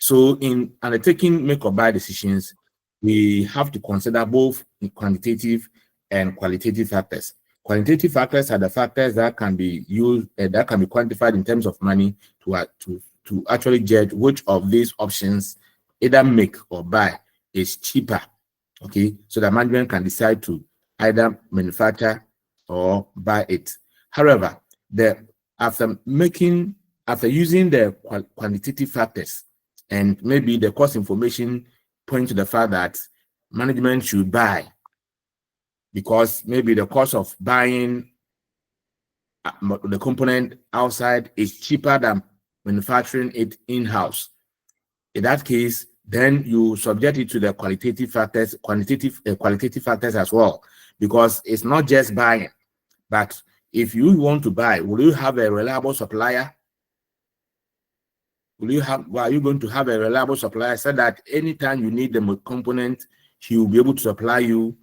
So in undertaking make or buy decisions, we have to consider both quantitative and qualitative factors. Quantitative factors are the factors that can be used, that can be quantified in terms of money to actually judge which of these options, either make or buy, is cheaper. Okay, so the management can decide to either manufacture or buy it. However, after using the quantitative factors, and maybe the cost information point to the fact that management should buy, because maybe the cost of buying the component outside is cheaper than manufacturing it in-house. In that case, then you subject it to the qualitative factors, qualitative factors as well, because it's not just buying, but if you want to buy, will you have a reliable supplier? Are you going to have a reliable supplier so that anytime you need the component, he will be able to supply you?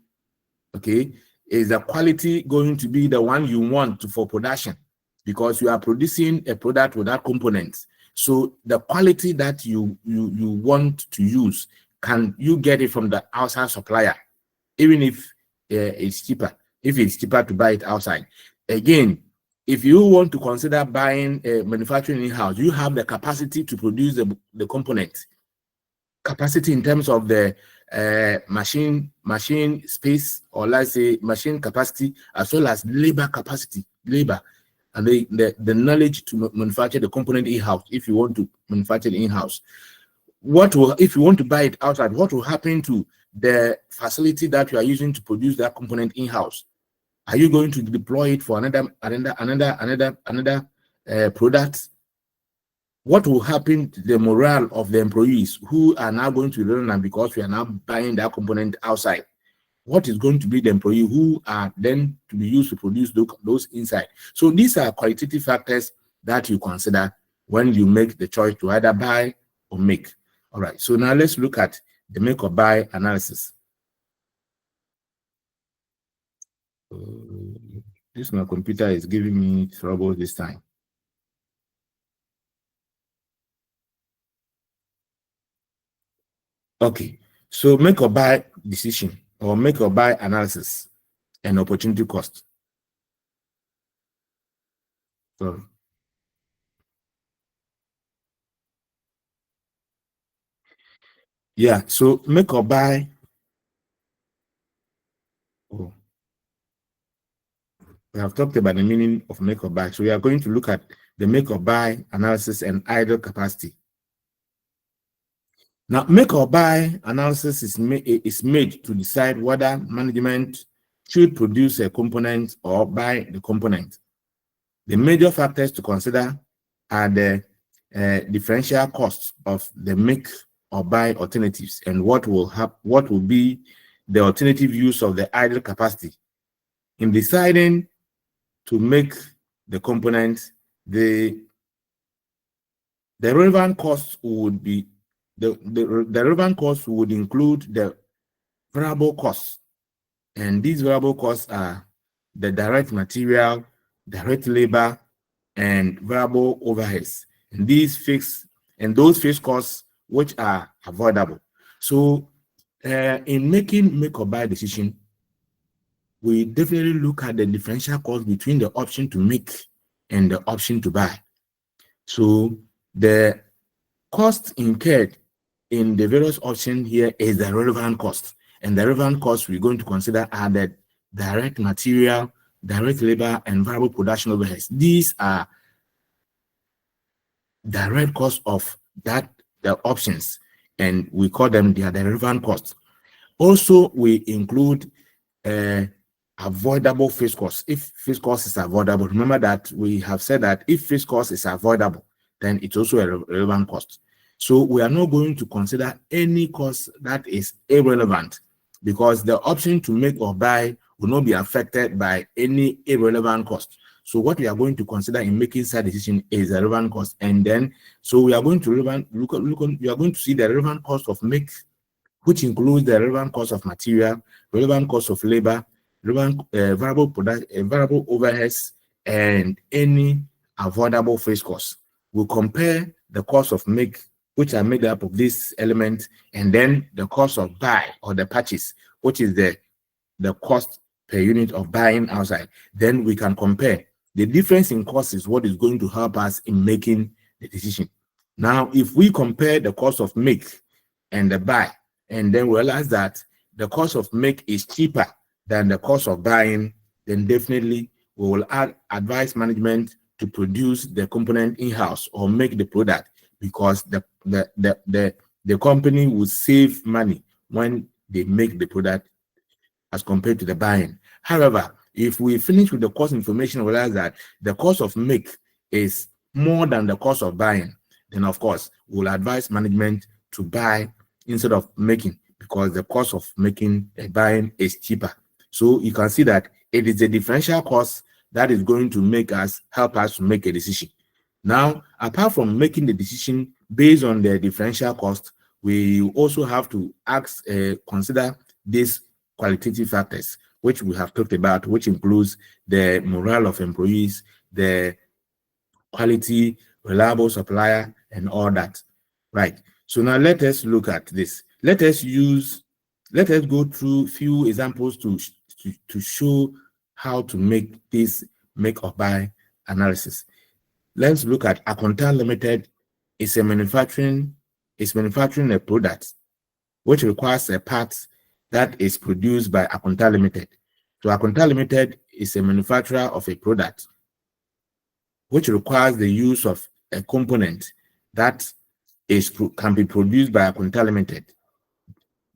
Okay, is the quality going to be the one you want for production? Because you are producing a product without components. So the quality that you want to use, can you get it from the outside supplier, even if it's cheaper? If it's cheaper to buy it outside, again, if you want to consider buying manufacturing in-house, you have the capacity to produce the component. Capacity in terms of the machine space, or let's say machine capacity, as well as labor capacity, and the knowledge to manufacture the component in-house. If you want to manufacture it in-house, if you want to buy it outside, what will happen to the facility that you are using to produce that component in-house? Are you going to deploy it for another product? What will happen to the morale of the employees who are now going to learn, because we are now buying that component outside? What is going to be the employee who are then to be used to produce those inside? So these are qualitative factors that you consider when you make the choice to either buy or make. All right, so now let's look at the make or buy analysis. This my computer is giving me trouble this time. Okay, so make or buy decision, or make or buy analysis and opportunity cost. So yeah, so make or buy. Oh, we have talked about the meaning of make or buy. So we are going to look at the make or buy analysis and idle capacity. Now, make or buy analysis is made to decide whether management should produce a component or buy the component. The major factors to consider are the differential costs of the make or buy alternatives, and what will be the alternative use of the idle capacity. In deciding to make the component, the relevant costs would be the relevant costs would include the variable costs, and these variable costs are the direct material, direct labor, and variable overheads, and those fixed costs which are avoidable. So in making make or buy decision, we definitely look at the differential cost between the option to make and the option to buy. So the cost incurred in the various options here is the relevant cost, and the relevant costs we're going to consider are the direct material, direct labor, and variable production overheads. These are direct costs of the options, and we call them the relevant costs. Also, we include avoidable fixed costs. If fixed cost is avoidable, remember that we have said that if fixed cost is avoidable, then it's also a relevant cost. So we are not going to consider any cost that is irrelevant, because the option to make or buy will not be affected by any irrelevant cost. So what we are going to consider in making such decision is the relevant cost, and then so we are going to we are going to see the relevant cost of make, which includes the relevant cost of material, relevant cost of labor, relevant variable overheads, and any avoidable fixed costs. We'll compare the cost of make which are made up of this element, and then the cost of buy or the purchase, which is the cost per unit of buying outside. Then we can compare. The difference in cost is what is going to help us in making the decision. Now, if we compare the cost of make and the buy, and then realize that the cost of make is cheaper than the cost of buying, then definitely we will advise management to produce the component in-house or make the product, because the company will save money when they make the product as compared to the buying. However, if we finish with the cost information, realize that the cost of make is more than the cost of buying, then of course we'll advise management to buy instead of making, because the cost of making and buying is cheaper. So you can see that it is the differential cost that is going to help us to make a decision. Now, apart from making the decision based on the differential cost, we also have to consider these qualitative factors, which we have talked about, which includes the morale of employees, the quality, reliable supplier, and all that. Right. So now let us look at this. Let us go through few examples to show how to make this make or buy analysis. Let's look at Akonta Limited. Is manufacturing a product which requires a part that is produced by Akonta Limited. So Akonta Limited is a manufacturer of a product which requires the use of a component that can be produced by Akonta Limited.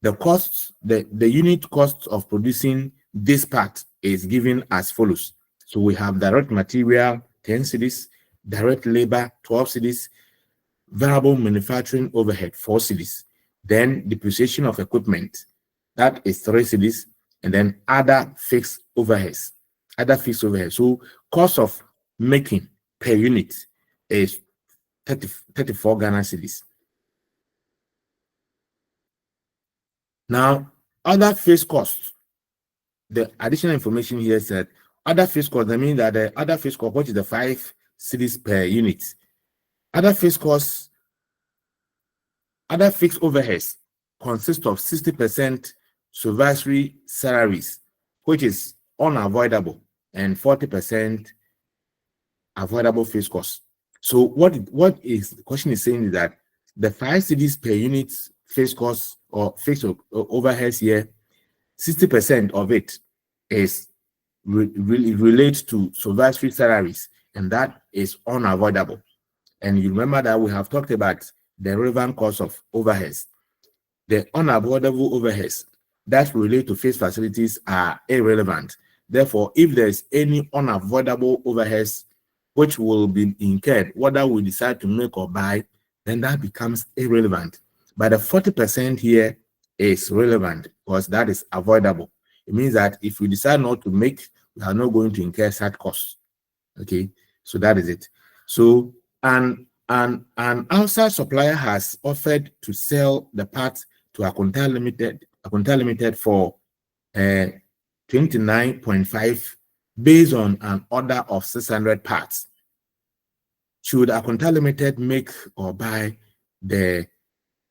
The unit cost of producing this part is given as follows. So we have direct material 10 cedis, direct labor 12 cedis, variable manufacturing overhead 4 cedis, then depreciation of equipment, that is 3 cedis, and then other fixed overheads. So cost of making per unit is 34 Ghana cedis. Now, other fixed costs, the additional information here said other fixed costs, that means that the other fixed cost, which is the 5 cedis per unit. Other fixed costs, other fixed overheads consist of 60% supervisory salaries, which is unavoidable, and 40% avoidable fixed costs. So what is the question is saying is that the 5 cedis per unit fixed costs or fixed overheads here, 60% of it is really relates to supervisory salaries, and that is unavoidable. And you remember that we have talked about the relevant cost of overheads. The unavoidable overheads that relate to fixed facilities are irrelevant. Therefore, if there is any unavoidable overheads which will be incurred, whether we decide to make or buy, then that becomes irrelevant. But the 40% here is relevant because that is avoidable. It means that if we decide not to make, we are not going to incur such costs. Okay, so that is it. So an outside supplier has offered to sell the part to Akonta Limited for 29.5 based on an order of 600 parts. Should Akonta Limited make or buy the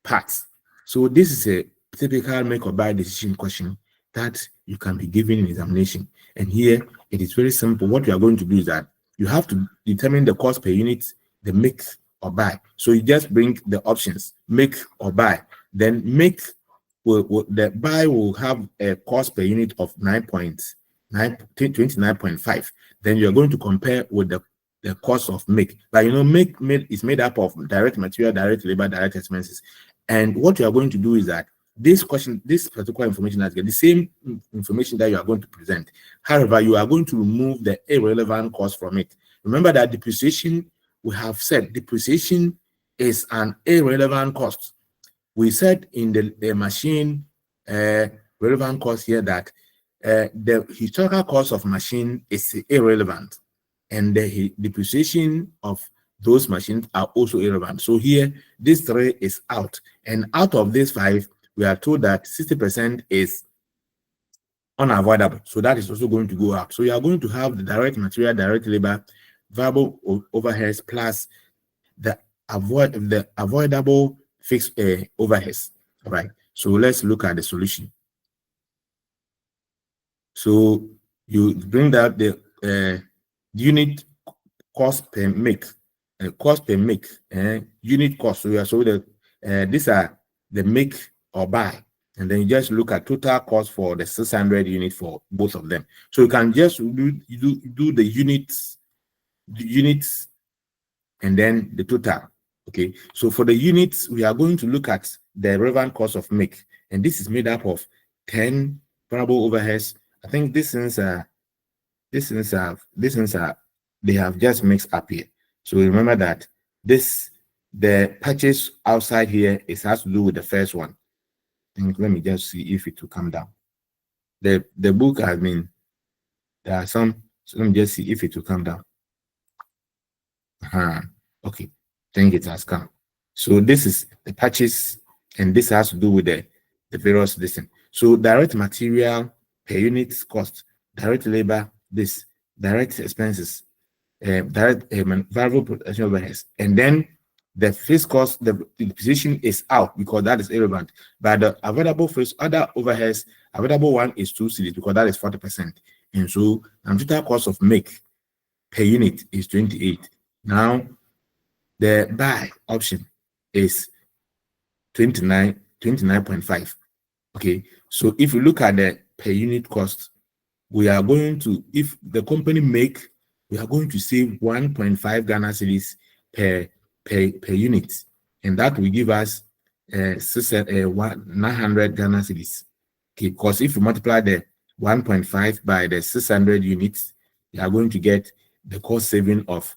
parts? So this is a typical make or buy decision question that you can be given in examination. And here it is very simple. What you are going to do is that you have to determine the cost per unit, the make or buy. So you just bring the options, make or buy. Then the buy will have a cost per unit of 29.5. Then you're going to compare with the cost of make. But make is made up of direct material, direct labor, direct expenses. And what you are going to do is that this particular information has got the same information that you are going to present. However, you are going to remove the irrelevant cost from it. Remember that depreciation, we have said depreciation is an irrelevant cost. We said in the machine relevant cost here that the historical cost of machine is irrelevant, and the depreciation of those machines are also irrelevant. So here, this 3 is out, and out of this 5, we are told that 60% is unavoidable. So that is also going to go out. So you are going to have the direct material, direct labor, variable overheads plus the avoidable fixed overheads. All right. So let's look at the solution. So you bring out the unit cost per make, unit cost. So these are the make or buy, and then you just look at total cost for the 600 unit for both of them. So you can just do the units, and then the total. Okay, so for the units, we are going to look at the relevant cost of make, and this is made up of 10 variable overheads. I think these things are they have just mixed up here. So remember that the purchase outside here has to do with the first one. And let me just see if it will come down. The book has been, there are some, so let me just see if it will come down. Okay, I think it has come. So this is the purchase, and this has to do with the various distance. So direct material per unit cost, direct labor, this direct expenses, direct variable production overheads, and then the fixed cost, the depreciation is out because that is irrelevant. But the available fixed other overheads, available one is 2 cedis because that is 40%. And so total cost of make per unit is 28. Now the buy option is 29.5. Okay, so if you look at the per unit cost, we are going to, if the company make, we are going to save 1.5 Ghana cedis per unit, and that will give us 900 Ghana cedis. Okay, because if you multiply the 1.5 by the 600 units, you are going to get the cost saving of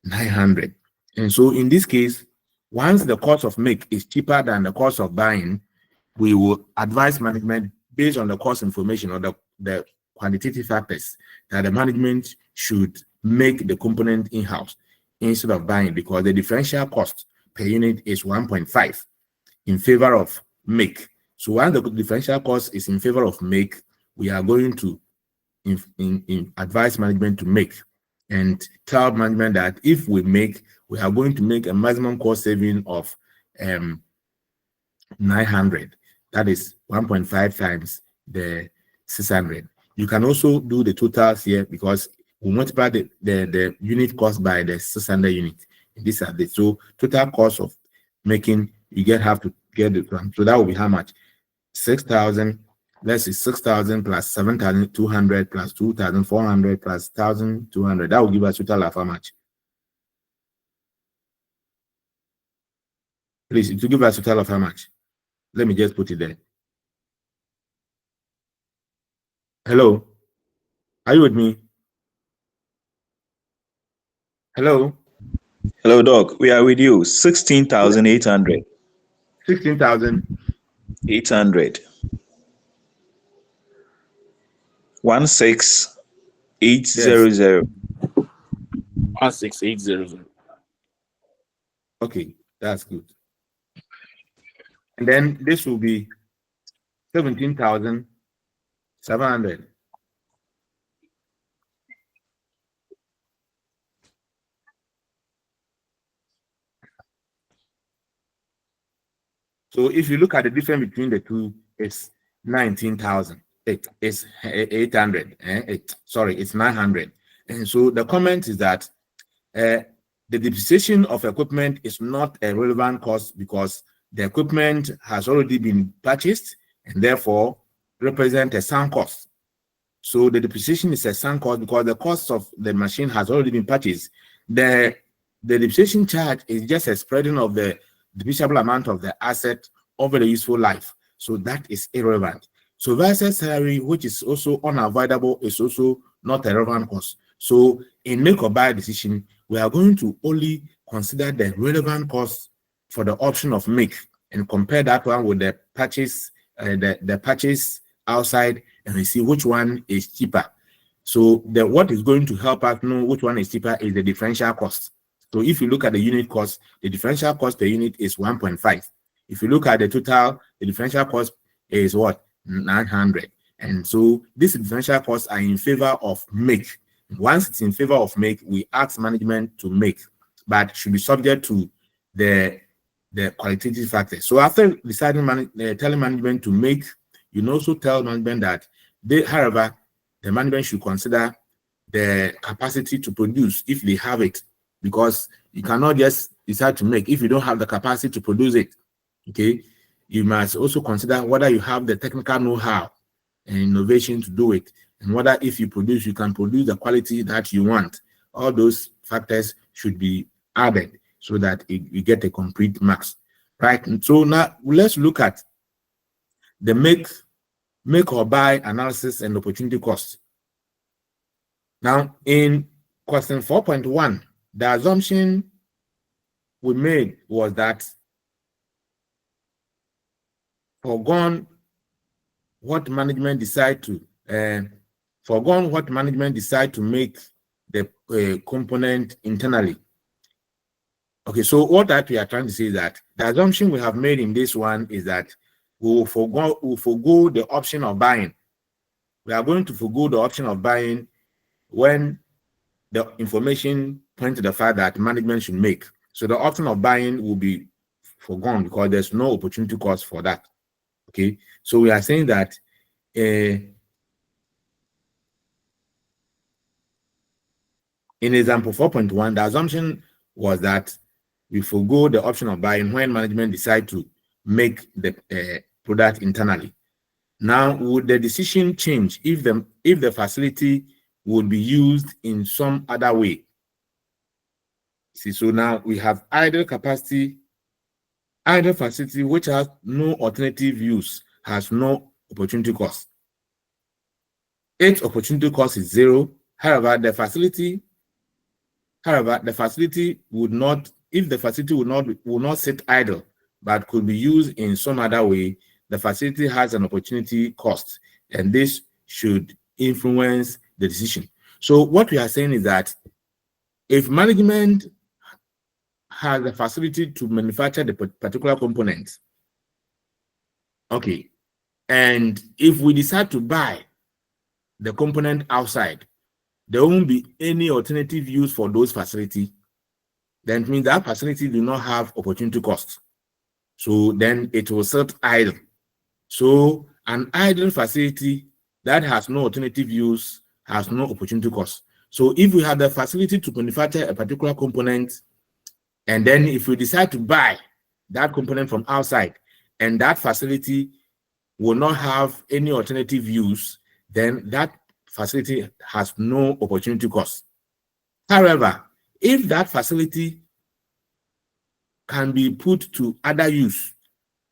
900. And so in this case, once the cost of make is cheaper than the cost of buying, we will advise management based on the cost information or the quantitative factors that the management should make the component in-house instead of buying, because the differential cost per unit is 1.5 in favor of make. So when the differential cost is in favor of make, we are going to advise management to make, and tell management that if we make, we are going to make a maximum cost saving of 900. That is 1.5 times the 600. You can also do the totals here because we multiply the unit cost by the 600 unit. These are the total cost of making. You have to get it from. So that will be how much? 6,000. Let's see, 6,000 plus 7,200 plus 2,400 plus 1,200. That will give us total of how much? Please, to give us a total of how much? Let me just put it there. Hello? Are you with me? Hello? Hello, Doc. We are with you. 16,800. 16,800. 16800. 16800. Okay, that's good. And then this will be 17,700. So if you look at the difference between the two, it's 19,000. It's 800. It's 900. And so the comment is that the depreciation of equipment is not a relevant cost because the equipment has already been purchased and therefore represent a sunk cost. So the depreciation is a sunk cost because the cost of the machine has already been purchased. The depreciation charge is just a spreading of the depreciable amount of the asset over the useful life. So that is irrelevant. So versus salary, which is also unavoidable, is also not a relevant cost. So in make or buy decision, we are going to only consider the relevant cost for the option of make and compare that one with the purchase, the purchase outside, and we see which one is cheaper. So what is going to help us know which one is cheaper is the differential cost. So if you look at the unit cost, the differential cost per unit is 1.5. If you look at the total, the differential cost is what? 900. And so these differential costs are in favor of make. Once it's in favor of make, we ask management to make, but should be subject to the qualitative factors. So after deciding telling management to make, you also tell management that however, the management should consider the capacity to produce if they have it, because you cannot just decide to make if you don't have the capacity to produce it. Okay, you must also consider whether you have the technical know-how and innovation to do it, and whether if you produce, you can produce the quality that you want. All those factors should be added so that you get a complete marks, right? And so now let's look at the make or buy analysis and opportunity cost. Now, in question 4.1, the assumption we made was that foregone what management decide to make the component internally. Okay, so what that we are trying to say is that the assumption we have made in this one is that we will forgo the option of buying. We are going to forgo the option of buying when the information points to the fact that management should make. So the option of buying will be forgone because there's no opportunity cost for that. Okay, so we are saying that in example 4.1, the assumption was that we forgo the option of buying when management decide to make the product internally. Now, would the decision change if the facility would be used in some other way? See, so now we have idle facility which has no alternative use, has no opportunity cost. Its opportunity cost is 0. However, the facility would not, if the facility will not sit idle, but could be used in some other way, the facility has an opportunity cost, and this should influence the decision. So what we are saying is that if management has the facility to manufacture the particular component, okay, and if we decide to buy the component outside, there won't be any alternative use for those facilities, then it means that facility do not have opportunity cost. So then it will sit idle. So an idle facility that has no alternative use has no opportunity cost. So if we have the facility to manufacture a particular component, and then if we decide to buy that component from outside, and that facility will not have any alternative use, then that facility has no opportunity cost. However, if that facility can be put to other use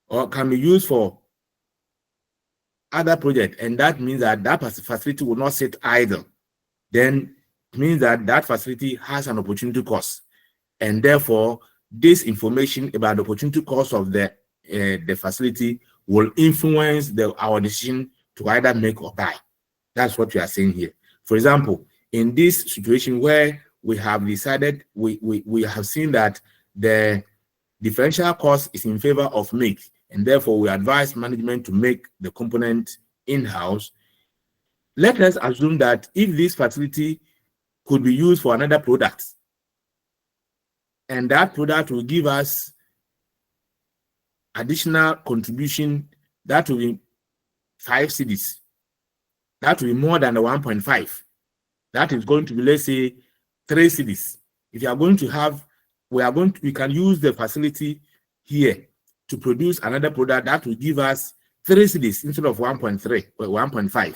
or can be used for other project, and that means that that facility will not sit idle, then it means that that facility has an opportunity cost, and therefore this information about the opportunity cost of the facility will influence our decision to either make or buy. That's what we are saying here. For example, in this situation where we have decided, we have seen that the differential cost is in favor of make, and therefore we advise management to make the component in-house. Let us assume that if this facility could be used for another product, and that product will give us additional contribution, that will be 5 cedis. That will be more than the 1.5. That is going to be, let's say, 3 cedis. If you are going to have, we can use the facility here to produce another product that will give us 3 cedis instead of 1.3 or 1.5.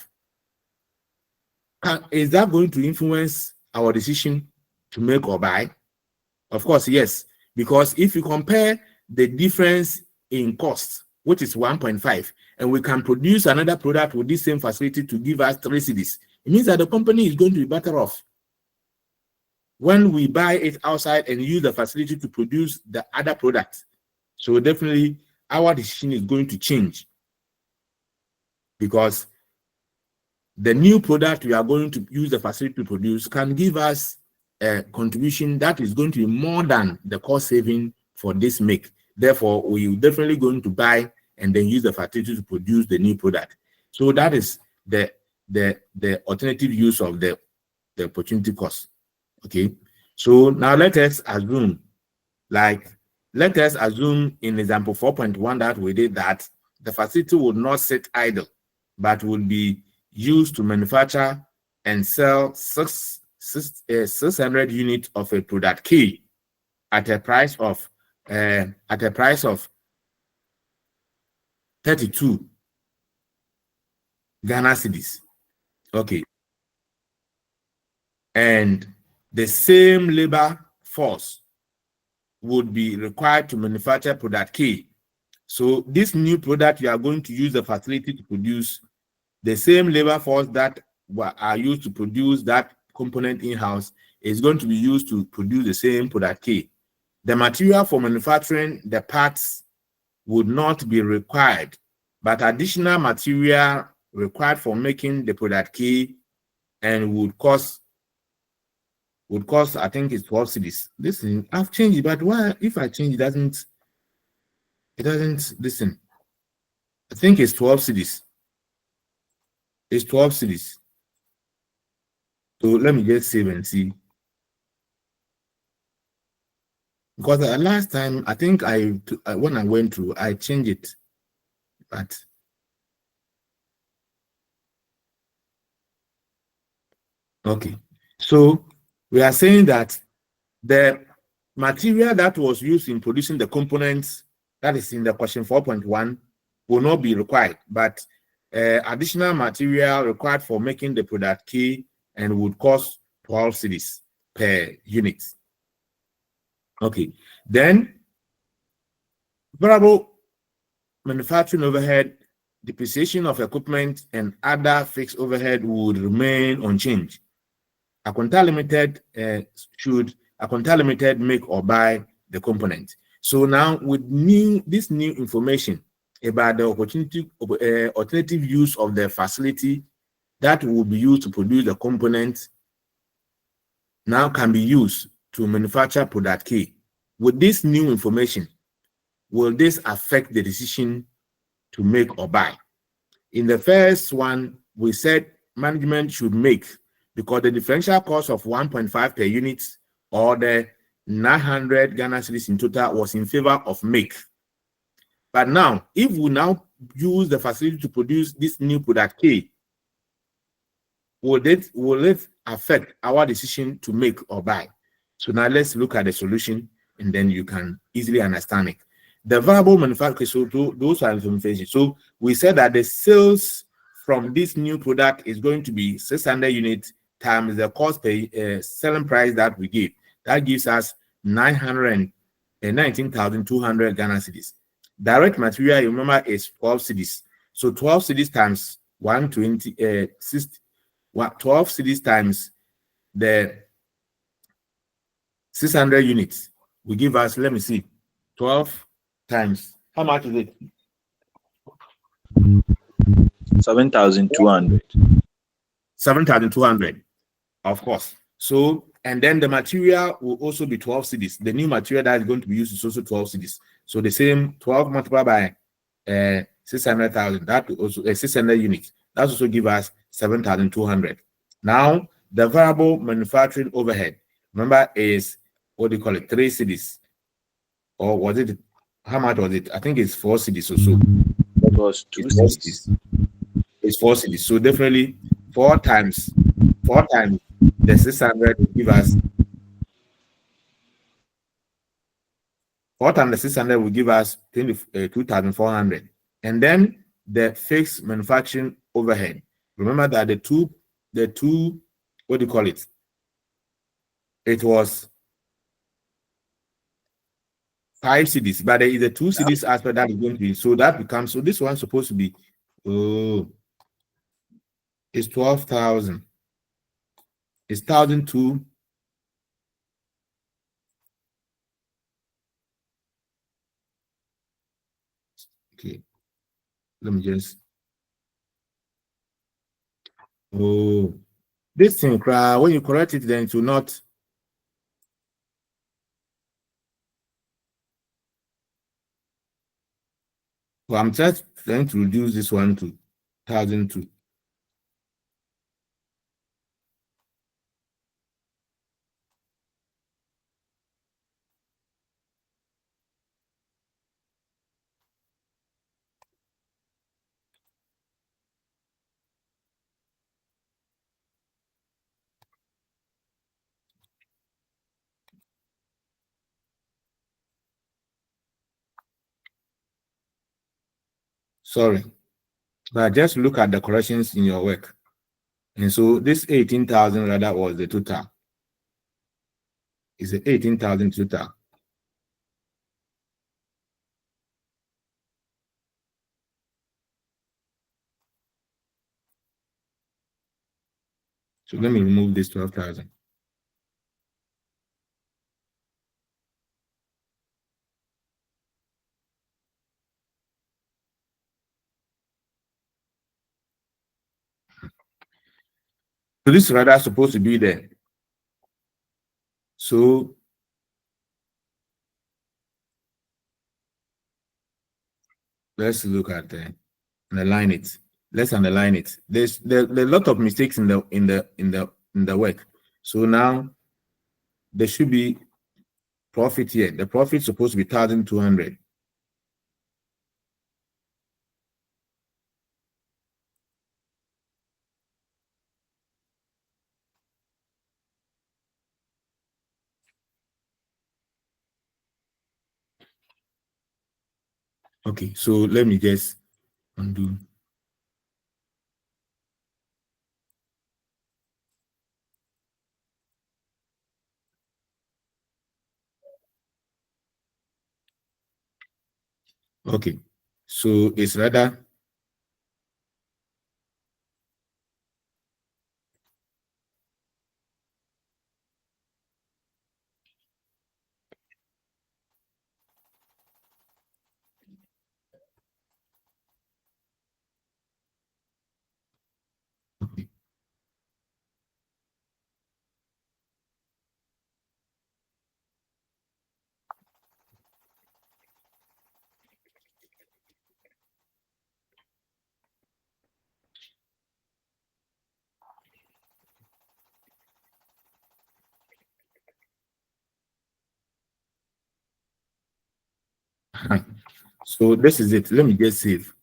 Is that going to influence our decision to make or buy? Of course, yes, because if you compare the difference in cost, which is 1.5, and we can produce another product with this same facility to give us 3 cedis, it means that the company is going to be better off when we buy it outside and use the facility to produce the other product. So definitely our decision is going to change, because the new product we are going to use the facility to produce can give us a contribution that is going to be more than the cost saving for this make. Therefore, we are definitely going to buy and then use the facility to produce the new product. So that is the alternative use of the opportunity cost. Okay, so now let us assume, like, let us assume in example 4.1 that we did that the facility would not sit idle, but will be used to manufacture and sell 600 units of a product K at a price of 32 Ghana cedis. Okay. And the same labor force would be required to manufacture product K. So this new product you are going to use the facility to produce, the same labor force that are used to produce that component in-house is going to be used to produce the same product K. The material for manufacturing the parts would not be required, but additional material required for making the product K and would cost, I think it's 12 cedis. Listen, I've changed it, but why if I change it doesn't listen. I think it's 12 cedis. It's 12 cedis. So let me just save and see. Because last time I think when I went through, I changed it, but okay. So we are saying that the material that was used in producing the components that is in the question 4.1 will not be required, but additional material required for making the product K and would cost 12 cedis per unit. Okay, then variable manufacturing overhead, depreciation of equipment, and other fixed overhead would remain unchanged. Akonta Limited should Akonta Limited make or buy the component. So now with this new information about the alternative use of the facility that will be used to produce the component now can be used to manufacture product K. With this new information, will this affect the decision to make or buy? In the first one, we said management should make, because the differential cost of 1.5 per unit or the 900 Ghana cedis in total was in favor of make. But now, if we now use the facility to produce this new product K, will it affect our decision to make or buy? So now let's look at the solution, and then you can easily understand it. The variable manufacturing, so those are information. So we said that the sales from this new product is going to be 600 units times the cost per selling price that we give. That gives us 19,200 Ghana cedis. Direct material, you remember, is 12 cedis. So 12 cedis times 120, 12 cedis times the 600 units will give us, let me see, 12 times, how much is it? 7,200. 7,200, of course. So, and then the material will also be 12 cedis. The new material that is going to be used is also 12 cedis. So the same 12 multiplied by 600,000, that will also 600 units. That also give us 7,200. Now, the variable manufacturing overhead, remember, is what do you call it? 3 cedis. Or was it, how much was it? I think it's 4 cedis or so. That was 2 cedis. It's 4 cedis. So definitely 4 times the 600 will give us 4 times the 600 will give us 2,400. And then the fixed manufacturing overhead. Remember that the two, what do you call it? It was 5 cedis, but there is a 2 cedis aspect that is going to be, so that becomes, so this one's supposed to be, it's 12,000. It's 1,002. Okay, let me just, this thing, when you correct it, then it will not. Well, I'm just trying to reduce this one to 1,002. Sorry, but just look at the corrections in your work. And so this 18,000 rather was the total. It's the 18,000 total. So let me remove this 12,000. So this is rather supposed to be there. So let's look at underline it. Let's underline it. There's a lot of mistakes in the work. So now there should be profit here. The profit is supposed to be 1,200. Okay, so let me just undo. Okay, so it's rather okay. So this is it. Let me just save.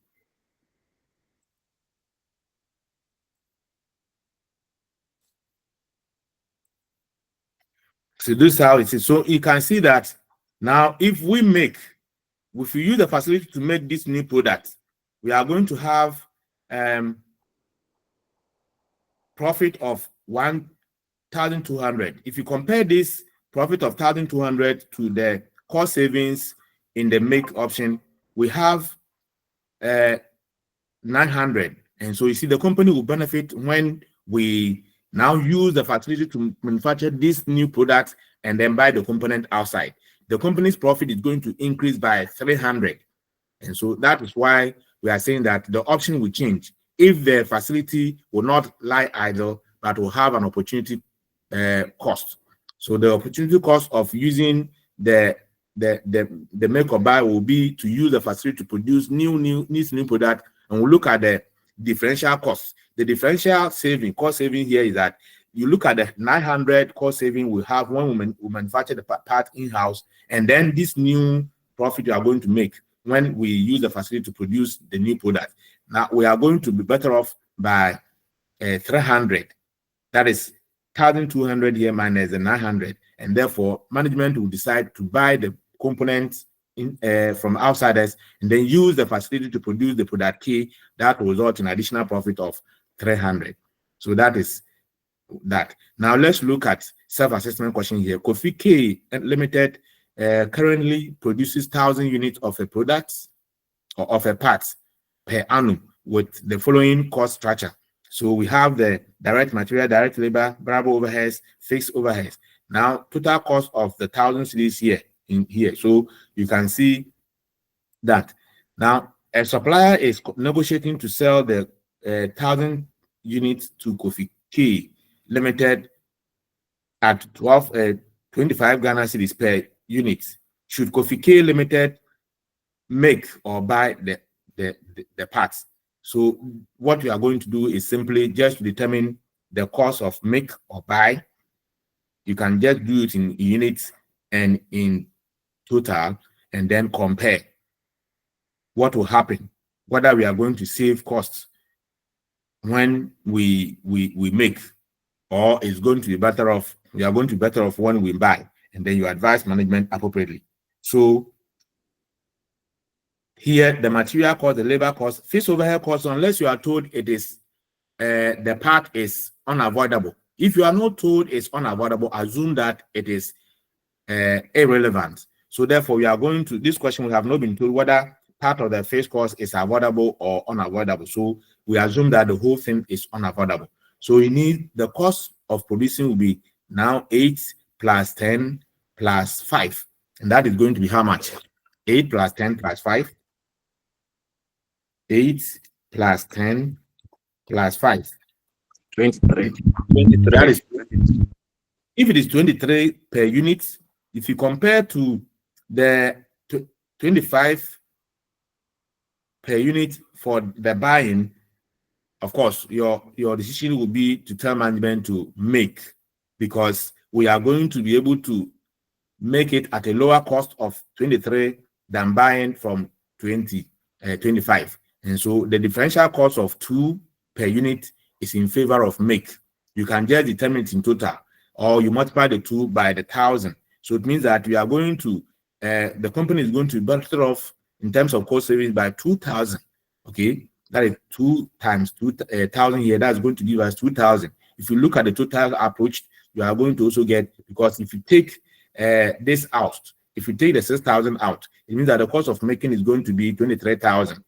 So this is how it is. So you can see that now if we use the facility to make this new product, we are going to have profit of 1,200. If you compare this profit of 1,200 to the cost savings in the make option, we have 900. And so you see the company will benefit when we now use the facility to manufacture this new product and then buy the component outside. The company's profit is going to increase by 300. And so that is why we are saying that the option will change if the facility will not lie idle, but will have an opportunity cost. So the opportunity cost of using the make or buy will be to use the facility to produce new product, and we'll look at the differential cost. The differential cost saving here is that you look at the 900 cost saving we have when we manufacture the part in-house, and then this new profit you are going to make when we use the facility to produce the new product. Now we are going to be better off by 300. That is 1,200 here minus the 900, and therefore management will decide to buy the components from outsiders and then use the facility to produce the product key that will result in additional profit of 300. So that is that. Now let's look at self-assessment question here. Kofi K Limited currently produces 1,000 units of a product or of a part per annum with the following cost structure. So we have the direct material, direct labor, variable overheads, fixed overheads. Now, total cost of the 1,000 cedis here in here. So you can see that now a supplier is negotiating to sell the 1,000 units to Kofi K Limited at 25 Ghana cedis per unit. Should Kofi K Limited make or buy the parts? So what we are going to do is simply just determine the cost of make or buy. You can just do it in units and in total, and then compare what will happen, whether we are going to save costs when we make, or it's going to be better off, we are going to be better off when we buy, and then you advise management appropriately. So here the material cost, the labor cost, fixed overhead cost, unless you are told it is the part is unavoidable. If you are not told it's unavoidable, assume that it is irrelevant. So therefore, we are going to this question. We have not been told whether part of the fixed cost is avoidable or unavoidable. So we assume that the whole thing is unavoidable. So you need the cost of producing will be now 8 plus 10 plus 5. And that is going to be how much? 8 plus 10 plus 5. 8 plus 10 plus 5. 23. That is, if it is 23 per unit, if you compare to the 25 per unit for the buying, of course, your decision will be to tell management to make, because we are going to be able to make it at a lower cost of 23 than buying from 25. And so the differential cost of 2 per unit is in favor of make. You can just determine it in total, or you multiply the 2 by the 1,000. So it means that we are going to, the company is going to be better off in terms of cost savings by 2,000. Okay, that is 2 times 2,000 here. That's going to give us 2,000. If you look at the total approach, you are going to also get, because if you take this out, if you take the 6,000 out, it means that the cost of making is going to be 23,000,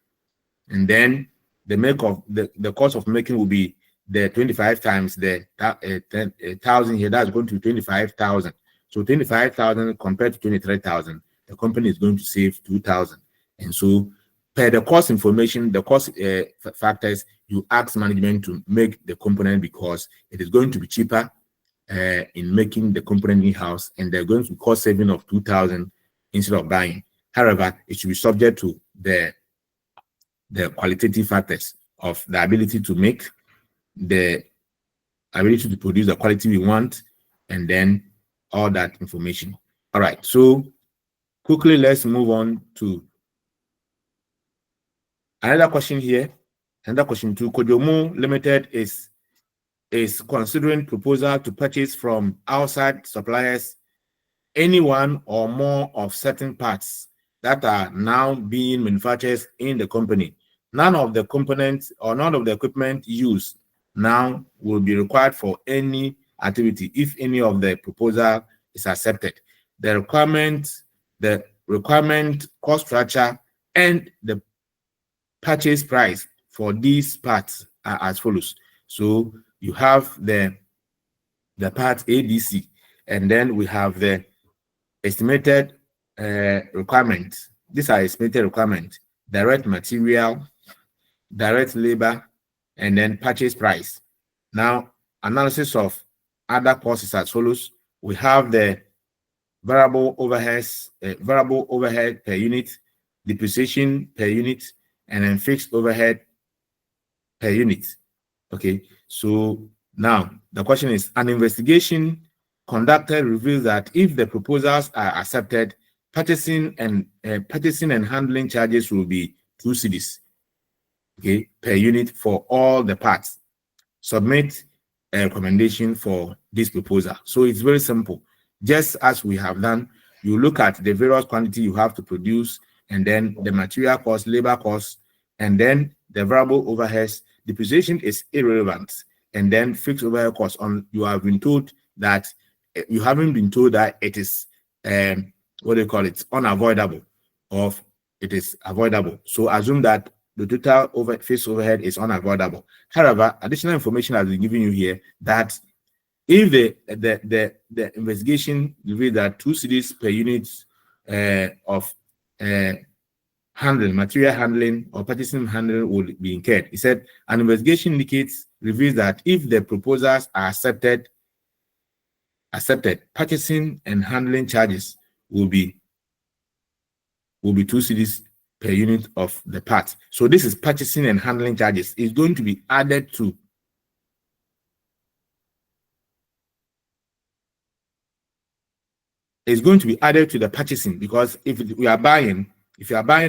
and then the make of the cost of making will be the 25 times the 1,000 here. That's going to be 25,000. So 25,000 compared to 23,000, the company is going to save 2,000. And so per the cost information, the cost factors, you ask management to make the component because it is going to be cheaper in making the component in-house, and they're going to cost saving of 2,000 instead of buying. However, it should be subject to the qualitative factors of the ability to make, the ability to produce the quality we want, and then all that information. All right, so quickly let's move on to another question here. Another question to Kojomo Limited is considering proposal to purchase from outside suppliers any one or more of certain parts that are now being manufactured in the company. None of the components or none of the equipment used now will be required for any activity if any of the proposal is accepted. The requirement, cost structure, and the purchase price for these parts are as follows. So you have the part ABC, and then we have the estimated requirements. These are estimated requirements: direct material, direct labor, and then purchase price. Now, analysis of other costs is as follows. We have the variable overheads, variable overhead per unit, depreciation per unit, and then fixed overhead per unit. Okay, so now the question is, an investigation conducted reveals that if the proposals are accepted, purchasing and handling charges will be 2 cedis, okay, per unit for all the parts. Submit a recommendation for this proposal. So it's very simple. Just as we have done, you look at the various quantity you have to produce, and then the material cost, labor cost, and then the variable overheads. Depreciation is irrelevant, and then fixed overhead cost. You have been told that you haven't been told that it is what do you call it, unavoidable, or it is avoidable. So assume that the total fixed overhead is unavoidable. However, additional information has been given you here that if the investigation reveals that 2 cedis per unit of handling, material handling, or purchasing handling will be incurred. He said an investigation reveals that if the proposals are accepted, purchasing and handling charges will be 2 cedis per unit of the part. So this is purchasing and handling charges. It's going to be added to the purchasing, because if you are buying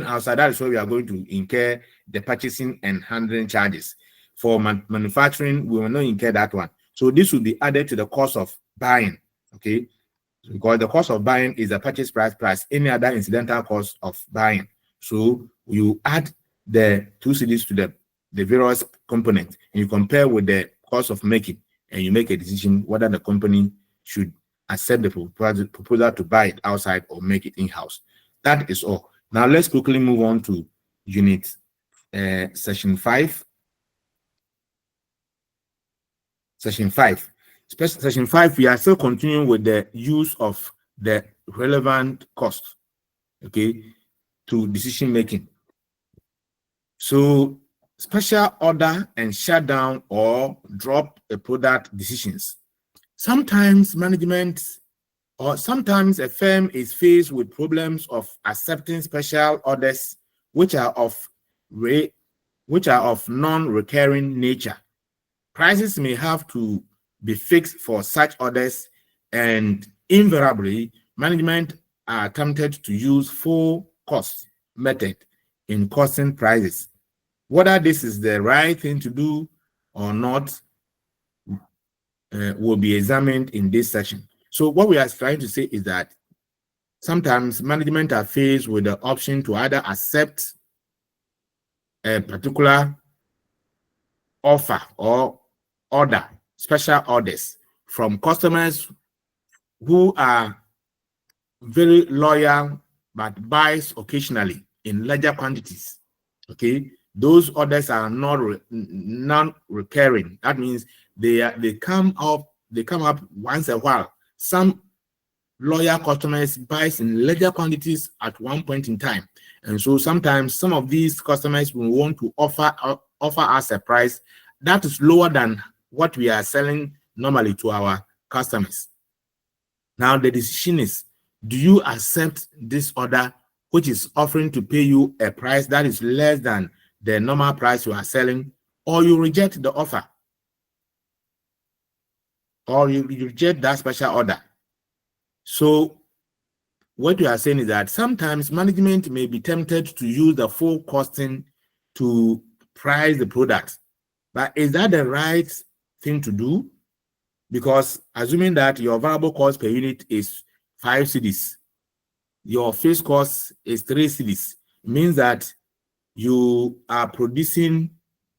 outside, that is where we are going to incur the purchasing and handling charges. For manufacturing, we will not incur that one. So this will be added to the cost of buying, okay? Because the cost of buying is the purchase price plus any other incidental cost of buying. So you add the 2 cedis to the various components, and you compare with the cost of making, and you make a decision whether the company should accept the proposal to buy it outside or make it in-house. That is all. Now let's quickly move on to unit section 5. Section 5. Section 5, we are still continuing with the use of the relevant cost, okay, to decision making. So special order and shutdown or drop a product decisions. Sometimes management or sometimes a firm is faced with problems of accepting special orders which are of non-recurring nature. Prices may have to be fixed for such orders, and invariably management are tempted to use full cost method in costing prices. Whether this is the right thing to do or not will be examined in this section. So what we are trying to say is that sometimes management are faced with the option to either accept a particular offer or order, special orders from customers who are very loyal but buys occasionally in larger quantities. Okay, those orders are not non-recurring. That means they come up once a while. Some loyal customers buys in larger quantities at one point in time, and so sometimes some of these customers will want to offer us a price that is lower than what we are selling normally to our customers. Now the decision is, do you accept this order which is offering to pay you a price that is less than the normal price you are selling, or you reject the offer, or you reject that special order? So what you are saying is that sometimes management may be tempted to use the full costing to price the product. But is that the right thing to do? Because assuming that your variable cost per unit is 5 cedis, your fixed cost is 3 cedis, it means that you are producing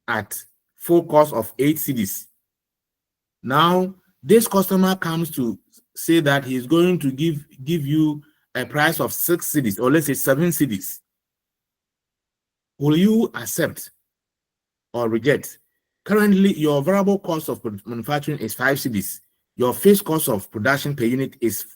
at full cost of 8 cedis. Now, this customer comes to say that he's going to give you a price of 6 cedis, or let's say 7 cedis. Will you accept or reject? Currently, your variable cost of manufacturing is 5 cedis. Your fixed cost of production per unit is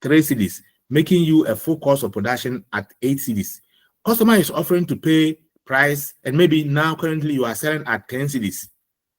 3 cedis, making you a full cost of production at 8 cedis. Customer is offering to pay price, and maybe now currently you are selling at 10 cedis.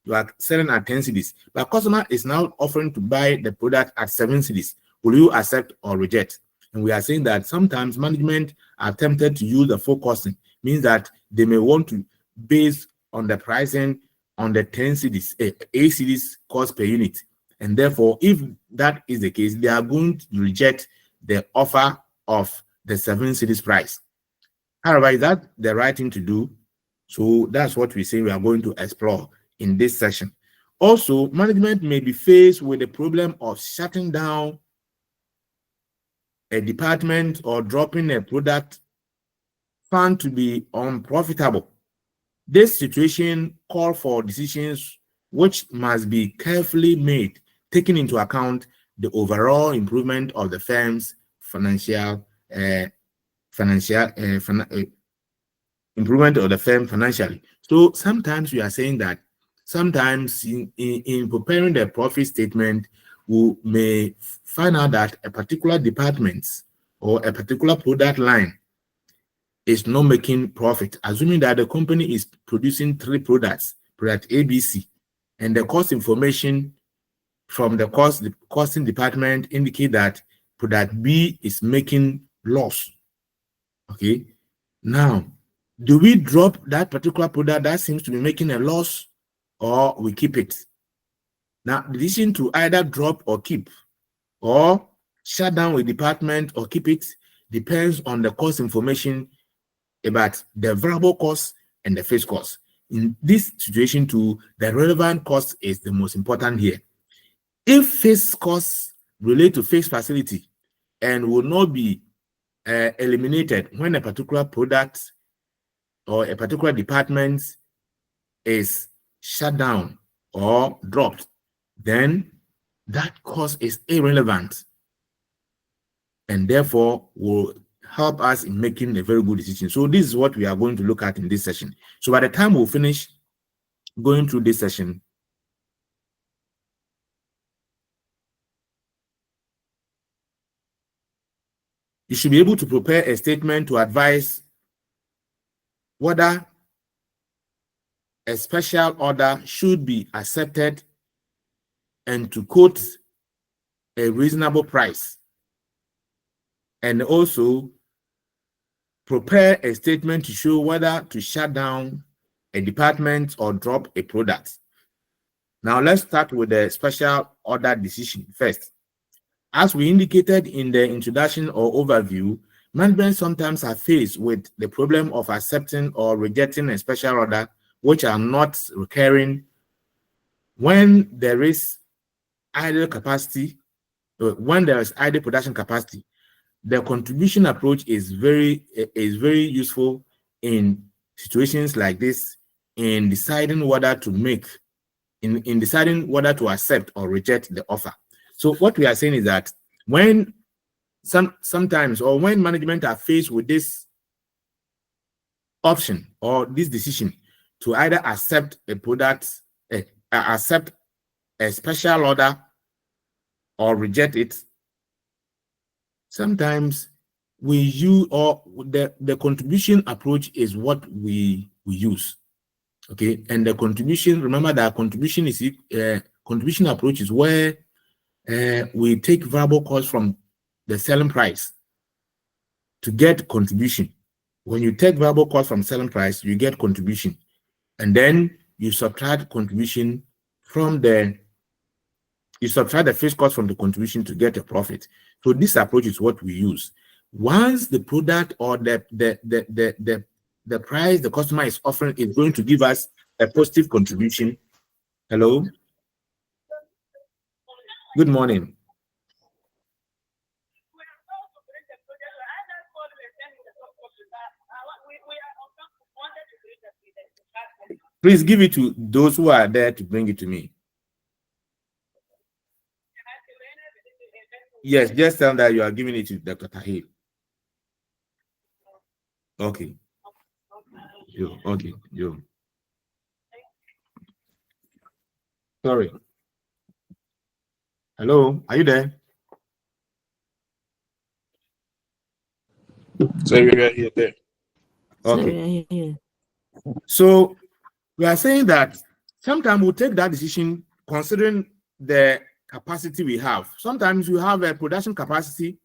You are selling at 10 cedis, but customer is now offering to buy the product at 7 cedis. Will you accept or reject? And we are saying that sometimes management are tempted to use the full costing, means that they may want to base on the pricing on the 10 cedis, 8 cedis cost per unit. And therefore, if that is the case, they are going to reject the offer of the 7 cedis price. However, is that the right thing to do? So that's what we say we are going to explore in this session. Also, management may be faced with the problem of shutting down a department or dropping a product found to be unprofitable. This situation calls for decisions which must be carefully made, taking into account the overall improvement of the firm's improvement of the firm financially. So sometimes we are saying that sometimes in preparing the profit statement, we may find out that a particular department or a particular product line is not making profit, assuming that the company is producing 3 products, product ABC, and the cost information from the costing department indicate that product B is making loss. Okay, now do we drop that particular product that seems to be making a loss, or we keep it? Now, the decision to either drop or keep, or shut down a department or keep it, depends on the cost information about the variable cost and the fixed cost. In this situation too, the relevant cost is the most important here. If fixed costs relate to fixed facility and will not be eliminated when a particular product or a particular department is shut down or dropped, then that cost is irrelevant and therefore will help us in making a very good decision. So this is what we are going to look at in this session. So by the time we'll finish going through this session, you should be able to prepare a statement to advise whether a special order should be accepted and to quote a reasonable price, and also prepare a statement to show whether to shut down a department or drop a product. Now let's start with the special order decision first. As we indicated in the introduction or overview, management sometimes are faced with the problem of accepting or rejecting a special order which are not recurring when there is idle capacity, when there is idle production capacity. The contribution approach is very useful in situations like this, in deciding whether to make, in deciding whether to accept or reject the offer. So what we are saying is that when sometimes or when management are faced with this option or this decision to either accept a product, accept a special order or reject it, sometimes we use, or the contribution approach is what we use. Okay, and the contribution, remember that contribution is contribution approach is where we take variable cost from the selling price to get contribution. When you take variable cost from selling price, you get contribution, and then you subtract contribution from the fixed cost from the contribution to get a profit. So this approach is what we use. Once the product or the price the customer is offering is going to give us a positive contribution. Hello. Good morning. Please give it to those who are there to bring it to me. Yes, just tell that you are giving it to Dr. Tahir. Okay. Yo. Sorry. Hello, are you there? So we are here there. Okay. So we are saying that sometimes we'll take that decision considering the capacity we have. Sometimes you have a production capacity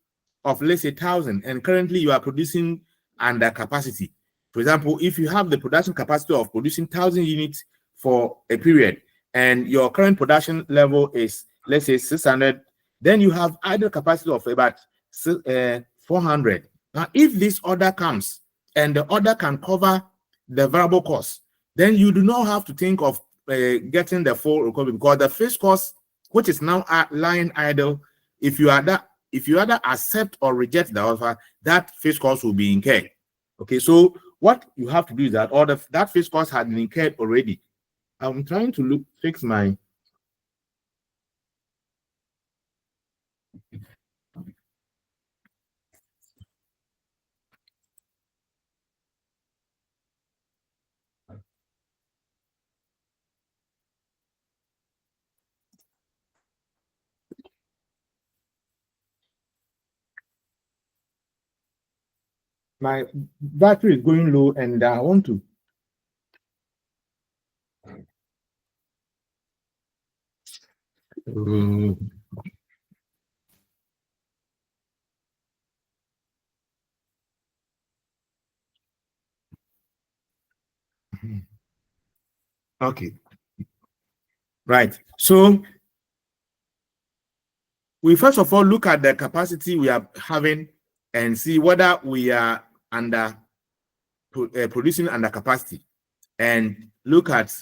of, let's say, 1,000, and currently you are producing under capacity. For example, if you have the production capacity of producing 1,000 units for a period, and your current production level is, let's say, 600, then you have idle capacity of about 400. Now, if this order comes and the order can cover the variable cost, then you do not have to think of getting the full recovery, because the fixed cost, which is now lying idle, if you either accept or reject the offer, that fixed cost will be incurred. Okay, so what you have to do is that that fixed cost had been incurred already. I'm trying to fix my. My battery is going low, and I want to. Okay. Right. So we first of all look at the capacity we are having and see whether we are producing under capacity, and look at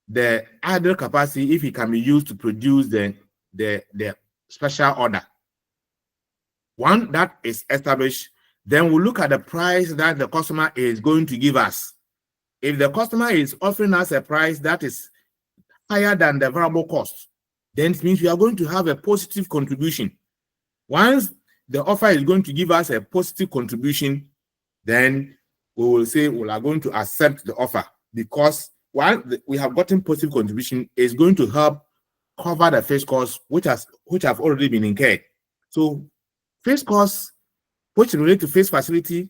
the idle capacity if it can be used to produce the special order. One that is established, Then we'll look at the price that the customer is going to give us. If the customer is offering us a price that is higher than the variable cost, then it means we are going to have a positive contribution. Once the offer is going to give us a positive contribution, then we will say we are going to accept the offer, because while we have gotten positive contribution, is going to help cover the fixed costs which have already been incurred. So fixed costs which relate to fixed facility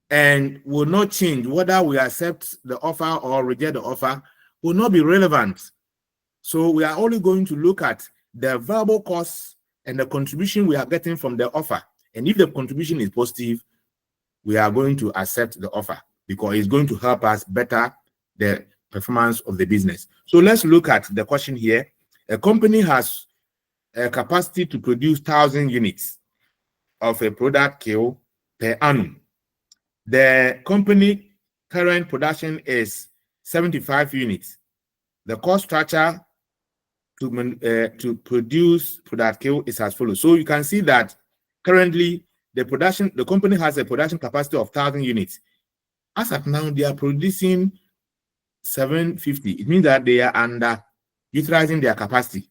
and will not change whether we accept the offer or reject the offer will not be relevant. So we are only going to look at the variable costs and the contribution we are getting from the offer. And if the contribution is positive, we are going to accept the offer because it's going to help us better the performance of the business. So let's look at the question here. A company has a capacity to produce 1,000 units of a product kill per annum. The company current production is 75 units. The cost structure to produce product kill is as follows. So you can see that currently the company has a production capacity of 1,000 units. As of now, they are producing 750. It means that they are under utilizing their capacity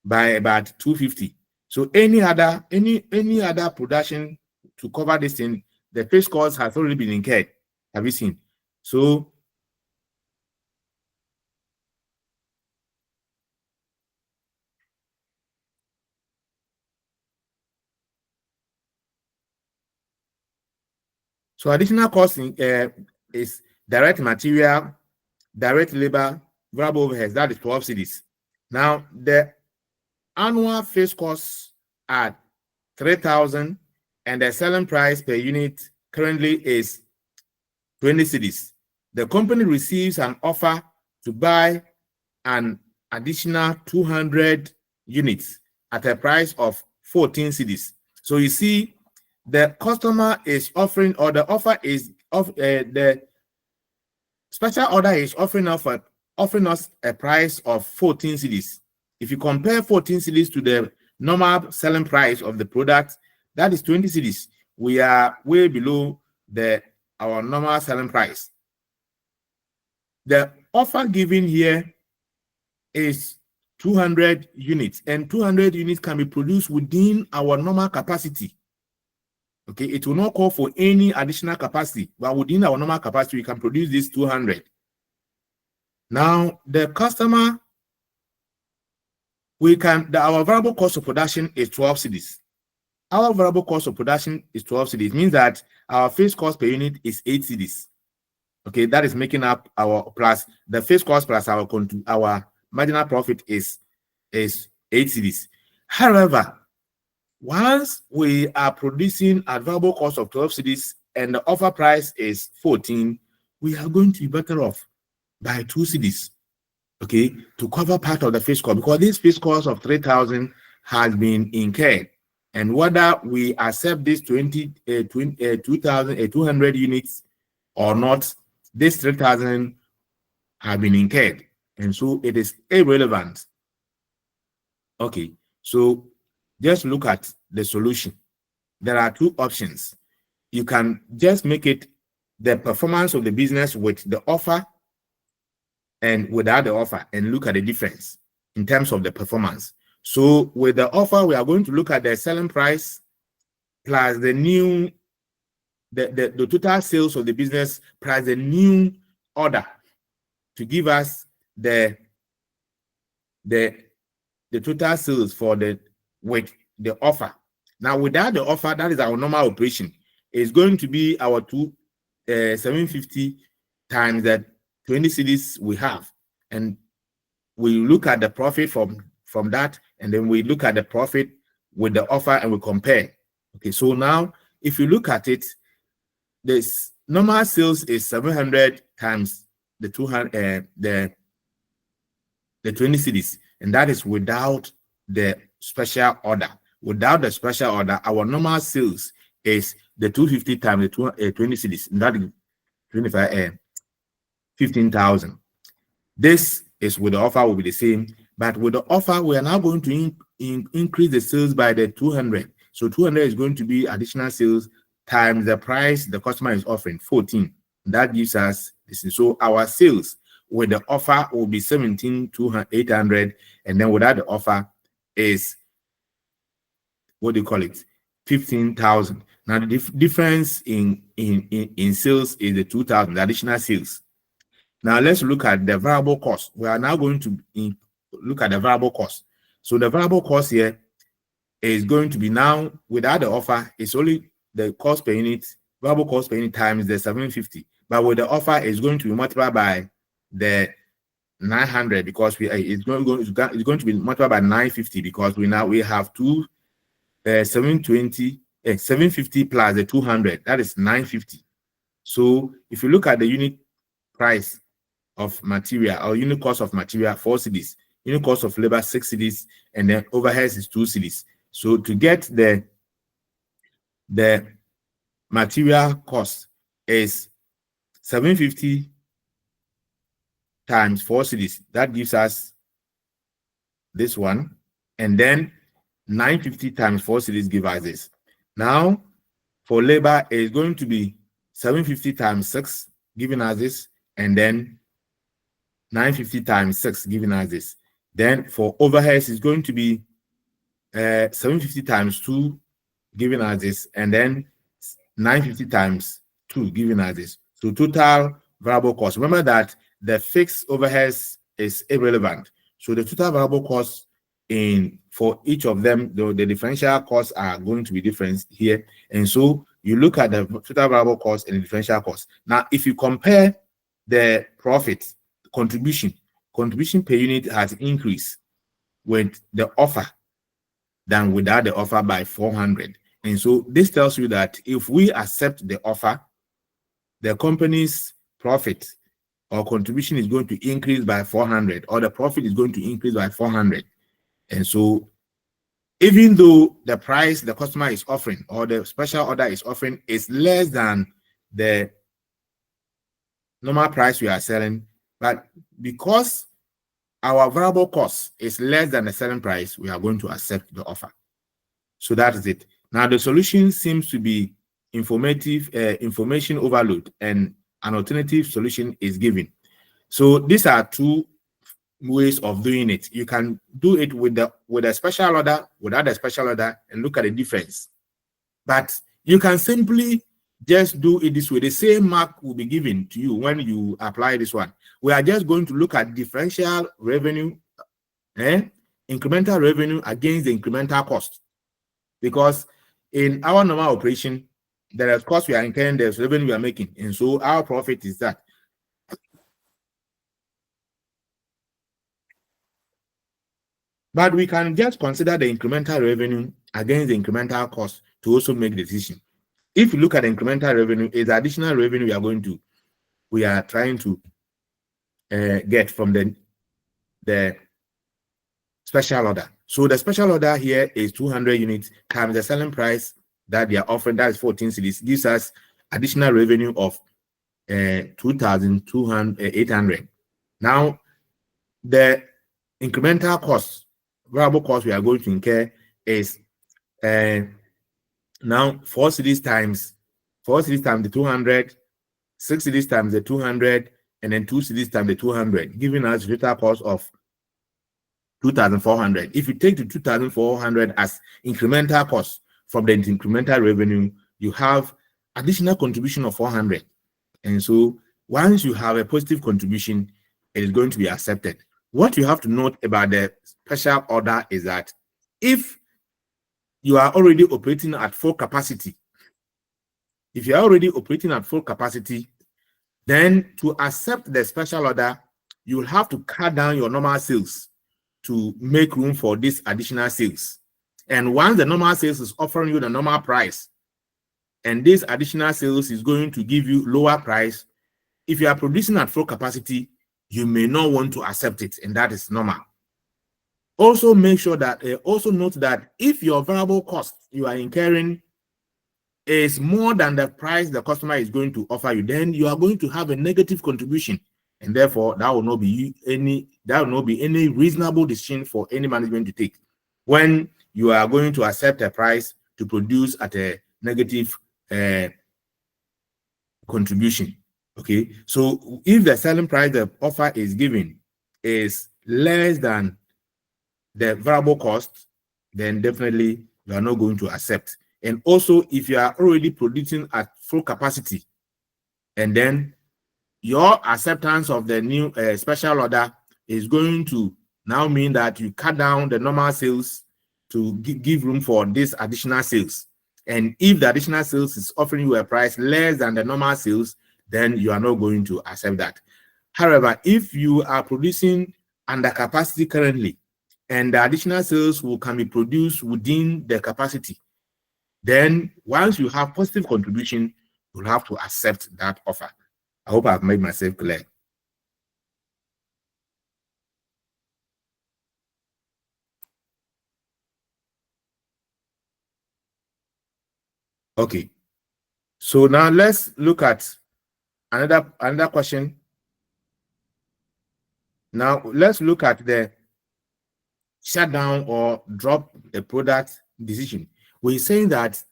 by about 250. So any other production to cover this thing, the fixed cost has already been incurred. Have you seen? So additional cost is direct material, direct labor, variable overheads. That is 12 cedis. Now the annual fixed costs are 3,000, and the selling price per unit currently is 20 cedis. The company receives an offer to buy an additional 200 units at a price of 14 cedis. So you see, the customer is offering, or the offer is of the special order is offering us a price of 14 cedis. If you compare 14 cedis to the normal selling price of the product, that is 20 cedis. We are way below our normal selling price. The offer given here is 200 units, and 200 units can be produced within our normal capacity. Okay, it will not call for any additional capacity, but within our normal capacity, we can produce this 200. Now, the customer, our variable cost of production is 12 cedis. Our variable cost of production is 12 cedis. It means that our fixed cost per unit is 8 cedis. Okay, that is making up our plus the fixed cost plus our marginal profit is 8 cedis. However, once we are producing at variable cost of 12 cedis and the offer price is 14, we are going to be better off by 2 cedis, okay, to cover part of the fixed cost, because this fixed cost of 3,000 has been incurred. And whether we accept this 2,200 units or not, this 3,000 have been incurred, and so it is irrelevant. Okay, so just look at the solution. There are two options. You can just make it the performance of the business with the offer and without the offer, and look at the difference in terms of the performance. So with the offer, we are going to look at the selling price plus the new the total sales of the business plus the new order to give us the total sales for with the offer. Now, without the offer, that is our normal operation. It's going to be our 750 times that 20 cedis we have, and we look at the profit from that, and then we look at the profit with the offer and we compare. Okay, so now if you look at it, this normal sales is 700 times the 200 the 20 cedis, and that is without the special order. Without the special order, our normal sales is the 250 times the 20 cedis, and that is 15,000. This is with the offer will be the same, but with the offer, we are now going to increase the sales by the 200. So 200 is going to be additional sales times the price the customer is offering, 14. That gives us this. So our sales with the offer will be 17,800, and then without the offer is, what do you call it, 15,000. Now the difference in sales is the 2,000, the additional sales. Now let's look at the variable cost. We are now going to look at the variable cost. So the variable cost here is going to be, now without the offer, it's only the cost per unit, variable cost per unit times the 750. But with the offer, it's going to be multiplied by the 900, because it's going to be multiplied by 950, because we have 750 plus the 200, that is 950. So if you look at the unit price of material, or unit cost of material, 4 cedis, unit cost of labor 6 cedis, and then overheads is 2 cedis. So to get the material cost is 750 times 4 cedis. That gives us this one, and then 950 times 4 cedis give us this. Now for labor is going to be 750 times 6, giving us this, and then 950 times 6, giving us this. Then for overheads is going to be 750 times 2, giving us this, and then 950 times 2, giving us this. So total variable cost. Remember that the fixed overheads is irrelevant. So the total variable cost for each of them, the differential costs are going to be different here. And so you look at the total variable cost and the differential cost. Now, if you compare the profit contribution per unit has increased with the offer than without the offer by 400. And so this tells you that if we accept the offer, the company's profit or contribution is going to increase by 400, or the profit is going to increase by 400. And so even though the price the customer is offering, or the special order is offering, is less than the normal price we are selling, but because our variable cost is less than the selling price, we are going to accept the offer. So that is it. Now the solution seems to be information overload, and an alternative solution is given. So these are two ways of doing it. You can do it with a special order, without a special order, and look at the difference. But you can simply just do it this way. The same mark will be given to you when you apply this one. We are just going to look at differential revenue, incremental revenue against the incremental cost. Because in our normal operation, there is cost we are incurring, there's revenue we are making, and so our profit is that. But we can just consider the incremental revenue against the incremental cost to also make the decision. If you look at the incremental revenue, is additional revenue we are trying to get from the special order. So the special order here is 200 units times the selling price that they are offering, that is 14 cedis, gives us additional revenue of 2,800. Now the incremental cost, variable cost we are going to incur is now 4 cedis times the 200, 6 cedis times the 200, and then 2 cedis times the 200, giving us a total cost of 2,400. If you take the 2,400 as incremental cost from the incremental revenue, you have additional contribution of 400. And so once you have a positive contribution, it is going to be accepted. What you have to note about the special order is that if you are already operating at full capacity, then to accept the special order, you will have to cut down your normal sales to make room for this additional sales. And once the normal sales is offering you the normal price, and this additional sales is going to give you lower price, if you are producing at full capacity, you may not want to accept it, and that is normal. Also make sure that, also note that if your variable cost you are incurring is more than the price the customer is going to offer you, then you are going to have a negative contribution, and therefore that will not be any reasonable decision for any management to take when you are going to accept a price to produce at a negative contribution. Okay, so if the selling price the offer is given is less than the variable cost, then definitely you are not going to accept. And also, if you are already producing at full capacity, and then your acceptance of the new special order is going to now mean that you cut down the normal sales to give room for this additional sales. And if the additional sales is offering you a price less than the normal sales, then you are not going to accept that. However, if you are producing under capacity currently, and the additional sales can be produced within the capacity, then once you have positive contribution, you'll have to accept that offer. I hope I've made myself clear. Okay. So now let's look at another question. Now let's look at the shutdown or drop a product decision. We're saying that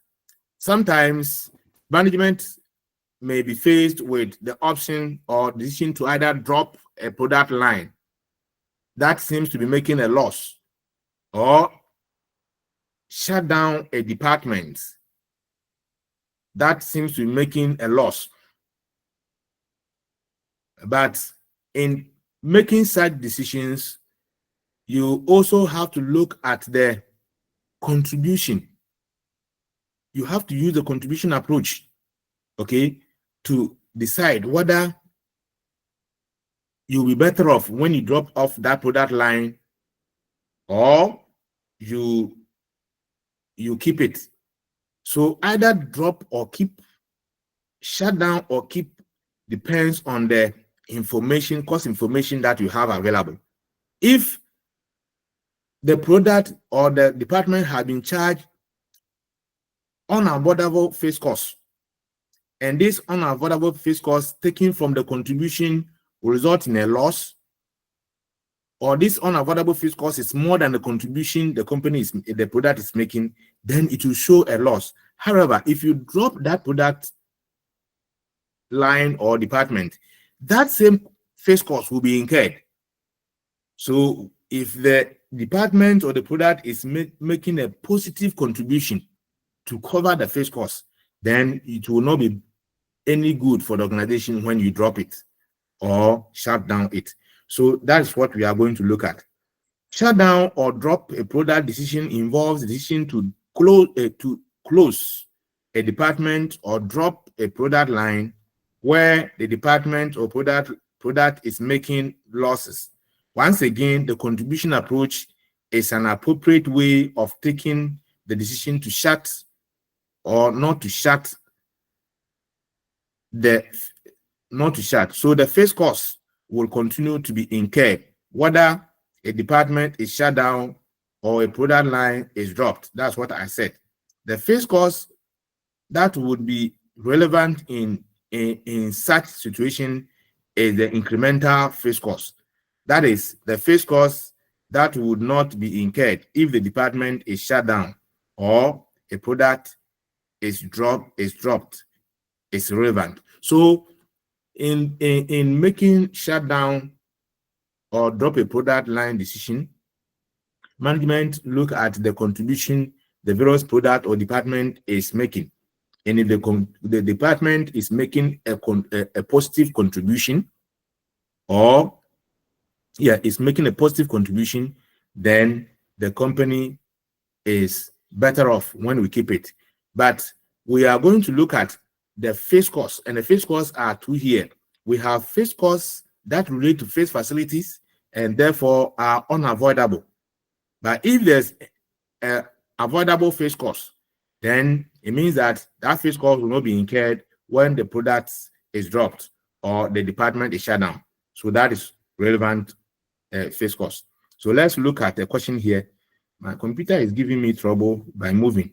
sometimes management may be faced with the option or decision to either drop a product line that seems to be making a loss, or shut down a department that seems to be making a loss. But in making such decisions, you also have to look at the contribution. You have to use the contribution approach, okay, to decide whether you'll be better off when you drop off that product line, or you keep it. So either drop or keep, shut down or keep, depends on the cost information that you have available. If the product or the department has been charged unavoidable fixed costs, and this unavoidable fixed cost taken from the contribution will result in a loss, or this unavoidable fixed cost is more than the contribution the product is making, then it will show a loss. However, if you drop that product line or department, that same fixed cost will be incurred. So if the department or the product is making a positive contribution to cover the fixed cost, then it will not be any good for the organization when you drop it or shut down it. So that's what we are going to look at. Shut down or drop a product decision involves the decision to close a department or drop a product line where the department or product is making losses. Once again, the contribution approach is an appropriate way of taking the decision to shut or not to shut So the fixed cost will continue to be incurred, whether a department is shut down or a product line is dropped. That's what I said. The fixed cost that would be relevant in such situation is the incremental fixed cost. That is the fixed cost that would not be incurred if the department is shut down or a product is dropped, is relevant. So in making shut down or drop a product line decision, management look at the contribution the various product or department is making. And if the department is making a positive contribution, or is making a positive contribution, then the company is better off when we keep it. But we are going to look at the fixed costs, and the fixed costs are two here. We have fixed costs that relate to fixed facilities and therefore are unavoidable. But if there's a avoidable fixed cost, then it means that fixed cost will not be incurred when the product is dropped or the department is shut down. So that is relevant fixed cost. So let's look at the question here. My computer is giving me trouble by moving.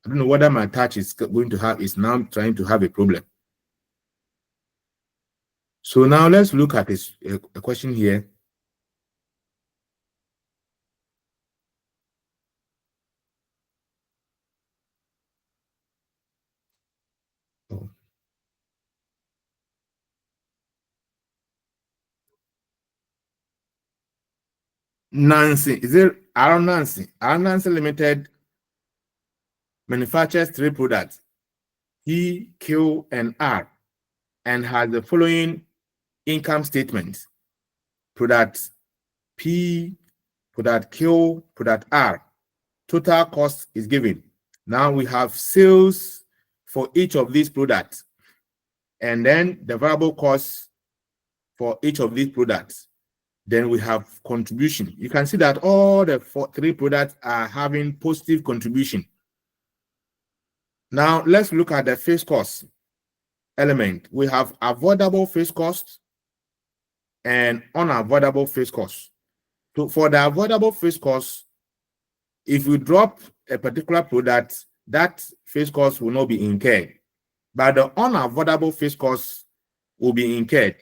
I don't know whether my touch is now trying to have a problem. So now let's look at this a question here. Nancy, is it Aaron Nancy? Aaron Nancy Limited manufactures 3 products, P, Q, and R, and has the following income statements: product P, product Q, product R. Total cost is given. Now we have sales for each of these products, and then the variable costs for each of these products. Then we have contribution. You can see that all the 3 products are having positive contribution. Now let's look at the fixed cost element. We have avoidable fixed costs and unavoidable fixed costs. So for the avoidable fixed costs, if we drop a particular product, that fixed cost will not be incurred, but the unavoidable fixed costs will be incurred,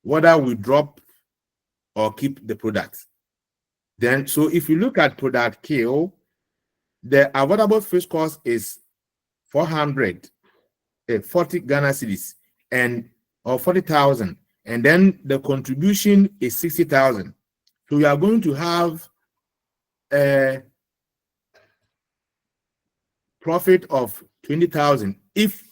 whether we drop or keep the product. Then, so if you look at product Q, the avoidable fixed cost is 440 Ghana cedis or 40,000, and then the contribution is 60,000. So we are going to have a profit of 20,000 if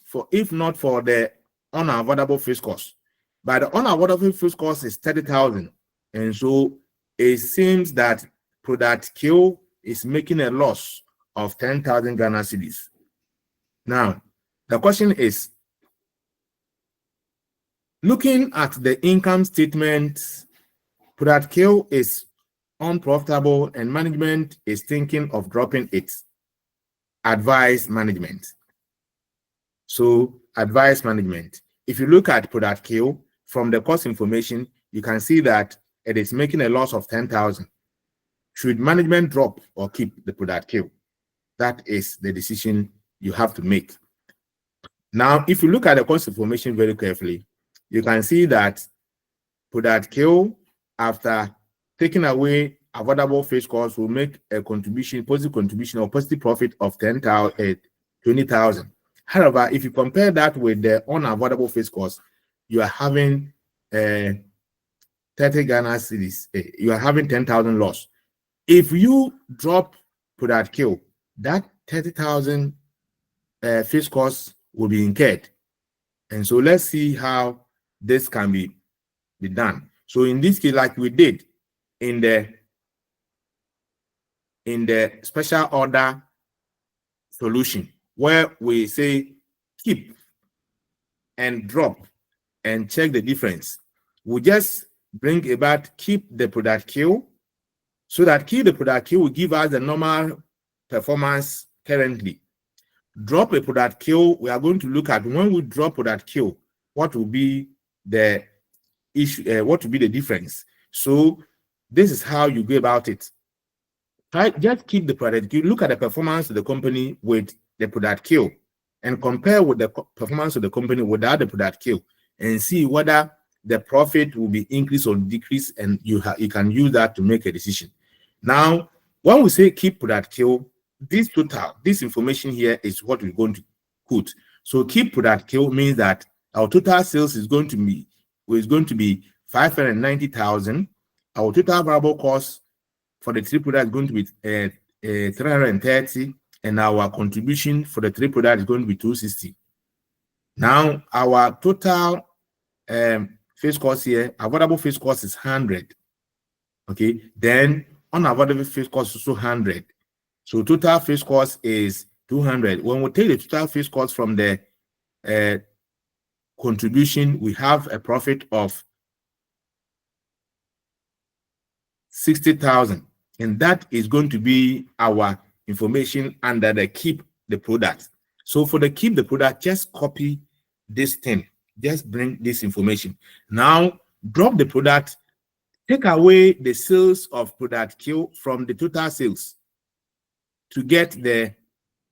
not for the unavoidable fixed cost. But the unavoidable fixed cost is 30,000, and so it seems that product Q is making a loss of 10,000 Ghana cedis. Now, the question is, looking at the income statement, product Q is unprofitable and management is thinking of dropping it. Advise management. So, advise management. If you look at product Q from the cost information, you can see that it is making a loss of 10,000. Should management drop or keep the product Q? That is the decision you have to make. Now, if you look at the cost information very carefully, you can see that product Q, after taking away avoidable fixed costs, will make a contribution, positive contribution or positive profit of 20,000. However, if you compare that with the unavoidable fixed costs, you are having 30 Ghana cedis. You are having 10,000 loss. If you drop product Q, that 30,000 fixed costs will be incurred. And so let's see how this can be done. So in this case, like we did in the special order solution, where we say keep and drop and check the difference, we just bring about keep the product Q, so that keep the product Q will give us the normal performance currently. Drop a product Q, we are going to look at when we drop product Q, what will be the issue, what will be the difference. So this is how you go about it. Just keep the product Q, look at the performance of the company with the product Q, and compare with the performance of the company without the product Q, and see whether the profit will be increased or decreased, and you can use that to make a decision. Now, when we say keep product Q, this information here is what we're going to put. So keep product Q means that our total sales is going to be 590,000. Our total variable cost for the 3 products is going to be 330, and our contribution for the 3 products is going to be 260. Now our total fixed cost here, avoidable fixed cost is 100. Okay, then unavoidable fixed cost is also 100. So total fixed cost is 200. When we take the total fixed cost from the contribution, we have a profit of 60,000, and that is going to be our information under the keep the product. So for the keep the product, just copy this thing, just bring this information. Now drop the product, take away the sales of product Q from the total sales to get the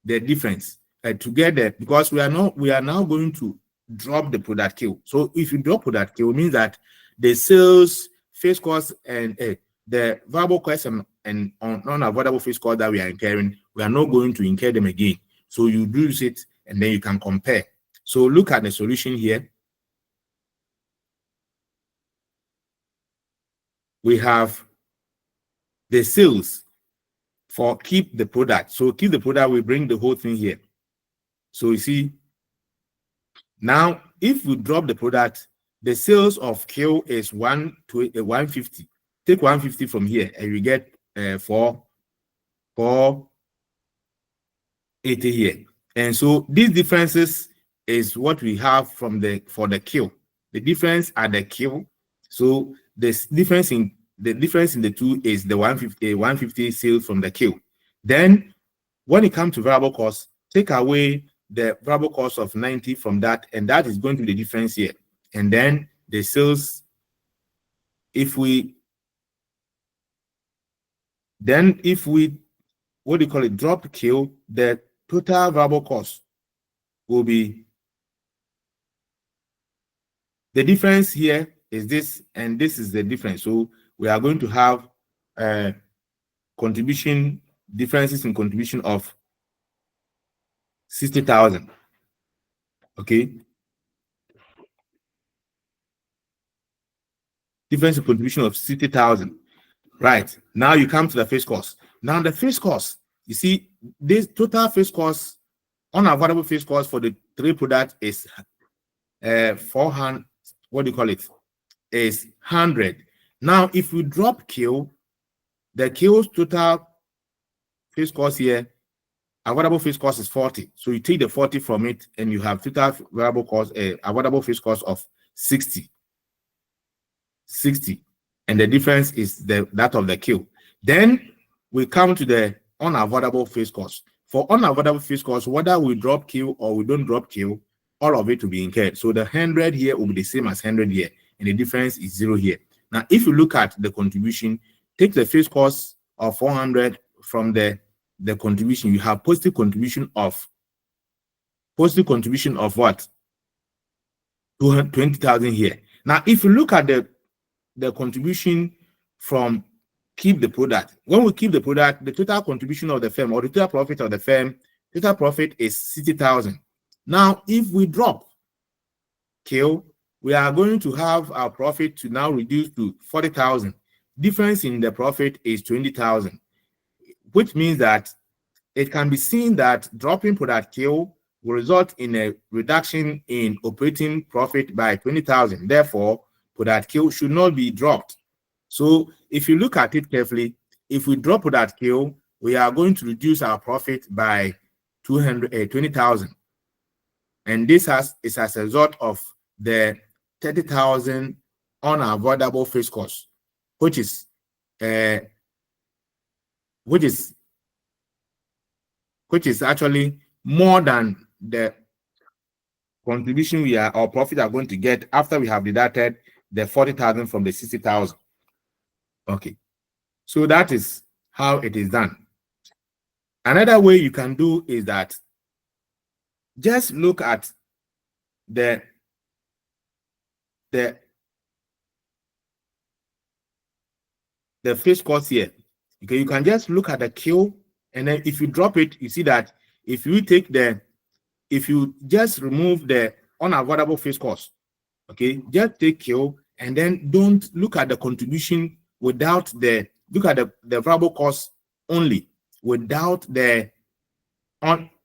difference together, because we are now going to drop the product Q. So if you drop product Q, it means that the sales, fixed cost, and the variable cost and unavoidable fixed cost that we are incurring, we are not going to incur them again. So you reduce it, and then you can compare. So look at the solution here. We have the sales for keep the product. So keep the product, we bring the whole thing here. So you see, now if we drop the product, the sales of kill is 150. Take 150 from here and you get 480 here. And so these differences is what we have from for the kill. The difference at the kill. So this difference in the two is the 150 sales from the kill. Then when it comes to variable cost, take away the variable cost of 90 from that, and that is going to be the difference here. And then the sales, if we what do you call it, drop kill, the total variable cost will be, the difference here is this, and this is the difference. So we are going to have differences in contribution of 60,000. Okay. Difference in contribution of 60,000. Right. Now you come to the fixed cost. Now the fixed cost, you see, this total fixed cost, unavoidable fixed cost for the three products is 400. What do you call it? Is 100. Now, if we drop kill, the kill's total fixed cost here, avoidable fixed cost is 40. So you take the 40 from it, and you have total variable cost, avoidable fixed cost of 60. And the difference is that of the kill. Then we come to the unavoidable fixed cost. For unavoidable fixed cost, whether we drop kill or we don't drop kill, all of it will be incurred. So the 100 here will be the same as 100 here, and the difference is 0 here. Now, if you look at the contribution, take the fixed cost of 400 from the contribution, you have positive contribution of what? 20,000 here. Now, if you look at the contribution from keep the product, when we keep the product, the total contribution of the firm, or the total profit of the firm, total profit is 60,000. Now, if we drop kill, we are going to have our profit to now reduce to 40,000. Difference in the profit is 20,000, which means that it can be seen that dropping product kill will result in a reduction in operating profit by 20,000. Therefore, product kill should not be dropped. So if you look at it carefully, if we drop product kill, we are going to reduce our profit by 20,000. And this is as a result of the 30,000 unavoidable fixed cost, which is actually more than the contribution our profit are going to get after we have deducted the 40,000 from the 60,000. Okay, so that is how it is done. Another way you can do is that just look at the fixed cost here. Okay, you can just look at the kill, and then if you drop it, you see that if you just remove the unavoidable fixed cost, okay, just take kill, and then don't look at the contribution without look at the variable cost only without the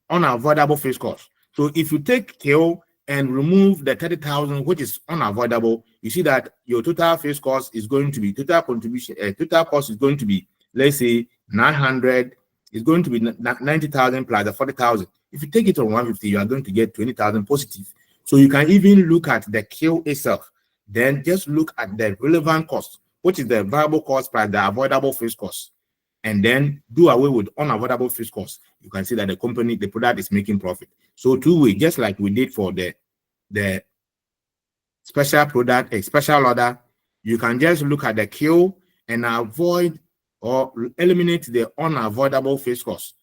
unavoidable fixed cost. So if you take kill and remove the 30,000, which is unavoidable, you see that your total fixed cost is going to be total cost is going to be, let's say, 900. It's going to be 90,000 plus the 40,000. If you take it on 150, you are going to get 20,000 positive. So you can even look at the kill itself. Then just look at the relevant cost, which is the variable cost plus the avoidable fixed cost, and then do away with unavoidable fixed cost. You can see that the product is making profit. So two ways, just like we did for the special product, a special order, you can just look at the kill and avoid or eliminate the unavoidable fixed cost,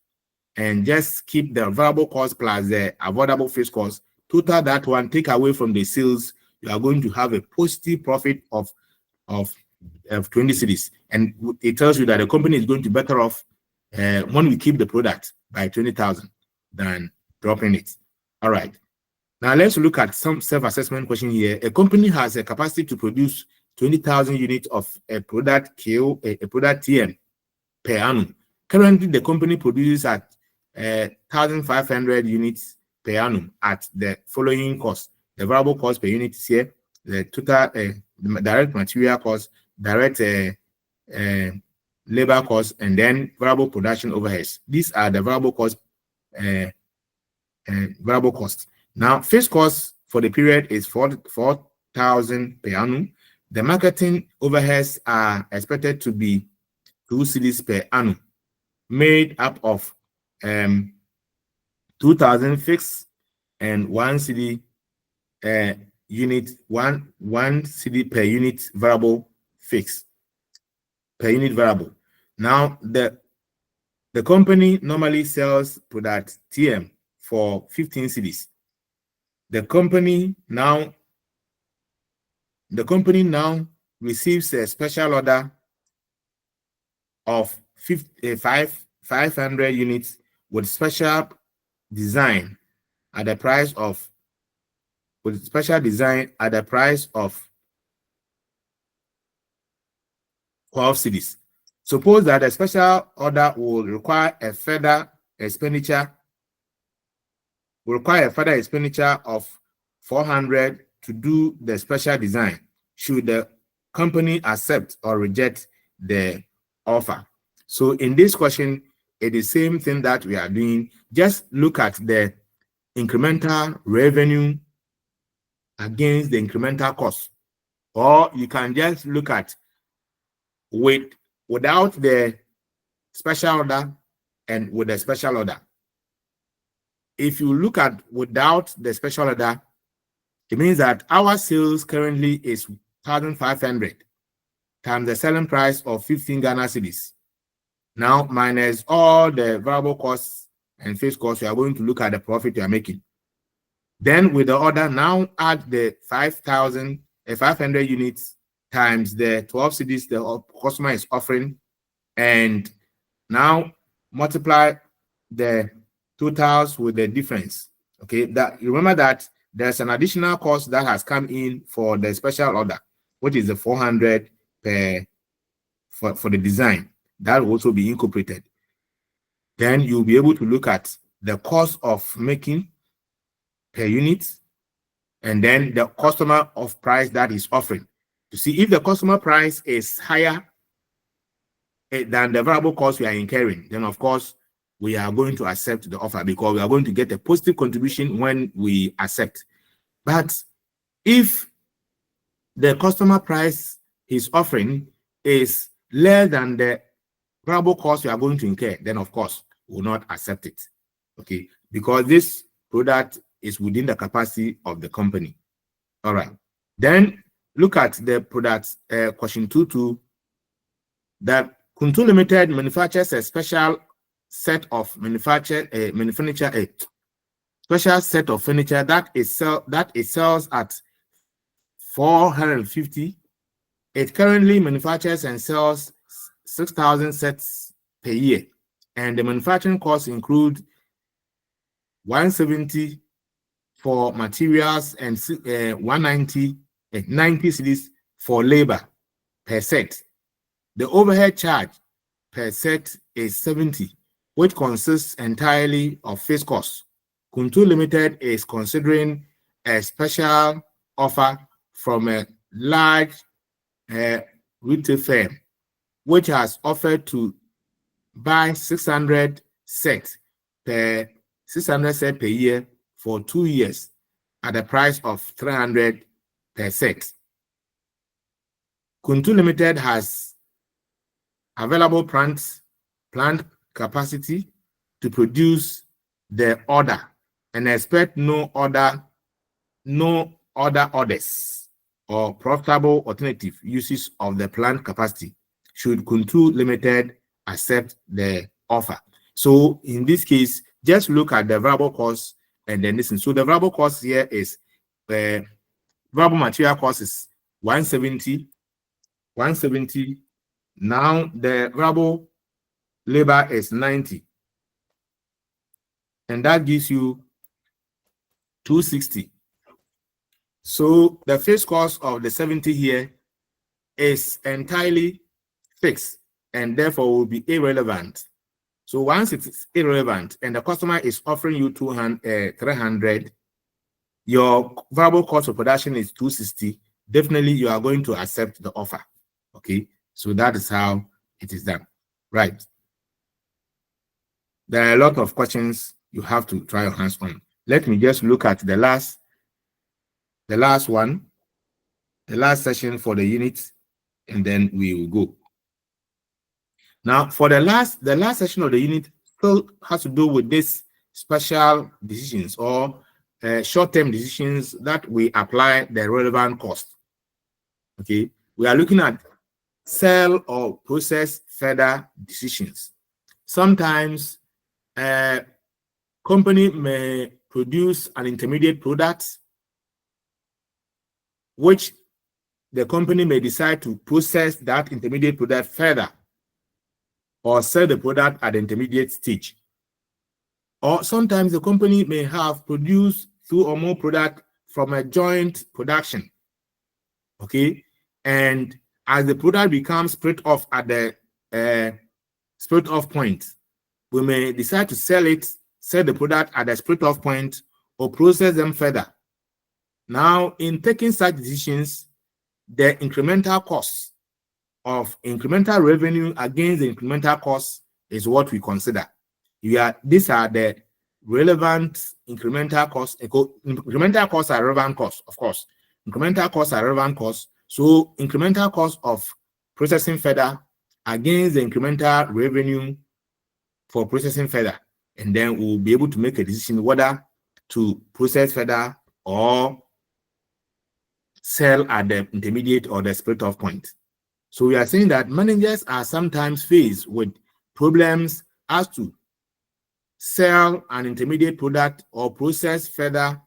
and just keep the variable cost plus the avoidable fixed cost. Total that one, take away from the sales, you are going to have a positive profit of 20 cities, and it tells you that the company is going to be better off when we keep the product by 20,000 than dropping it. All right. Now let's look at some self-assessment question here. A company has a capacity to produce 20,000 units of a product kill, a product TM. per annum. Currently, the company produces at 1,500 units per annum at the following cost. The variable cost per unit is here, the total direct material cost, direct labor cost, and then variable production overheads. These are the variable costs. Variable cost. Now, fixed cost for the period is 4,000 per annum. The marketing overheads are expected to be 2 cedis per annum, made up of 2,000 fixed and 1 cedi unit, one cedi per unit variable fixed per unit variable. Now, the company normally sells product TM for 15 cedis. The company now receives a special order of 500 units with special design at the price of 12 cedis. Suppose that a special order will require a further expenditure of 400 to do the special design. Should the company accept or reject the offer? So in this question, it is the same thing that we are doing. Just look at the incremental revenue against the incremental cost, or you can just look at without the special order and with the special order. If you look at without the special order, it means that our sales currently is 1,500 times the selling price of 15 Ghana cedis. Now, minus all the variable costs and fixed costs, we are going to look at the profit you are making. Then with the order, now add the 500 units times the 12 cedis the customer is offering, and now multiply the totals with the difference. Okay, that remember that there's an additional cost that has come in for the special order, which is the 400 for the design. That will also be incorporated. Then you'll be able to look at the cost of making per unit, and then the customer of price that is offering, to see if the customer price is higher than the variable cost we are incurring. Then of course we are going to accept the offer, because we are going to get a positive contribution when we accept. But if the customer price is offering is less than the variable cost we are going to incur, then of course we will not accept it. Okay, because this product is within the capacity of the company. All right. Then look at the product question 2.2. That Kuntu Limited manufactures a special set of furniture that it sells at 450. It currently manufactures and sells 6,000 sets per year, and the manufacturing costs include 170 for materials and 90 cedis for labor per set. The overhead charge per set is 70, which consists entirely of fixed costs. Kuntu Limited is considering a special offer from a large retail firm, which has offered to buy 600 sets per year for 2 years at a price of 300 per set. Kuntu Limited has available plant capacity to produce the order and expect no other orders or profitable alternative uses of the plant capacity should Kuntu Limited accept the offer. So in this case, just look at the variable cost and then listen. So the variable cost here is variable material cost is 170. Now the variable labor is 90, and that gives you 260. So the fixed cost of the 70 here is entirely fixed, and therefore will be irrelevant. So once it's irrelevant and the customer is offering you 300, your variable cost of production is 260, definitely you are going to accept the offer. Okay, so that is how it is done. Right. There are a lot of questions you have to try your hands on. Let me just look at the last one, the last session for the unit, and then we will go. Now, for the last session of the unit still has to do with this special decisions or short-term decisions that we apply the relevant cost. Okay, we are looking at sell or process further decisions. Sometimes a company may produce an intermediate product which the company may decide to process that intermediate product further or sell the product at the intermediate stage. Or sometimes the company may have produced 2 or more products from a joint production. Okay, and as the product becomes split off at the split off point, we may decide to sell the product at the split off point or process them further. Now, in taking such decisions, the incremental cost of incremental revenue against the incremental cost is what we consider. These are the relevant incremental costs. Incremental costs are relevant costs, of course. Incremental costs are relevant costs. So incremental cost of processing further against the incremental revenue for processing further. And then we'll be able to make a decision whether to process further or sell at the intermediate or the split off point. So we are saying that managers are sometimes faced with problems as to sell an intermediate product or process further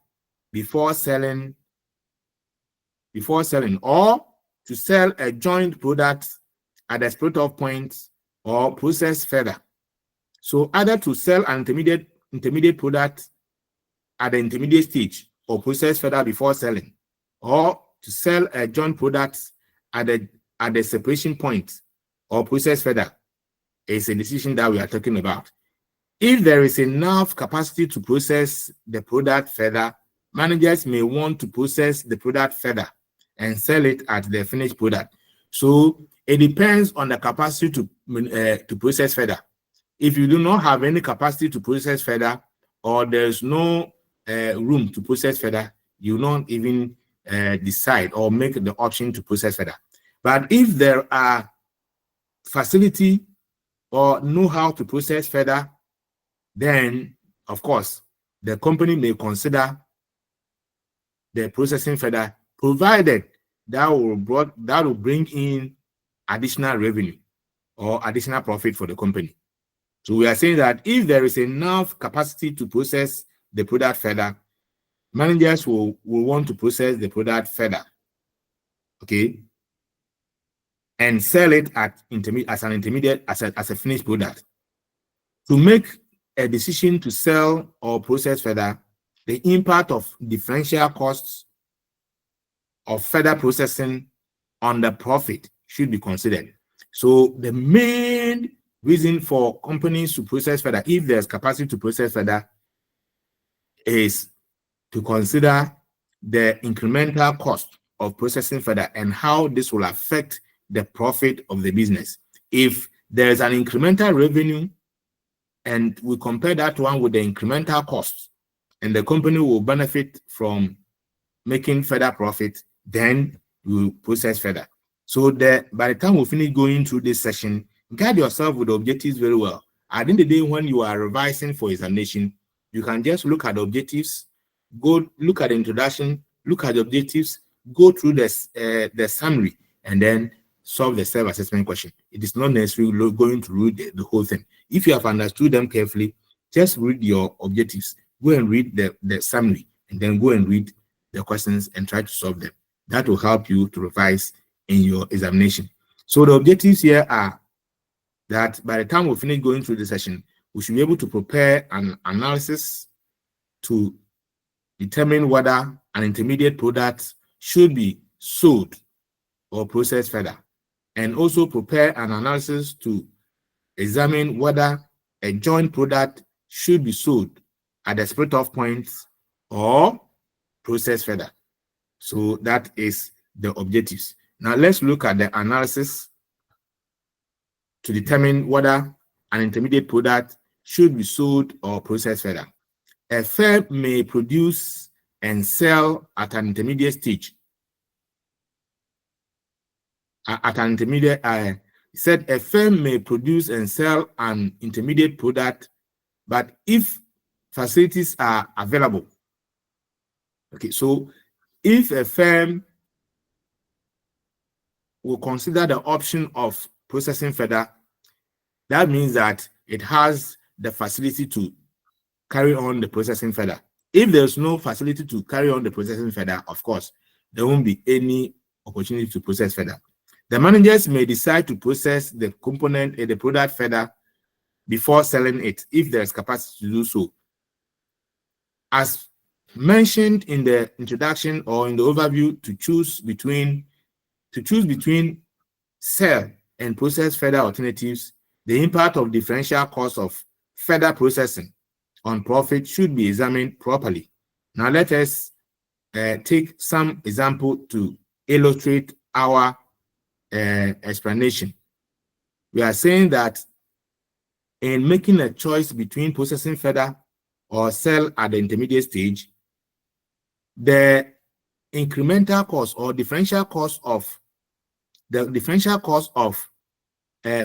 before selling, or to sell a joint product at the split off point or process further. So either to sell an intermediate product at the intermediate stage or process further before selling, or to sell a joint product at the separation point or process further is a decision that we are talking about. If there is enough capacity to process the product further, managers may want to process the product further and sell it at the finished product. So it depends on the capacity to process further. If you do not have any capacity to process further, or there's no room to process further, you will not even decide or make the option to process further. But if there are facility or know-how to process further, then of course the company may consider the processing further, provided that will bring in additional revenue or additional profit for the company. So we are saying that if there is enough capacity to process the product further, managers will want to process the product further, okay, and sell it at as an intermediate, as a finished product. To make a decision to sell or process further, the impact of differential costs of further processing on the profit should be considered. So the main reason for companies to process further, if there's capacity to process further, is to consider the incremental cost of processing further and how this will affect the profit of the business. If there's an incremental revenue and we compare that one with the incremental costs, and the company will benefit from making further profit, then we will process further. So by the time we finish going through this session, guide yourself with the objectives very well. At the end of the day, when you are revising for examination, you can just look at the objectives, go look at the introduction, look at the objectives, go through the summary, and then solve the self-assessment question. It is not necessarily going to read the whole thing. If you have understood them carefully, just read your objectives, go and read the summary, and then go and read the questions and try to solve them. That will help you to revise in your examination. So the objectives here are that by the time we finish going through the session, we should be able to prepare an analysis to determine whether an intermediate product should be sold or processed further. and also prepare an analysis to examine whether a joint product should be sold at the split-off points or processed further. So that is the objectives. Now let's look at the analysis to determine whether an intermediate product should be sold or processed further. A firm may produce and sell at an intermediate stage. At an intermediate, said a firm may produce and sell an intermediate product, but if facilities are available. Okay, so if a firm will consider the option of processing further, that means that it has the facility to carry on the processing further. If there's no facility to carry on the processing further, of course, there won't be any opportunity to process further. The managers may decide to process the component and the product further before selling it, if there's capacity to do so. As mentioned in the introduction or in the overview, to choose between sell and process further alternatives, the impact of differential cost of further processing on profit should be examined properly. Now let us take some example to illustrate our explanation. We are saying that in making a choice between processing further or sell at the intermediate stage, the incremental cost or differential cost of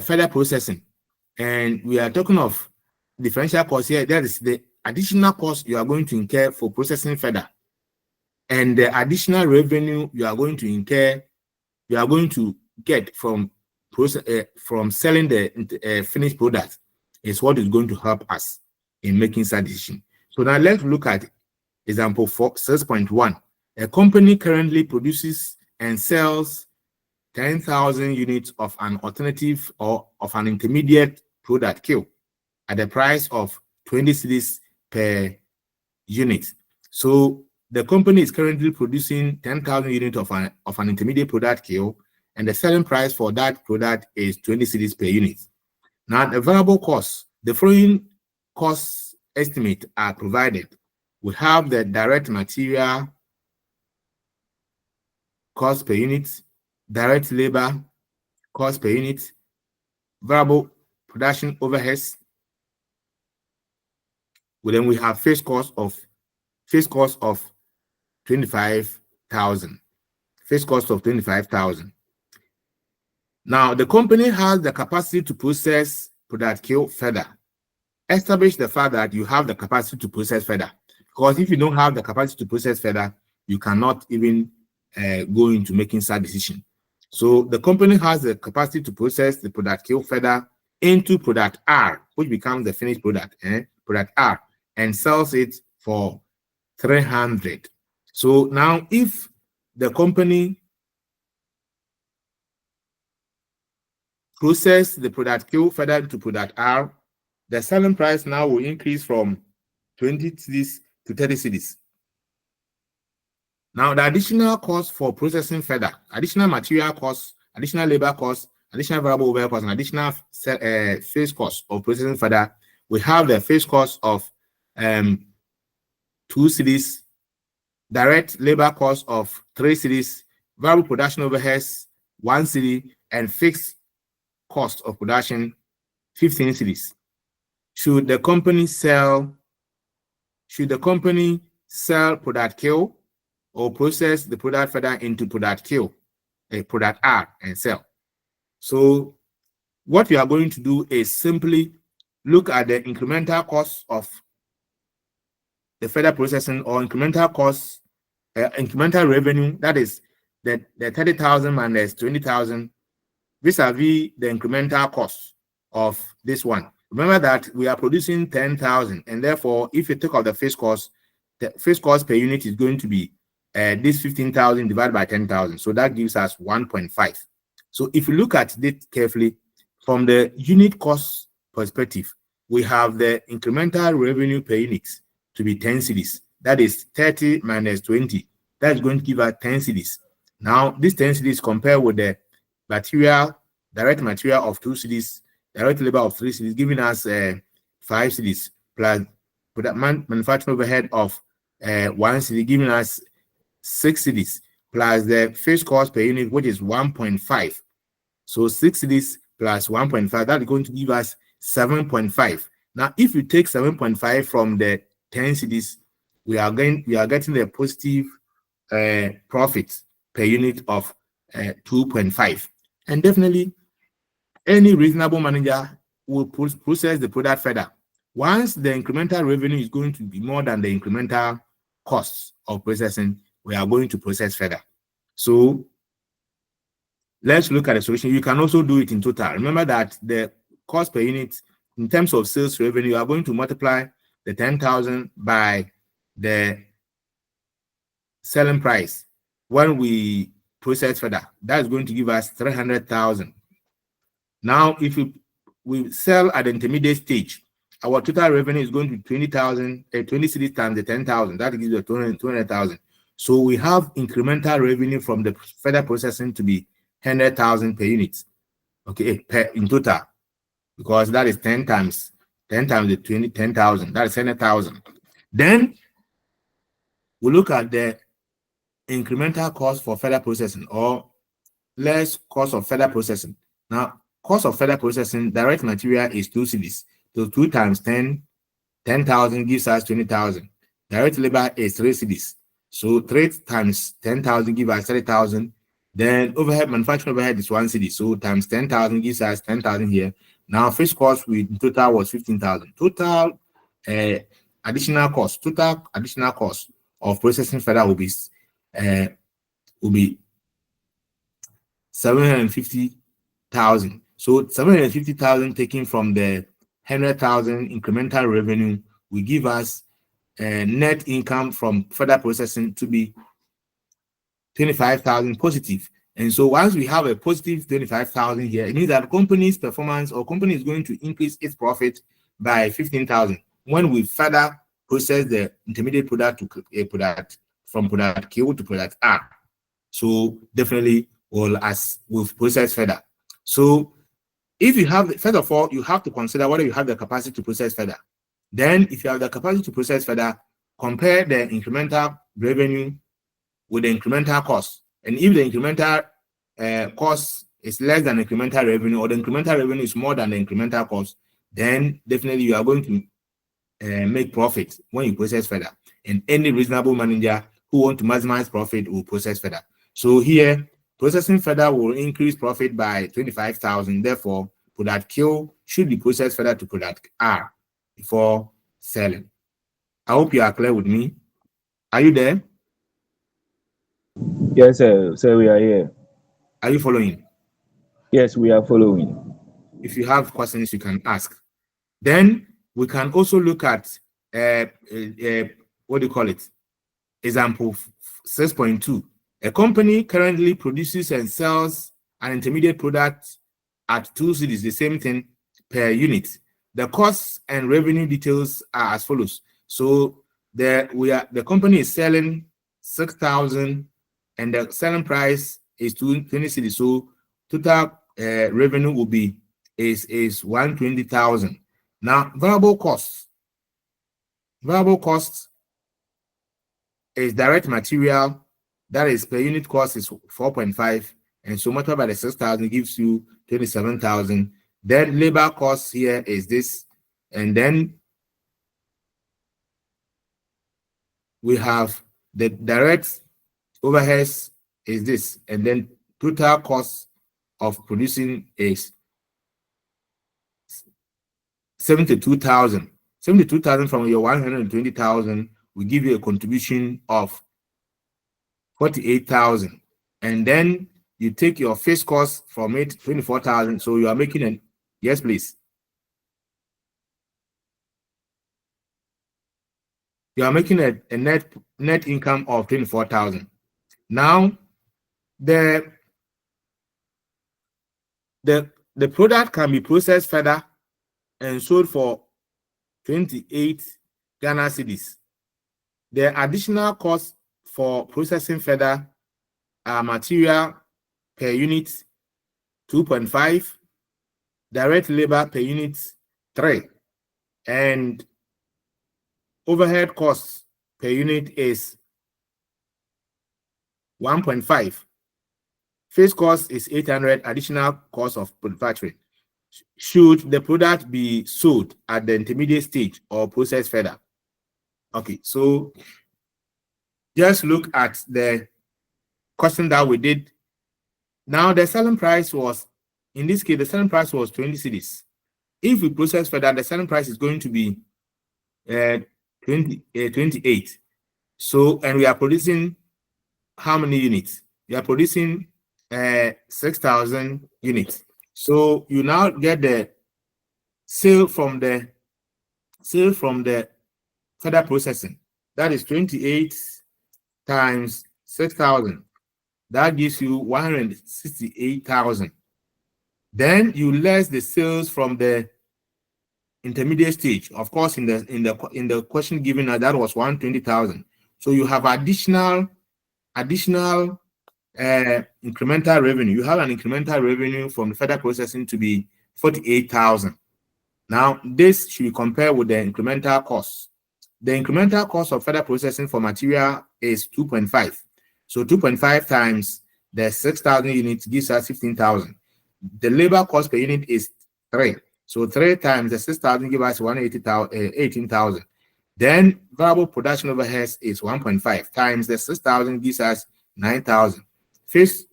further processing, and we are talking of differential cost here, that is the additional cost you are going to incur for processing further and the additional revenue you are going to incur, you are going to get from selling the finished product, is what is going to help us in making such decision. So now let's look at example 6.1. A company currently produces and sells 10,000 units of an alternative or of an intermediate product Q at the price of 20 cedis per unit. So the company is currently producing 10,000 units of an intermediate product Q, and the selling price for that product is 20 cedis per unit. Now, the variable costs, the following cost estimate are provided. We have the direct material cost per unit, direct labor cost per unit, variable production overheads. Well, then we have fixed cost of 25,000. Fixed cost of 25,000. Now, the company has the capacity to process product Q further. Establish the fact that you have the capacity to process further. Because if you don't have the capacity to process further, you cannot even go into making such decision. So the company has the capacity to process the product Q further into product R, which becomes the finished product, product R, and sells it for 300. So now if the company process the product Q further to product R, the selling price now will increase from 20 cedis to 30 cedis. Now, the additional cost for processing further, additional material costs, additional labor costs, additional variable overhead costs, and additional fixed cost of processing further, we have the fixed cost of 2 cedis, direct labor cost of 3 cedis, variable production overheads 1 cedi, and fixed cost of production 15 cedis. Should the company sell product Q or process the product further into product Q, product R, and sell? So what we are going to do is simply look at the incremental cost of the further processing, or incremental cost, incremental revenue, that is the 30,000 minus 20,000 vis-a-vis the incremental cost of this one. Remember that we are producing 10,000, and therefore, if you take out the fixed cost per unit is going to be this 15,000 divided by 10,000. So that gives us 1.5. So if you look at it carefully, from the unit cost perspective, we have the incremental revenue per unit to be 10 cedis. That is 30 minus 20. That is going to give us 10 cedis. Now, this 10 cedis compared with the material direct material of 2 cedis, direct labor of 3 cedis, giving us 5 cedis, plus manufacturing overhead of 1 cedi, giving us 6 cedis, plus the fixed cost per unit, which is 1.5. So 6 cedis plus 1.5, that's going to give us 7.5. Now, if you take 7.5 from the 10 cedis, we are getting a positive profit per unit of 2.5. And definitely, any reasonable manager will process the product further. Once the incremental revenue is going to be more than the incremental costs of processing, we are going to process further. So let's look at the solution. You can also do it in total. Remember that the cost per unit in terms of sales revenue, you are going to multiply the 10,000 by the selling price. When we process further, that's going to give us 300,000. Now, if we sell at the intermediate stage, our total revenue is going to be 20,000, 20 cedis times the 10,000. That gives you 200,000. So we have incremental revenue from the further processing to be 100,000 per unit. Okay, in total, because that is 10 times the 10,000. That is 100,000. Then we look at the incremental cost for further processing, or less cost of further processing. Now, cost of further processing, direct material is 2 cedis. So 2 times 10,000 gives us 20,000. Direct labor is 3 cedis. So 3 times 10,000 gives us 30,000. Then overhead, manufacturing overhead is 1 cedi. So times 10,000 gives us 10,000 here. Now fixed cost with total was 15,000. Total additional cost of processing further will be 750,000. So 750,000 taken from the 100,000 incremental revenue will give us net income from further processing to be 25,000 positive. And so once we have a positive 25,000 here, it means that company's performance or company is going to increase its profit by 15,000 when we further process the intermediate product to a product from product Q to product R. So definitely we'll process further. So if you have, first of all, you have to consider whether you have the capacity to process further. Then if you have the capacity to process further, compare the incremental revenue with the incremental cost. And if the incremental cost is less than the incremental revenue, or the incremental revenue is more than the incremental cost, then definitely you are going to make profit when you process further. And any reasonable manager who wants to maximize profit will process further. So here, processing further will increase profit by 25,000. Therefore, product Q should be processed further to product R before selling. I hope you are clear with me. Are you there? Yes, sir. So we are here. Are you following? Yes, we are following. If you have questions, you can ask. Then we can also look at what do you call it? Example 6.2. A company currently produces and sells an intermediate product at 2 cedis, the same thing per unit. The costs and revenue details are as follows. So the company is selling 6,000 and the selling price is 20 cedis. So total revenue will be is 120,000. Now variable costs is direct material, that is per unit cost is 4.5, and so multiplied by the 6,000 gives you 27,000. Then labor cost here is this, and then we have the direct overheads is this, and then total cost of producing is 72,000. 72,000 from your 120,000 will give you a contribution of 48,000, and then you take your fixed cost from it, 24,000. So you are making an yes, please. You are making a net income of 24,000. Now the product can be processed further and sold for 28 Ghana cedis. The additional cost for processing further are material per unit 2.5, direct labor per unit 3, and overhead costs per unit is 1.5. Fixed cost is 800, additional cost of manufacturing. Should the product be sold at the intermediate stage or processed further? Okay, so just look at the question that we did. Now the selling price was, in this case, the selling price was 20 cedis. If we process further, the selling price is going to be 28. So, and we are producing how many units? We are producing 6,000 units. So you now get the sale from the further processing. That is 28 times 6,000. That gives you 168,000. Then you less the sales from the intermediate stage. Of course, in the question given, that was 120,000. So you have additional incremental revenue. You have an incremental revenue from the further processing to be 48,000. Now, this should be compared with the incremental cost. The incremental cost of further processing for material is 2.5. So 2.5 times the 6,000 units gives us 15,000. The labor cost per unit is 3. So 3 times the 6,000 gives us 18,000. Then variable production overheads is 1.5 times the 6,000 gives us 9,000. Fixed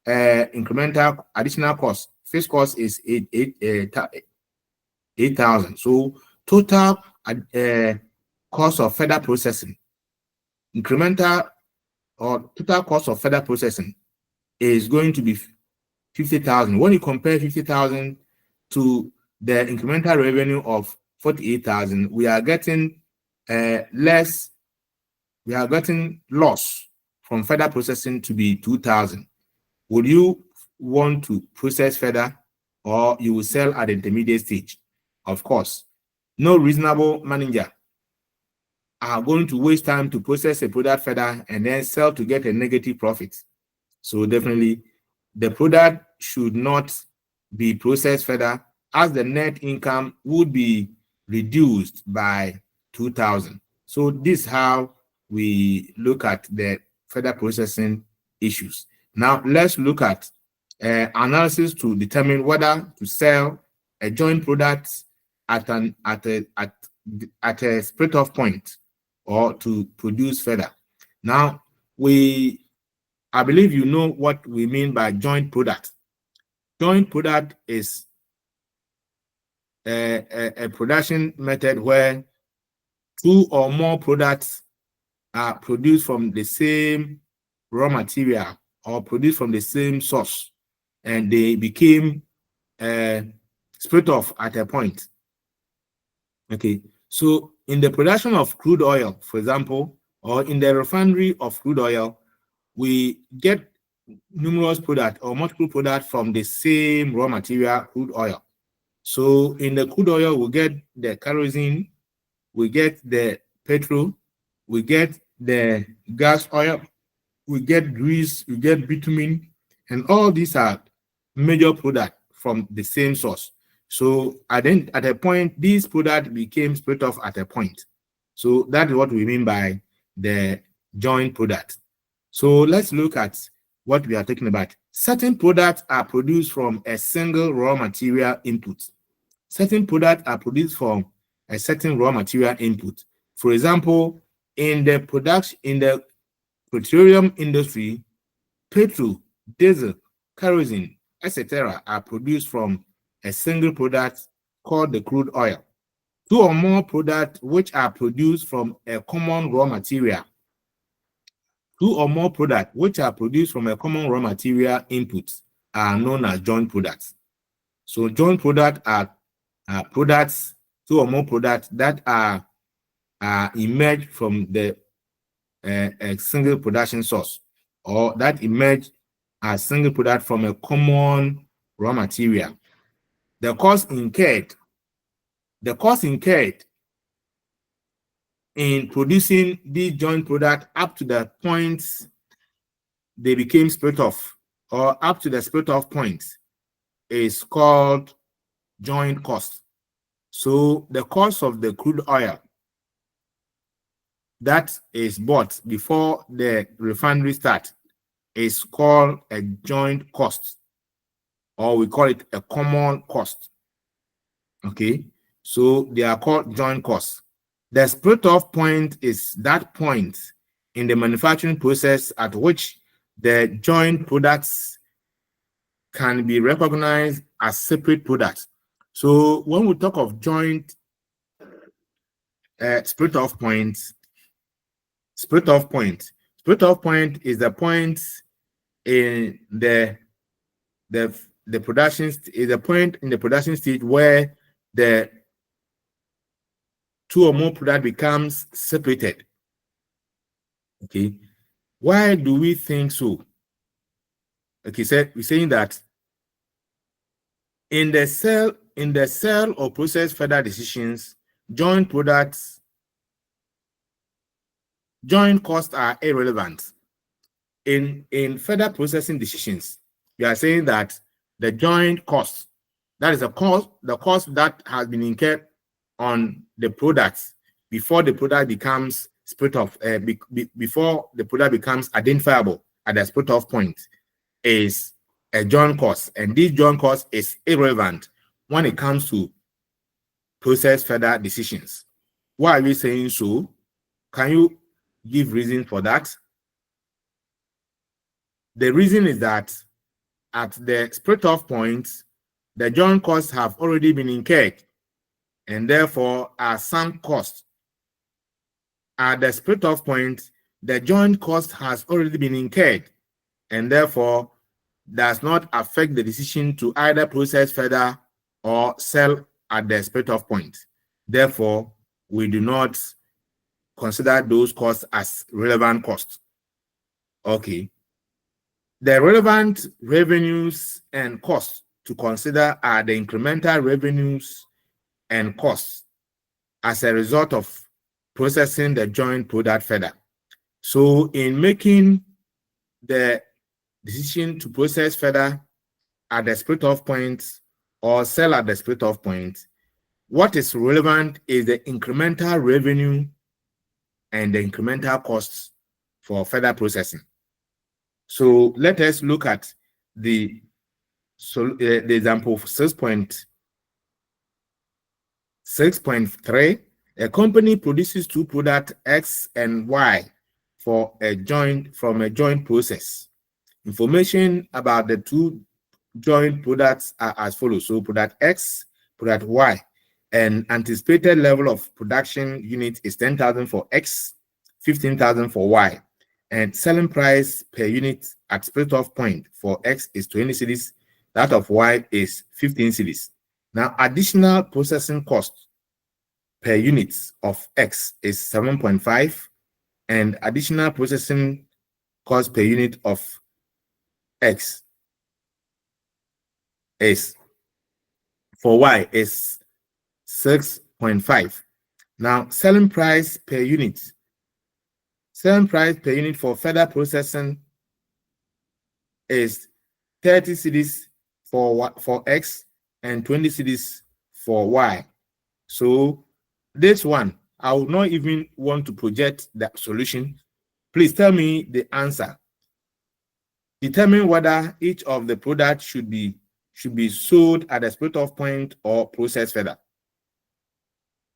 incremental additional cost. Fixed cost is 8,000. So total cost of further processing, incremental or total cost of further processing is going to be 50,000. When you compare 50,000 to the incremental revenue of 48,000, we are getting less. We are getting loss from further processing to be 2,000. Would you want to process further, or you will sell at the intermediate stage? Of course, no reasonable manager are going to waste time to process a product further and then sell to get a negative profit. So definitely, the product should not be processed further, as the net income would be reduced by 2,000. So this is how we look at the further processing issues. Now let's look at analysis to determine whether to sell a joint product at a split-off point or to produce further. Now I believe you know what we mean by joint product. Joint product is a production method where 2 or more products are produced from the same raw material or produced from the same source, and they became split off at a point. Okay, so in the production of crude oil, for example, or in the refinery of crude oil, we get numerous products or multiple products from the same raw material, crude oil. So in the crude oil, we get the kerosene, we get the petrol, we get the gas oil, we get grease, we get bitumen, and all these are major products from the same source. So at a point, these products became split off at a point. So that is what we mean by the joint product. So let's look at what we are talking about. Certain products are produced from a single raw material input. Certain products are produced from a certain raw material input. For example, in the petroleum industry, petrol, diesel, kerosene, etc. are produced from a single product called the crude oil. 2 or more products which are produced from a common raw material. 2 or more products which are produced from a common raw material input are known as joint products. So joint products are products, 2 or more products that are emerged from the a single production source, or that emerge as single product from a common raw material. The cost incurred in producing these joint products up to the points they became split off, or up to the split off points, is called joint cost. So the cost of the crude oil that is bought before the refinery start is called a joint cost, or we call it a common cost. Okay, so they are called joint costs. The split-off point is that point in the manufacturing process at which the joint products can be recognized as separate products. So when we talk of joint split-off points, split-off point is the point in the production is a point in the production stage where the two or more product becomes separated. Okay, why do we think so? Okay, so we're saying that in the cell or process further decisions, joint products, joint costs are irrelevant. In further processing decisions, we are saying that the joint cost, that is the cost that has been incurred on the products before the product becomes split off, before the product becomes identifiable at the split off point, is a joint cost, and this joint cost is irrelevant when it comes to process further decisions. Why are we saying so? Can you give reason for that? The reason is that at the split off point, the joint costs have already been incurred and therefore are sunk costs. At the split off point, the joint cost has already been incurred and therefore does not affect the decision to either process further or sell at the split off point. Therefore, we do not consider those costs as relevant costs. Okay. The relevant revenues and costs to consider are the incremental revenues and costs as a result of processing the joint product further. So in making the decision to process further at the split off point or sell at the split off point, what is relevant is the incremental revenue and the incremental costs for further processing. So let us look at the example 6.3. A company produces two products X and Y from a joint process. Information about the two joint products are as follows. So product X, product Y, and anticipated level of production unit is 10,000 for X, 15,000 for Y. And selling price per unit at split off point for X is 20 cedis, that of Y is 15 cedis. Now, additional processing cost per unit of X is 7.5, and additional processing cost per unit of X is for Y is 6.5. Now, selling price per unit for further processing is 30 cedis for X and 20 cedis for Y. So this one, I would not even want to project the solution. Please tell me the answer. Determine whether each of the products should be sold at a split off point or processed further.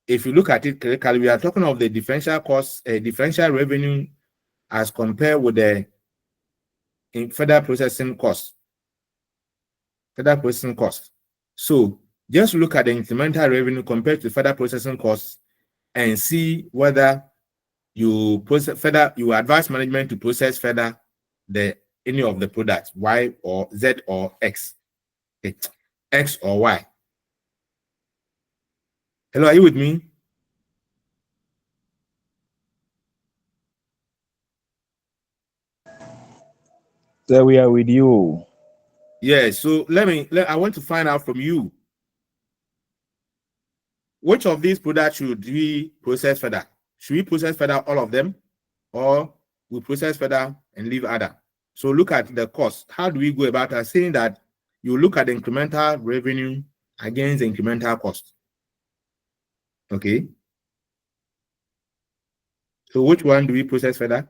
If you look at it correctly, we are talking of the differential cost, differential revenue as compared with the further processing cost. So just look at the incremental revenue compared to further processing costs and see whether you advise management to process further any of the products, Y or Z or X. Okay. X or Y. Hello, are you with me? So we are with you. Yeah, so I want to find out from you, which of these products should we process further? Should we process further all of them, or we process further and leave other? So look at the cost. How do we go about saying that you look at the incremental revenue against the incremental cost. Okay. So which one do we process further?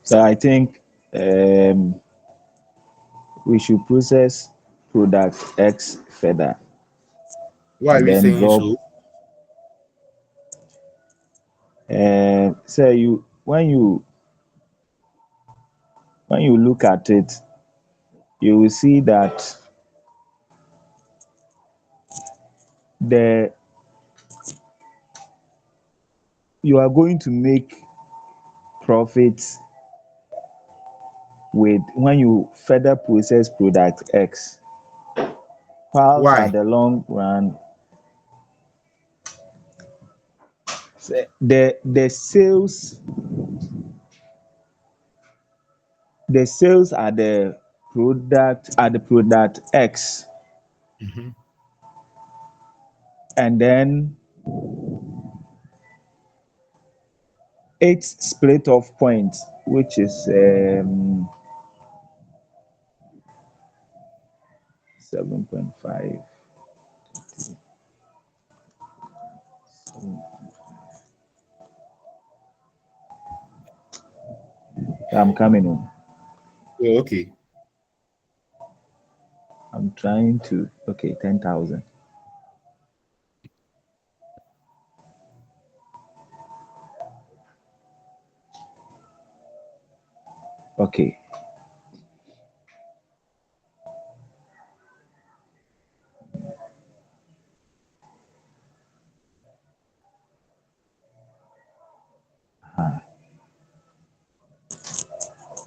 So I think we should process product X further Why are and we then saying drop. so? So when you look at it, you will see that you are going to make profits with when you further process product X. Whilst Why? at the long run, the sales are the product X, Mm-hmm. and then its split off point, which is 7.5. I'm coming on. Oh, okay. I'm trying to. Okay, 10,000. Okay.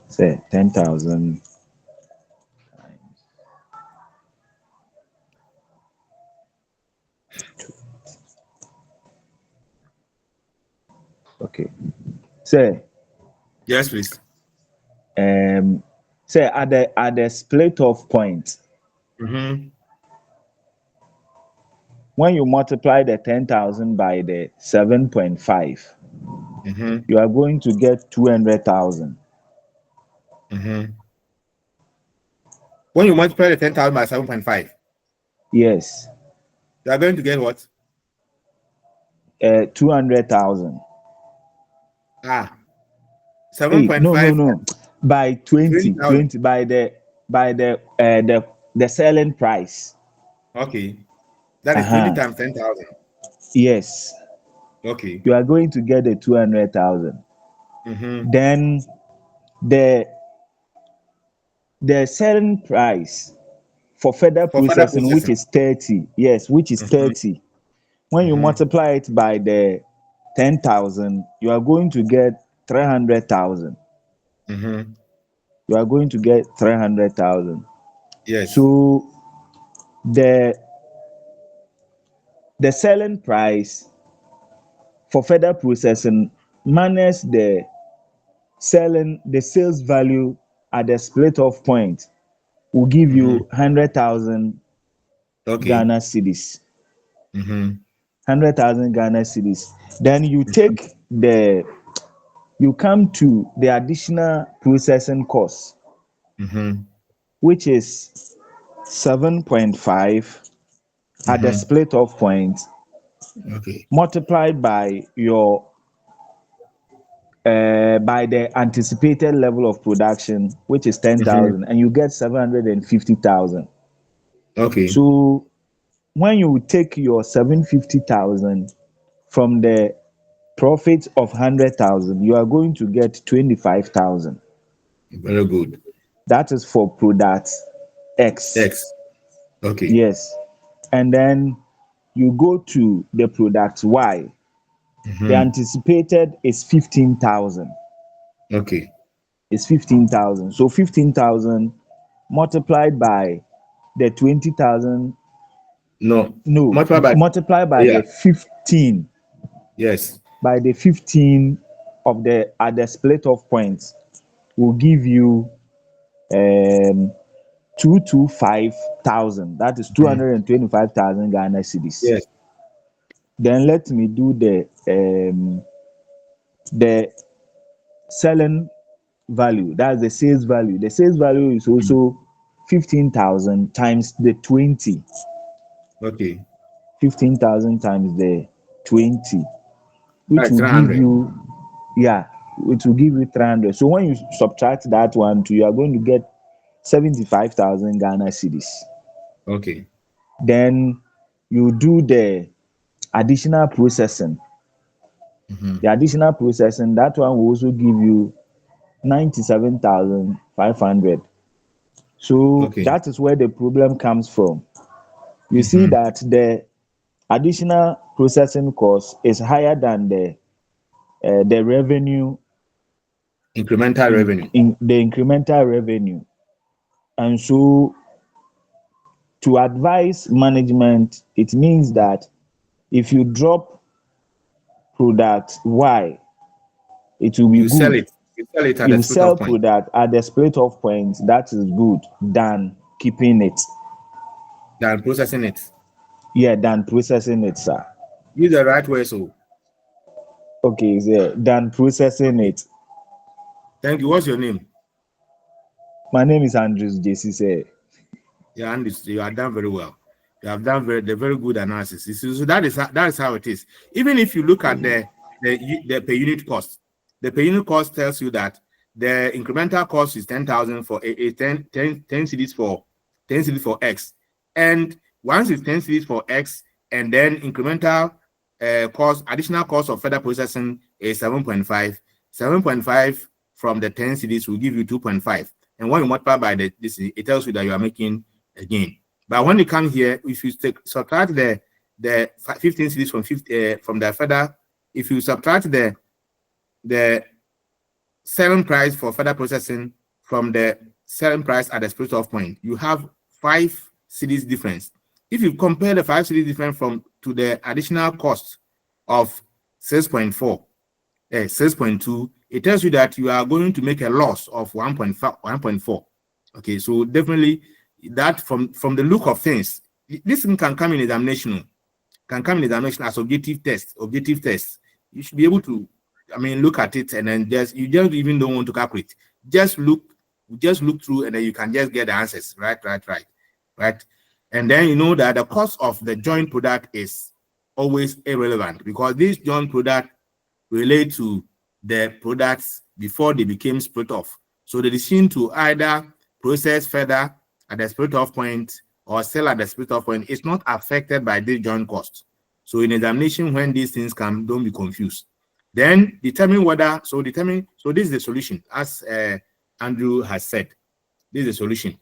Say 10,000. Okay. Say Yes, please. say at the split off point, Mm-hmm. when you multiply the 10,000 by the 7.5, Mm-hmm. you are going to get 200,000. Mm-hmm. When you multiply the 10,000 by 7.5, Yes. you are going to get what? 200,000. Ah, Hey, no, 7.5 by 20, 20,000. by the selling price. Okay. That is 20 Uh-huh. times 10,000. Yes. Okay. You are going to get the 200,000. Mm-hmm. Then the selling price for further For further processing, which processing. is 30. Yes, which is Mm-hmm. 30. When you Mm-hmm. multiply it by the 10,000, you are going to get 300,000. Mm-hmm. You are going to get 300,000. Yes. So the selling price for further processing minus the sales value at the split off point will give you Mm-hmm. 100,000 Okay. Ghana cedis. Mm-hmm. 100,000 Ghana cedis. Then Mm-hmm. you come to the additional processing cost, Mm-hmm. which is 7.5 at the Mm-hmm. split off point, Okay. multiplied by your by the anticipated level of production, which is Mm-hmm. 10,000, and you get 750,000. Okay. So when you take your 750,000 from the profit of 100,000, you are going to get 25,000. Very good. That is for product X. X. Okay. Yes. And then you go to the product Y. The Mm-hmm. anticipated is 15,000. Okay. It's 15,000. So 15,000 multiplied by the 20,000. No. No, Multiply by, multiplied by yeah. the 15. Yes. By the 15 of the at the split off points will give you 225,000. That is Mm-hmm. 225,000 Ghana cedis. Yes. Then let me do the selling value. That's the sales value. The sales value is also 15,000 times the 20. Okay. 15,000 times the 20, which That's will give 300. you, yeah, it will give you 300. So when you subtract that one too, you are going to get 75,000 Ghana cedis. Okay. Then you do the additional processing. Mhm. The additional processing, that one will also give you 97,500. So Okay. that is where the problem comes from. You see Mhm. that the additional processing cost is higher than the revenue Incremental revenue. in the incremental revenue. And so to advise management, it means that if you drop product Y, it will be You sell good. it. You sell it at the You split sell of point. product at the split off point, that is good than keeping it. Than processing it. Yeah, than processing it, sir. Use the right way. So Okay, yeah, than processing okay. it. Thank you. What's your name? My name is Andrews JC. Say, Yeah, and you have done very well. You have done very good analysis. So that is how it is. Even if you look at the per unit cost, the per unit cost tells you that the incremental cost is 10,000 for a 10 cedis for 10 cedis for X, and once it's 10 cedis for X, and then incremental cost, additional cost of further processing is 7.5. 7.5 from the 10 cedis will give you 2.5, and when you multiply by this, it tells you that you are making again. But when you come here, if you subtract the 15 cedis from 50 from the further, if you subtract the selling price for further processing from the selling price at the split off point, you have 5 cedis difference. If you compare the 5 cedis difference to the additional cost of 6.4, 6.2, it tells you that you are going to make a loss of 1.4. Okay, so definitely that from the look of things, this thing can come in examination, as objective test. You should be able to, look at it and then you just even don't want to calculate. Just look through and then you can just get the answers. Right. And then you know that the cost of the joint product is always irrelevant because this joint product relate to the products before they became split off. So the decision to either process further at the split off point or sell at the split off point is not affected by this joint cost. So in examination, when these things come, don't be confused. Then determine whether, so this is the solution, as Andrew has said. This is the solution.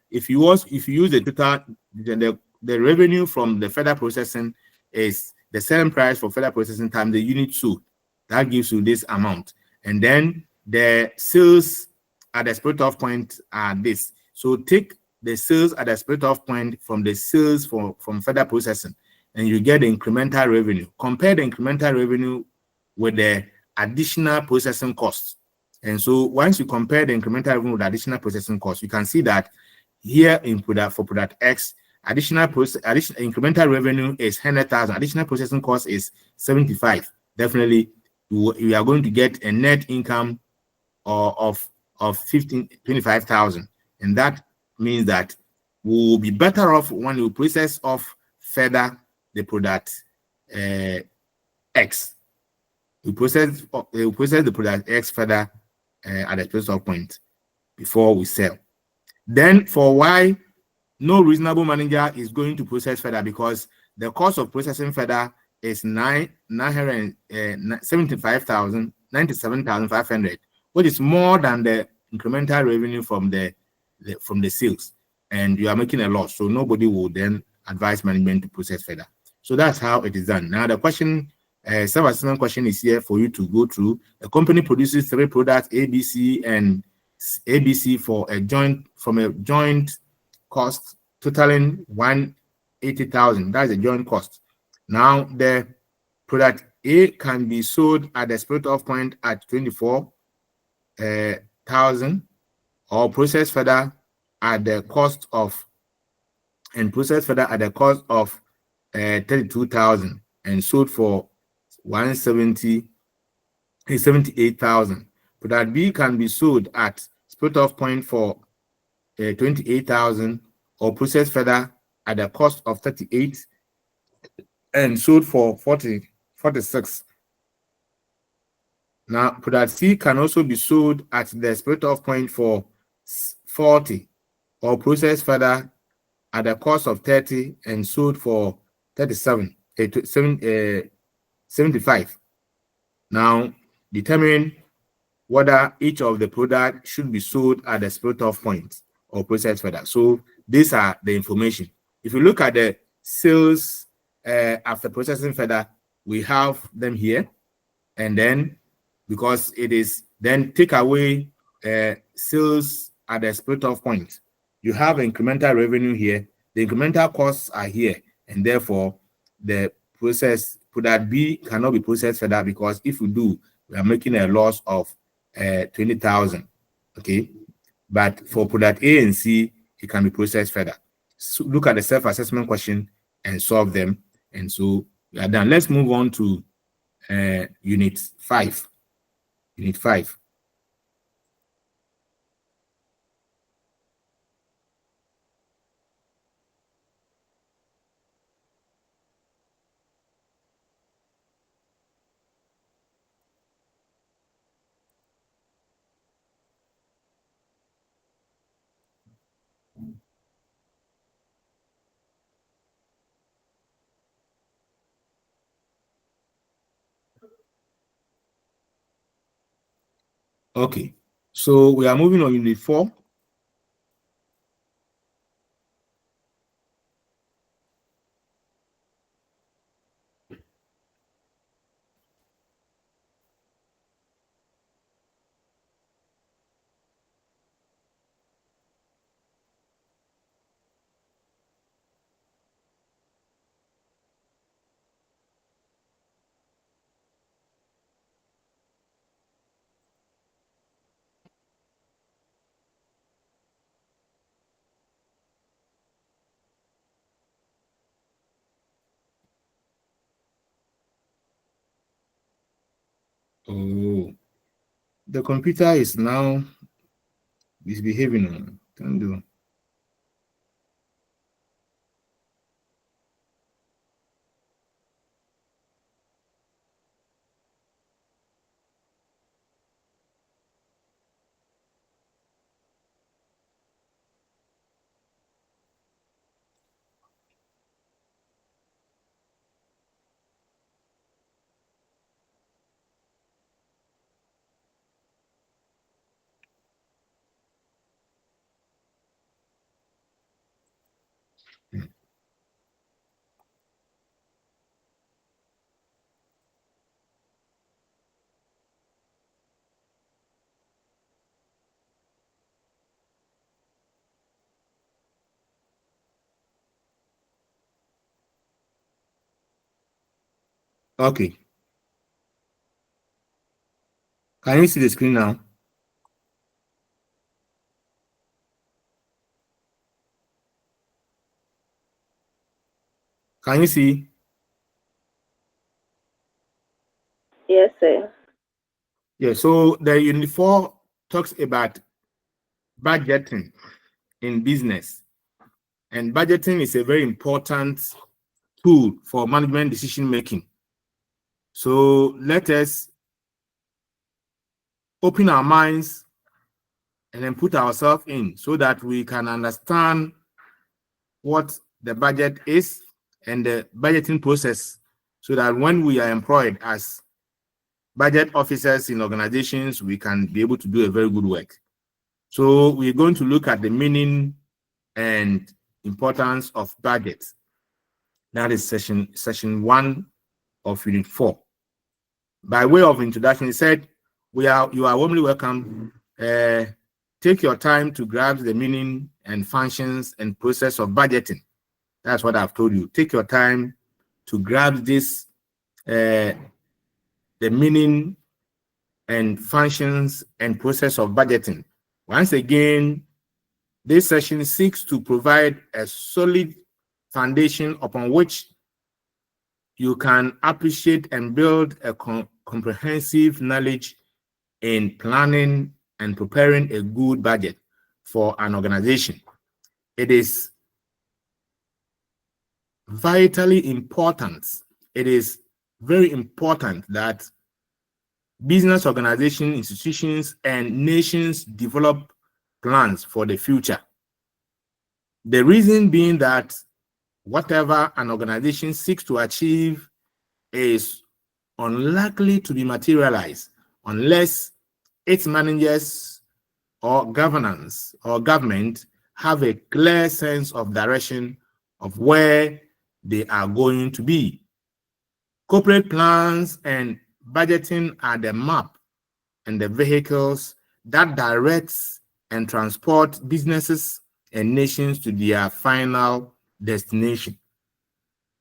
If you use the total, the revenue from the further processing is the selling price for further processing times the unit sold. That gives you this amount. And then the sales at the split off point are this. So take the sales at the split off point from the sales from further processing, and you get the incremental revenue. Compare the incremental revenue with the additional processing costs. And so once you compare the incremental revenue with additional processing costs, you can see that here in product X, additional incremental revenue is 100,000. Additional processing cost is 75. Definitely, you are going to get a net income of 25,000, and that means that we will be better off when you process off further the product X. We process the product X further at the place of point before we sell. Then for Y, no reasonable manager is going to process further because the cost of processing further is 97,500, which is more than the incremental revenue from the sales, and you are making a loss. So nobody will then advise management to process further. So that's how it is done. Now the question, self-assessment question is here for you to go through. A company produces 3 products, ABC and ABC from a joint cost totaling 180,000. That's a joint cost. Now the product A can be sold at the split off point at 24,000 or processed further at the cost of 32,000 and sold for 78,000. Product B can be sold at split off point for 28,000 or processed further at the cost of 38 and sold for 46. Now, product C can also be sold at the split off point for 40 or processed further at the cost of 30 and sold for 75. Now, determine whether each of the product should be sold at the split off point or processed further. So these are the information. If you look at the sales after processing further, we have them here. And then because it is then take away sales at the split off point, you have incremental revenue here. The incremental costs are here, and therefore the product B cannot be processed further, because if we do, we are making a loss of 20,000. Okay, but for product A and C, it can be processed further. So look at the self-assessment question and solve them, and so we are done. Let's move on to unit 5. Unit 5. Okay, so we are moving on unit 4. Oh, the computer is now misbehaving. Don't do. Okay. Can you see the screen now? Can you see? Yes, sir. Yeah, so the unit 4 talks about budgeting in business. And budgeting is a very important tool for management decision making. So let us open our minds and then put ourselves in so that we can understand what the budget is and the budgeting process, so that when we are employed as budget officers in organizations, we can be able to do a very good work. So we're going to look at the meaning and importance of budget. That is session 1 of unit 4. By way of introduction, he said, you are warmly welcome. Take your time to grasp the meaning and functions and process of budgeting. That's what I've told you. Take your time to grasp this, the meaning and functions and process of budgeting. Once again, this session seeks to provide a solid foundation upon which you can appreciate and build a comprehensive knowledge in planning and preparing a good budget for an organization. It is vitally important. It is very important that business organizations, institutions, and nations develop plans for the future. The reason being that whatever an organization seeks to achieve is unlikely to be materialized unless its managers or governance or government have a clear sense of direction of where they are going to be. Corporate plans and budgeting are the map and the vehicles that directs and transport businesses and nations to their final destination.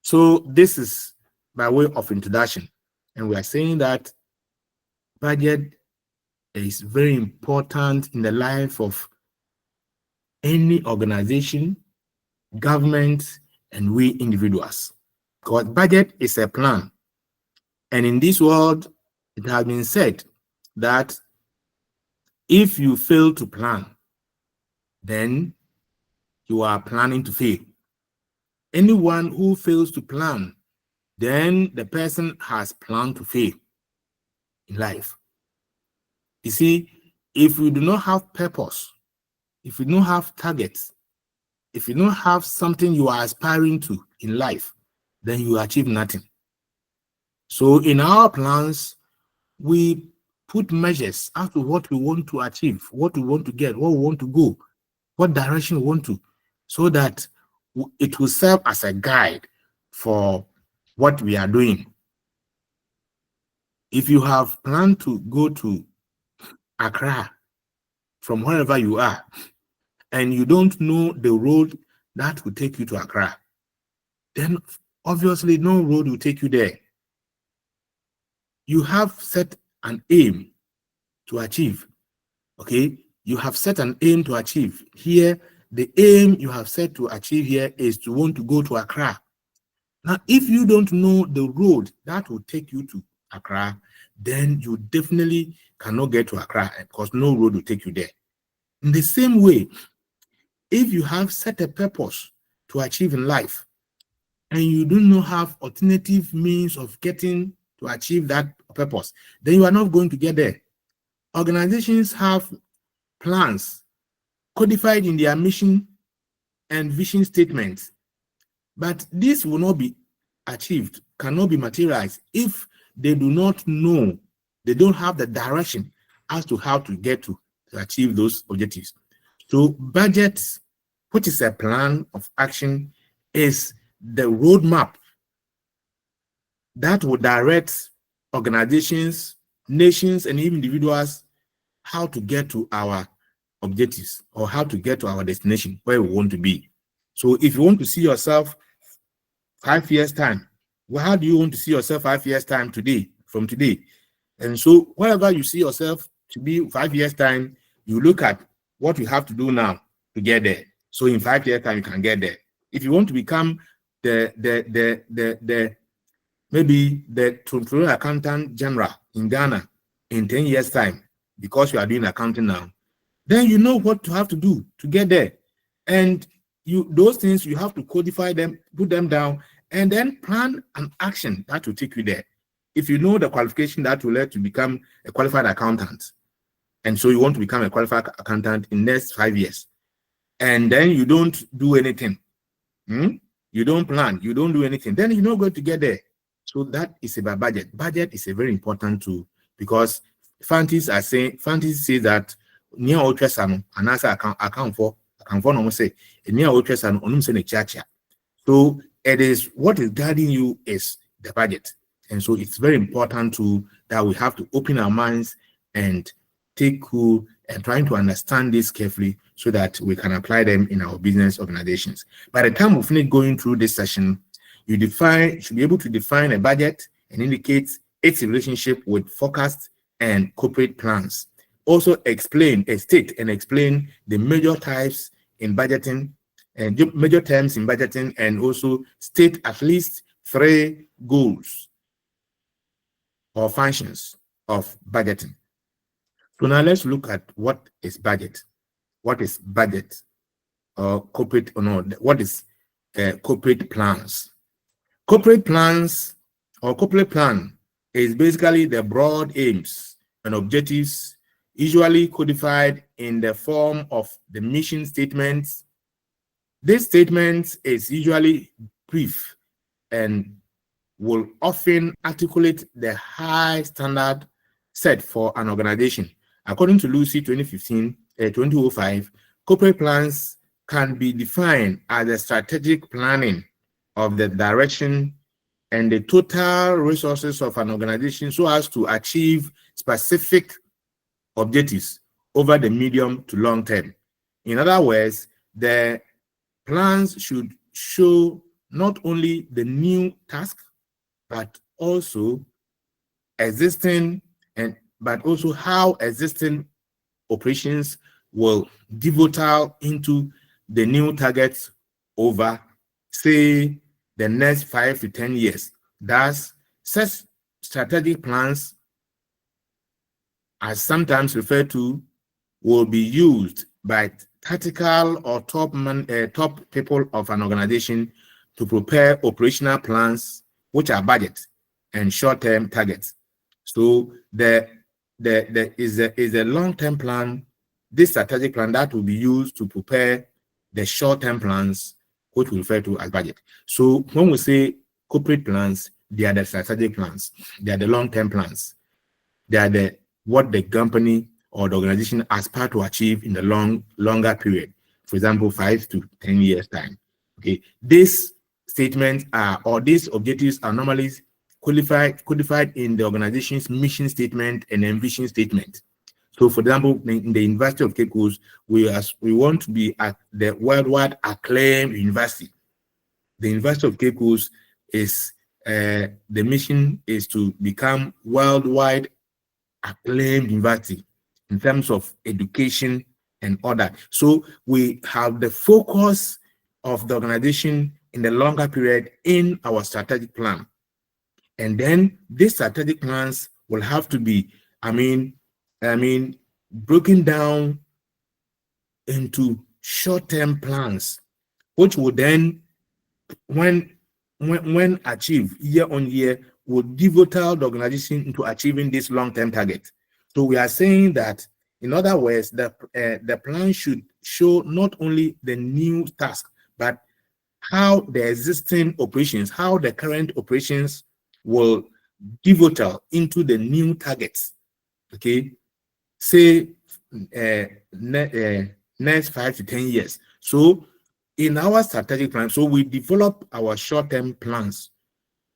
So this is by way of introduction. And we are saying that budget is very important in the life of any organization, government, and we individuals. Because budget is a plan. And in this world, it has been said that if you fail to plan, then you are planning to fail. Anyone who fails to plan, then the person has planned to fail in life. You see, if you do not have purpose, if you don't have targets, if you don't have something you are aspiring to in life, then you achieve nothing. So in our plans, we put measures as to what we want to achieve, what we want to get, what we want to go, what direction we want to, so that it will serve as a guide for what we are doing. If you have planned to go to Accra from wherever you are, and you don't know the road that will take you to Accra, then obviously no road will take you there. You have set an aim to achieve, okay? You have set an aim to achieve. Here, the aim you have set to achieve here is to want to go to Accra. Now, if you don't know the road that will take you to Accra, then you definitely cannot get to Accra because no road will take you there. In the same way, if you have set a purpose to achieve in life and you do not have alternative means of getting to achieve that purpose, then you are not going to get there. Organizations have plans codified in their mission and vision statements, but this will not be achieved, cannot be materialized if they do not know, they don't have the direction as to how to get to achieve those objectives. So budget, which is a plan of action, is the roadmap that will direct organizations, nations, and individuals how to get to our objectives or how to get to our destination where we want to be. So if you want to see yourself 5 years time, well, how do you want to see yourself 5 years time today, from today? And so wherever you see yourself to be 5 years time, you look at what you have to do now to get there. So in 5 years time, you can get there. If you want to become maybe the Toronto Accountant General in Ghana in 10 years time, because you are doing accounting now, then you know what you have to do to get there. And those things, you have to codify them, put them down, and then plan an action that will take you there. If you know the qualification that will let you become a qualified accountant, and so you want to become a qualified accountant in the next 5 years, and then you don't do anything, you don't plan, you don't do anything, then you're not going to get there. So that is about budget. Budget is a very important tool because scientists say that near ultrasound and answer account for no say near ultrasound on say chacha. So it is what is guiding you is the budget. And so it's very important that we have to open our minds and take cool and trying to understand this carefully so that we can apply them in our business organizations. By the time we finish going through this session, you should be able to define a budget and indicate its relationship with forecast and corporate plans. Also state and explain the major types in budgeting and major terms in budgeting, and also state at least 3 goals or functions of budgeting. So now let's look at what is budget. What is budget or corporate or no? What is corporate plans? Corporate plans or corporate plan is basically the broad aims and objectives, usually codified in the form of the mission statements. This statement is usually brief and will often articulate the high standard set for an organization. According to Lucy 2005, corporate plans can be defined as the strategic planning of the direction and the total resources of an organization so as to achieve specific objectives over the medium to long term. In other words, the plans should show not only the new task, but also how existing operations will dovetail into the new targets over, say, the next 5 to 10 years. Thus, such strategic plans, as sometimes referred to, will be used by tactical or top people of an organization to prepare operational plans, which are budget and short-term targets. So there is a long-term plan, this strategic plan that will be used to prepare the short-term plans, which we refer to as budget. So when we say corporate plans, they are the strategic plans, they are the long-term plans, they are what the company or the organization aspire to achieve in the longer period. For example, 5 to 10 years time. Okay, these statements these objectives are normally codified in the organization's mission statement and vision statement. So, for example, in the University of Cape Coast, we want to be at the worldwide acclaimed university. The University of Cape Coast is the mission is to become worldwide acclaimed university in terms of education and all that. So we have the focus of the organization in the longer period in our strategic plan. And then these strategic plans will have to be, broken down into short-term plans, which will then, when achieved year on year, will devote the organization into achieving this long-term target. So we are saying that, in other words, the plan should show not only the new task, but how the existing operations, how the current operations will devote into the new targets. Okay, say next 5 to 10 years. So in our strategic plan, so we develop our short-term plans,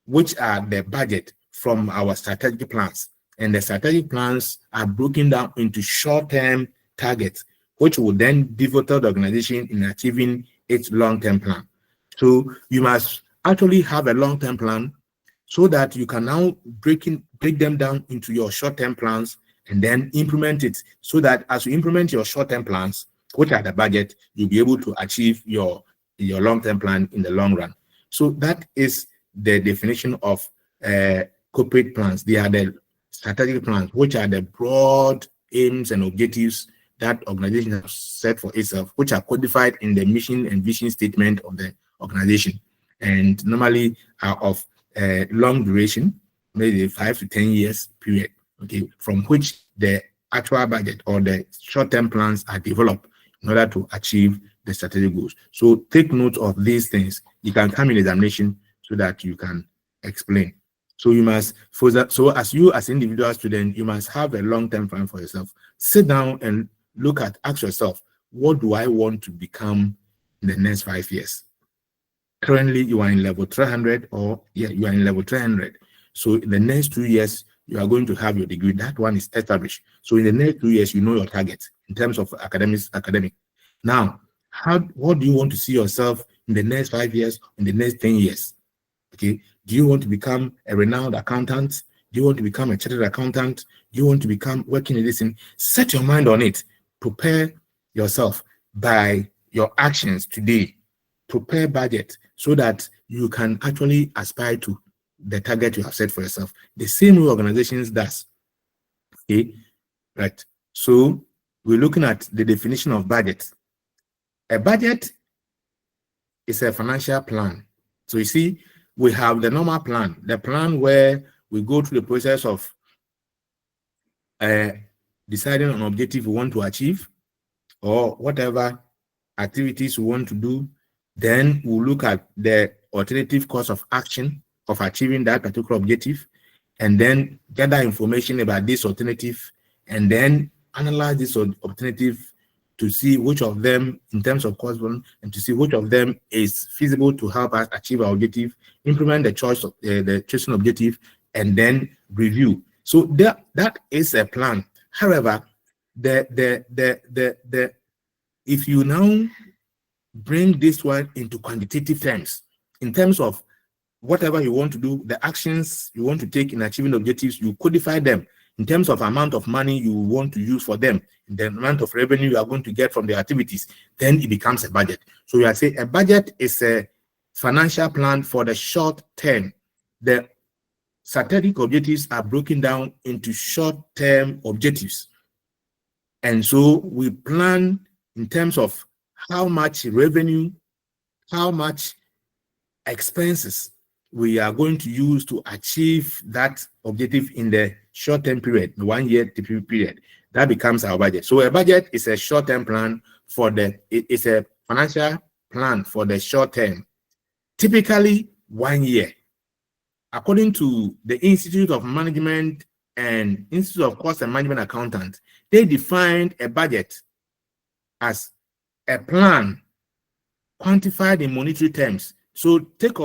which are the budget from our strategic plans. And the strategic plans are broken down into short-term targets, which will then devote the organization in achieving its long-term plan. So you must actually have a long-term plan so that you can now break them down into your short-term plans and then implement it, so that as you implement your short-term plans, which are the budget, you'll be able to achieve your long-term plan in the long run. So that is the definition of corporate plans. They are the strategic plans, which are the broad aims and objectives that organization has set for itself, which are codified in the mission and vision statement of the organization, and normally are of long duration, maybe 5 to 10 years period, okay, from which the actual budget or the short-term plans are developed in order to achieve the strategic goals. So take note of these things. You can come in examination so that you can explain. So you must, as you as an individual student, you must have a long-term plan for yourself. Sit down and ask yourself, what do I want to become in the next 5 years? Currently, you are in level 300, you are in level 300. So in the next 2 years, you are going to have your degree. That one is established. So in the next 2 years, you know your target in terms of academic. Now, what do you want to see yourself in the next 5 years, in the next 10 years? Okay. Do you want to become a renowned accountant? Do you want to become a chartered accountant? Do you want to become working in this thing? Set your mind on it. Prepare yourself by your actions today. Prepare budget so that you can actually aspire to the target you have set for yourself. The same way organizations does. Okay, right. So we're looking at the definition of budget. A budget is a financial plan. So you see, we have the normal plan, the plan where we go through the process of deciding on objective we want to achieve or whatever activities we want to do. Then we'll look at the alternative course of action of achieving that particular objective, and then gather information about this alternative, and then analyze this alternative to see which of them, in terms of cost, and to see which of them is feasible to help us achieve our objective, implement the choice of the chosen objective, and then review. So that is a plan. However, if you now bring this one into quantitative terms, in terms of whatever you want to do, the actions you want to take in achieving objectives, you codify them in terms of amount of money you want to use for them, the amount of revenue you are going to get from the activities, then it becomes a budget. So we are saying a budget is a financial plan for the short term. The strategic objectives are broken down into short-term objectives. And so we plan in terms of how much revenue, how much expenses we are going to use to achieve that objective in the short-term period, the 1 year period. That becomes our budget. So a budget is a short-term plan for it's a financial plan for the short term, typically 1 year. According to the Institute of Management and Institute of Cost and Management Accountants, they defined a budget as a plan quantified in monetary terms. So take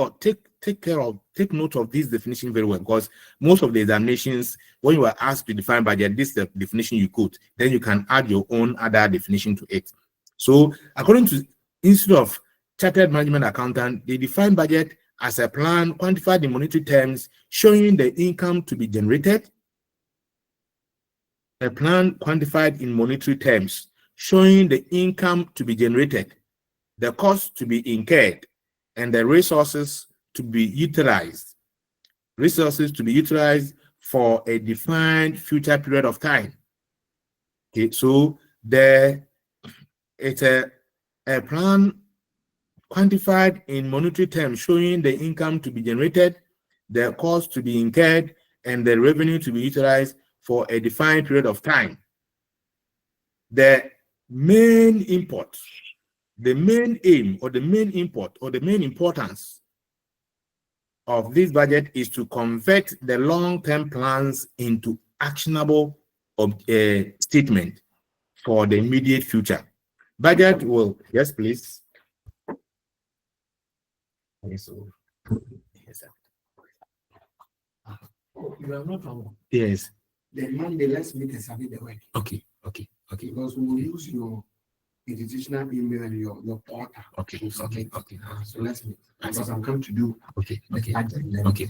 note of this definition very well, because most of the examinations, when you are asked to define budget, this is the definition you quote. Then you can add your own other definition to it. So according to Institute of Chartered Management Accountant, they define budget as a plan quantified in monetary terms, showing the income to be generated. A plan quantified in monetary terms, showing the income to be generated, the cost to be incurred, and the resources to be utilized. Resources to be utilized for a defined future period of time. Okay, so it's a plan quantified in monetary terms, showing the income to be generated, the cost to be incurred, and the revenue to be utilized for a defined period of time. The main import, the main aim, or the main import, or the main importance of this budget is to convert the long-term plans into actionable statement for the immediate future. Budget will, yes, please. Yes, yes, you are not wrong. yes. Then Monday, let's meet and submit the work. Okay. Because we will use your institutional email and your portal. Okay. So let's meet. Because I'm coming to do. Okay. Okay.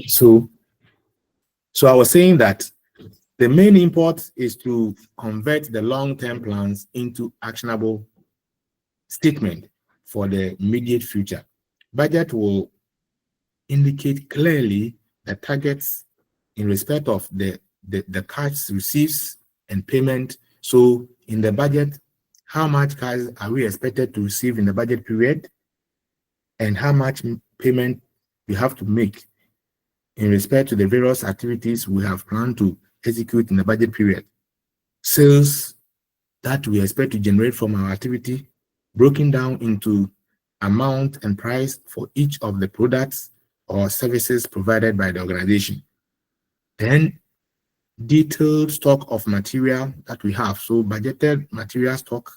So I was saying that the main import is to convert the long-term plans into actionable statement for the immediate future. Budget will indicate clearly the targets in respect of the cash receipts and payment. So in the budget, how much cash are we expected to receive in the budget period, and how much payment we have to make in respect to the various activities we have planned to execute in the budget period. Sales that we expect to generate from our activity, broken down into amount and price for each of the products or services provided by the organization. Then detailed stock of material that we have. So budgeted material stock,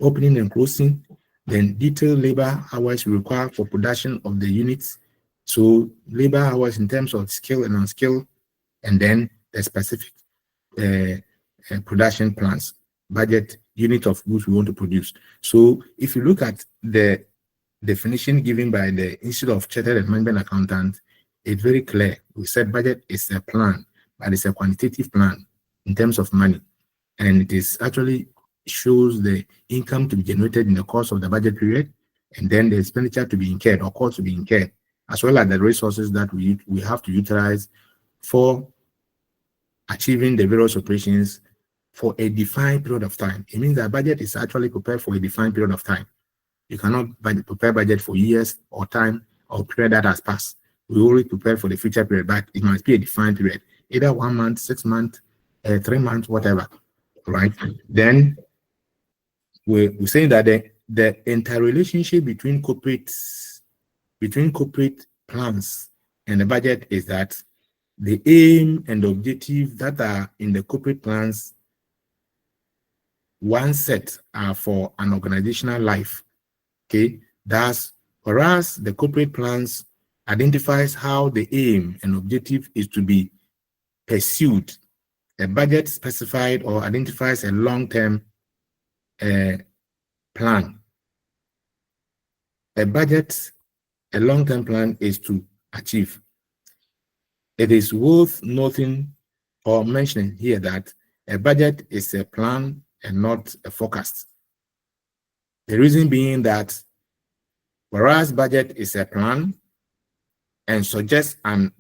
opening and closing, then detailed labor hours required for production of the units. So labor hours in terms of skill and unskilled, and then the specific production plans, budget unit of goods we want to produce. So if you look at the definition given by the Institute of Chartered Management Accountants, it's very clear. We said budget is a plan, but it's a quantitative plan in terms of money. And it is actually shows the income to be generated in the course of the budget period, and then the expenditure to be incurred or cost to be incurred, as well as the resources that we have to utilize for achieving the various operations for a defined period of time. It means that budget is actually prepared for a defined period of time. You cannot prepare budget for years or time or period that has passed. We only prepare for the future period, but it must be a defined period, either 1 month, 6 months, 3 months, whatever, right? Then we're saying that the interrelationship between corporate plans and the budget is that the aim and the objective that are in the corporate plans, one set are for an organizational life. Okay, thus, whereas the corporate plans identifies how the aim and objective is to be pursued, a budget specified or identifies a long-term plan. A long-term plan is to achieve. It is worth noting or mentioning here that a budget is a plan and not a forecast. The reason being that whereas budget is a plan and suggests an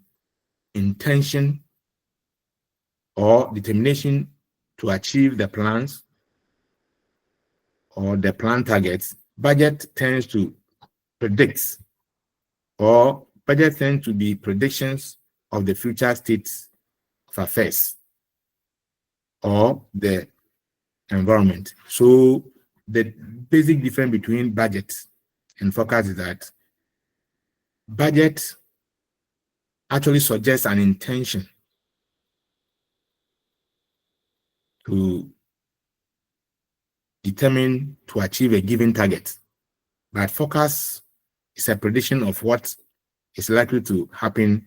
intention or determination to achieve the plans or the plan targets, budget tends to predict, or budget tends to be predictions of the future states of affairs or the environment. So the basic difference between budget and forecast is that budget actually suggests an intention to determine to achieve a given target, but forecast is a prediction of what is likely to happen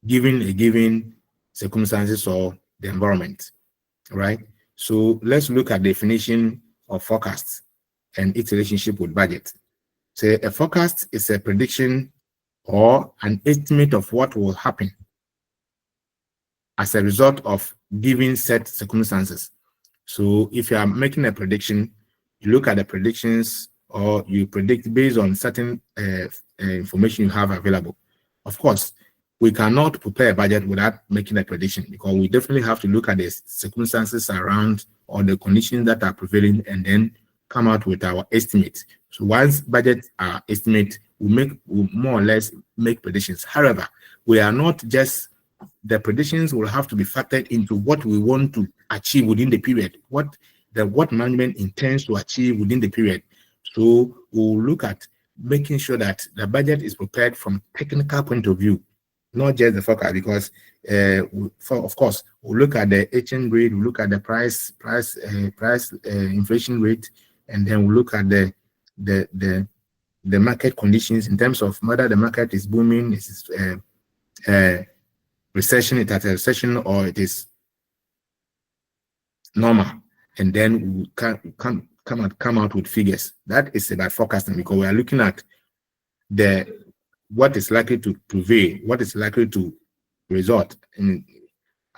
given a given circumstances or the environment, right? So let's look at the definition of forecast and its relationship with budget. So a forecast is a prediction or an estimate of what will happen as a result of given set circumstances. So if you are making a prediction, you look at the predictions or you predict based on certain information you have available. Of course, we cannot prepare a budget without making a prediction, because we definitely have to look at the circumstances around or the conditions that are prevailing and then come out with our estimate. So once budget are estimate, we more or less make predictions. However, we are not just, the predictions will have to be factored into what we want to achieve within the period, what management intends to achieve within the period. So we'll look at making sure that the budget is prepared from technical point of view, not just the forecast, because of course we'll look at the exchange rate, we'll look at the price inflation rate, and then we'll look at the market conditions in terms of whether the market is booming, is recession, it has a recession, or it is normal, and then we can come out with figures. That is about forecasting, because we are looking at what is likely to prevail, what is likely to result in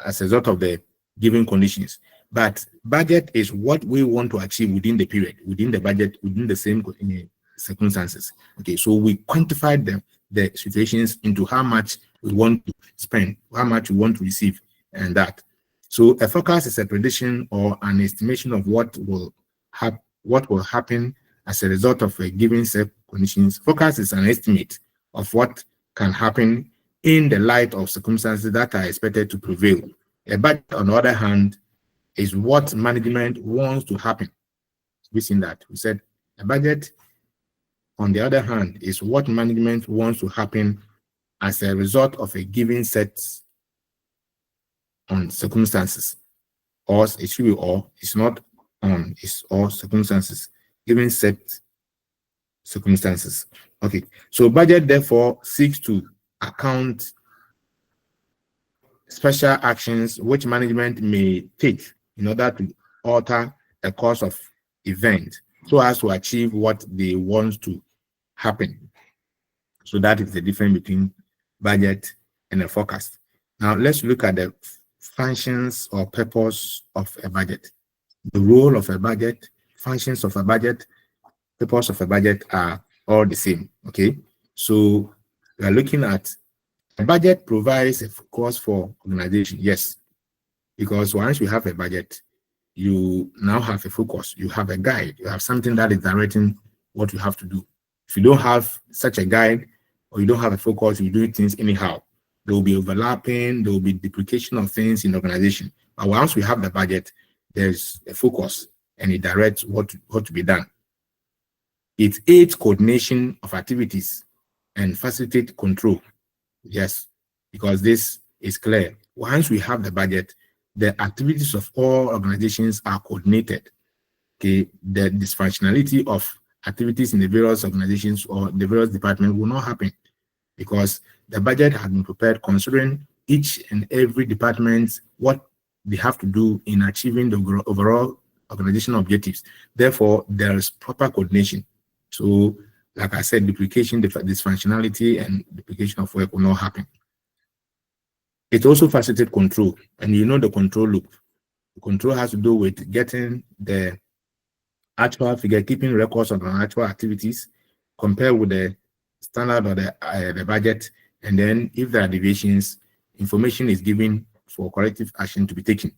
as a result of the given conditions. But budget is what we want to achieve within the period, within the budget, within the same circumstances. Okay, so we quantified the situations into how much we want to spend, how much we want to receive, and that. So a forecast is a prediction or an estimation of what will happen as a result of a given set conditions. Forecast is an estimate of what can happen in the light of circumstances that are expected to prevail. A budget, on the other hand, is what management wants to happen. We've seen that. We said a budget, on the other hand, is what management wants to happen as a result of a given set on circumstances. Or it should be or, it's not on, it's all circumstances, given set circumstances. Okay, so budget therefore seeks to account special actions which management may take in order to alter the course of event so as to achieve what they want to happen. So that is the difference between budget and a forecast. Now let's look at the functions or purpose of a budget. The role of a budget, functions of a budget, purpose of a budget are all the same. Okay, so we are looking at a budget provides a course for organization. Yes, Because once you have a budget, you now have a focus, you have a guide, you have something that is directing what you have to do. If you don't have such a guide or you don't have a focus, you do things anyhow. There will be overlapping, there will be duplication of things in the organization. But once we have the budget, there's a focus and it directs what to be done. It aids coordination of activities and facilitate control. Yes, because this is clear. Once we have the budget, the activities of all organizations are coordinated. Okay, the dysfunctionality of activities in the various organizations or the various departments will not happen because the budget has been prepared considering each and every department what they have to do in achieving the overall organizational objectives. Therefore, there is proper coordination. So, like I said, duplication, dysfunctionality, and duplication of work will not happen. It also facilitates control, and you know the control loop. The control has to do with getting the actual figure, keeping records of actual activities, compared with the standard or the budget, and then if there are deviations, information is given for corrective action to be taken.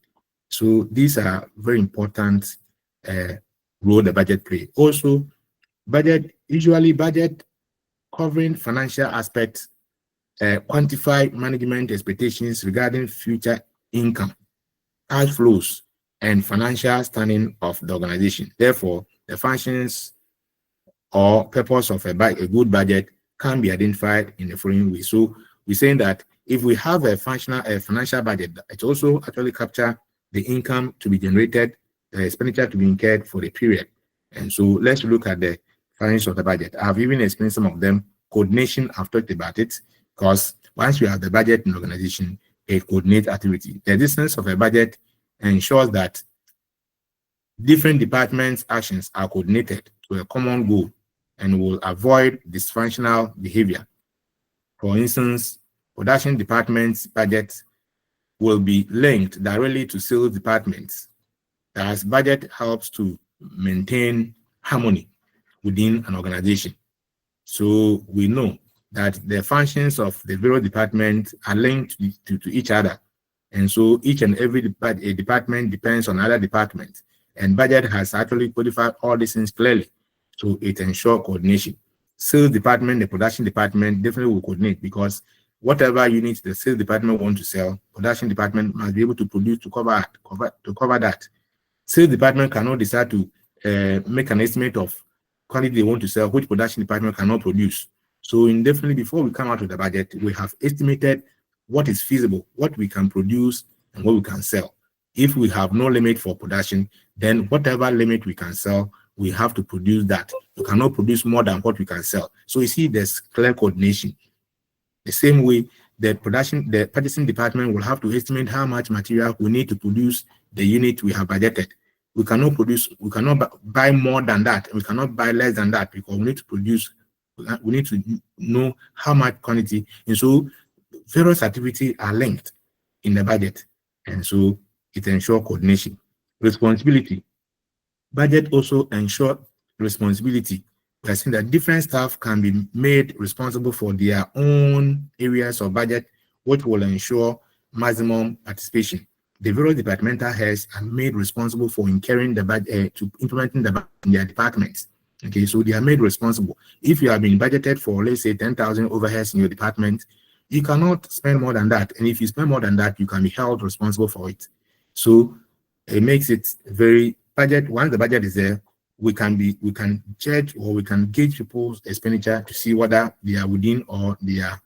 So these are very important role the budget play. Also, usually budget covering financial aspects, quantify management expectations regarding future income, cash flows, and financial standing of the organization. Therefore, the functions or purpose of a good budget can be identified in the following way. So we're saying that if we have a financial budget, it also actually captures the income to be generated, the expenditure to be incurred for the period. And so let's look at the financials of the budget. I've even explained some of them. Coordination, I've talked about it, because once you have the budget in the organization, it coordinates activity. The existence of a budget ensures that different departments' actions are coordinated to a common goal and will avoid dysfunctional behavior. For instance, production department's budget will be linked directly to sales departments. Thus, budget helps to maintain harmony within an organization. So we know that the functions of the various departments are linked to each other. And so each and every department depends on other departments. And budget has actually codified all these things clearly. So it ensures coordination. Sales department, the production department definitely will coordinate, because whatever units the sales department want to sell, production department must be able to produce to cover that. Sales department cannot decide to make an estimate of quantity they want to sell, which production department cannot produce. So definitely before we come out with the budget, we have estimated what is feasible, what we can produce, and what we can sell. If we have no limit for production, then whatever limit we can sell, we have to produce that. We cannot produce more than what we can sell. So you see, there's clear coordination. The same way, the purchasing department will have to estimate how much material we need to produce the unit we have budgeted. We cannot buy more than that. We cannot buy less than that, because we need to produce. We need to know how much quantity. And so various activities are linked in the budget. And so it ensures coordination. Responsibility. Budget also ensures responsibility. We are saying that different staff can be made responsible for their own areas of budget, which will ensure maximum participation. The various departmental heads are made responsible for incurring the budget, to implementing the budget in their departments. Okay, so they are made responsible. If you have been budgeted for, let's say, 10,000 overheads in your department, you cannot spend more than that. And if you spend more than that, you can be held responsible for it. So it makes it very budget. Once the budget is there, we can judge, or we can gauge people's expenditure to see whether they are within or they are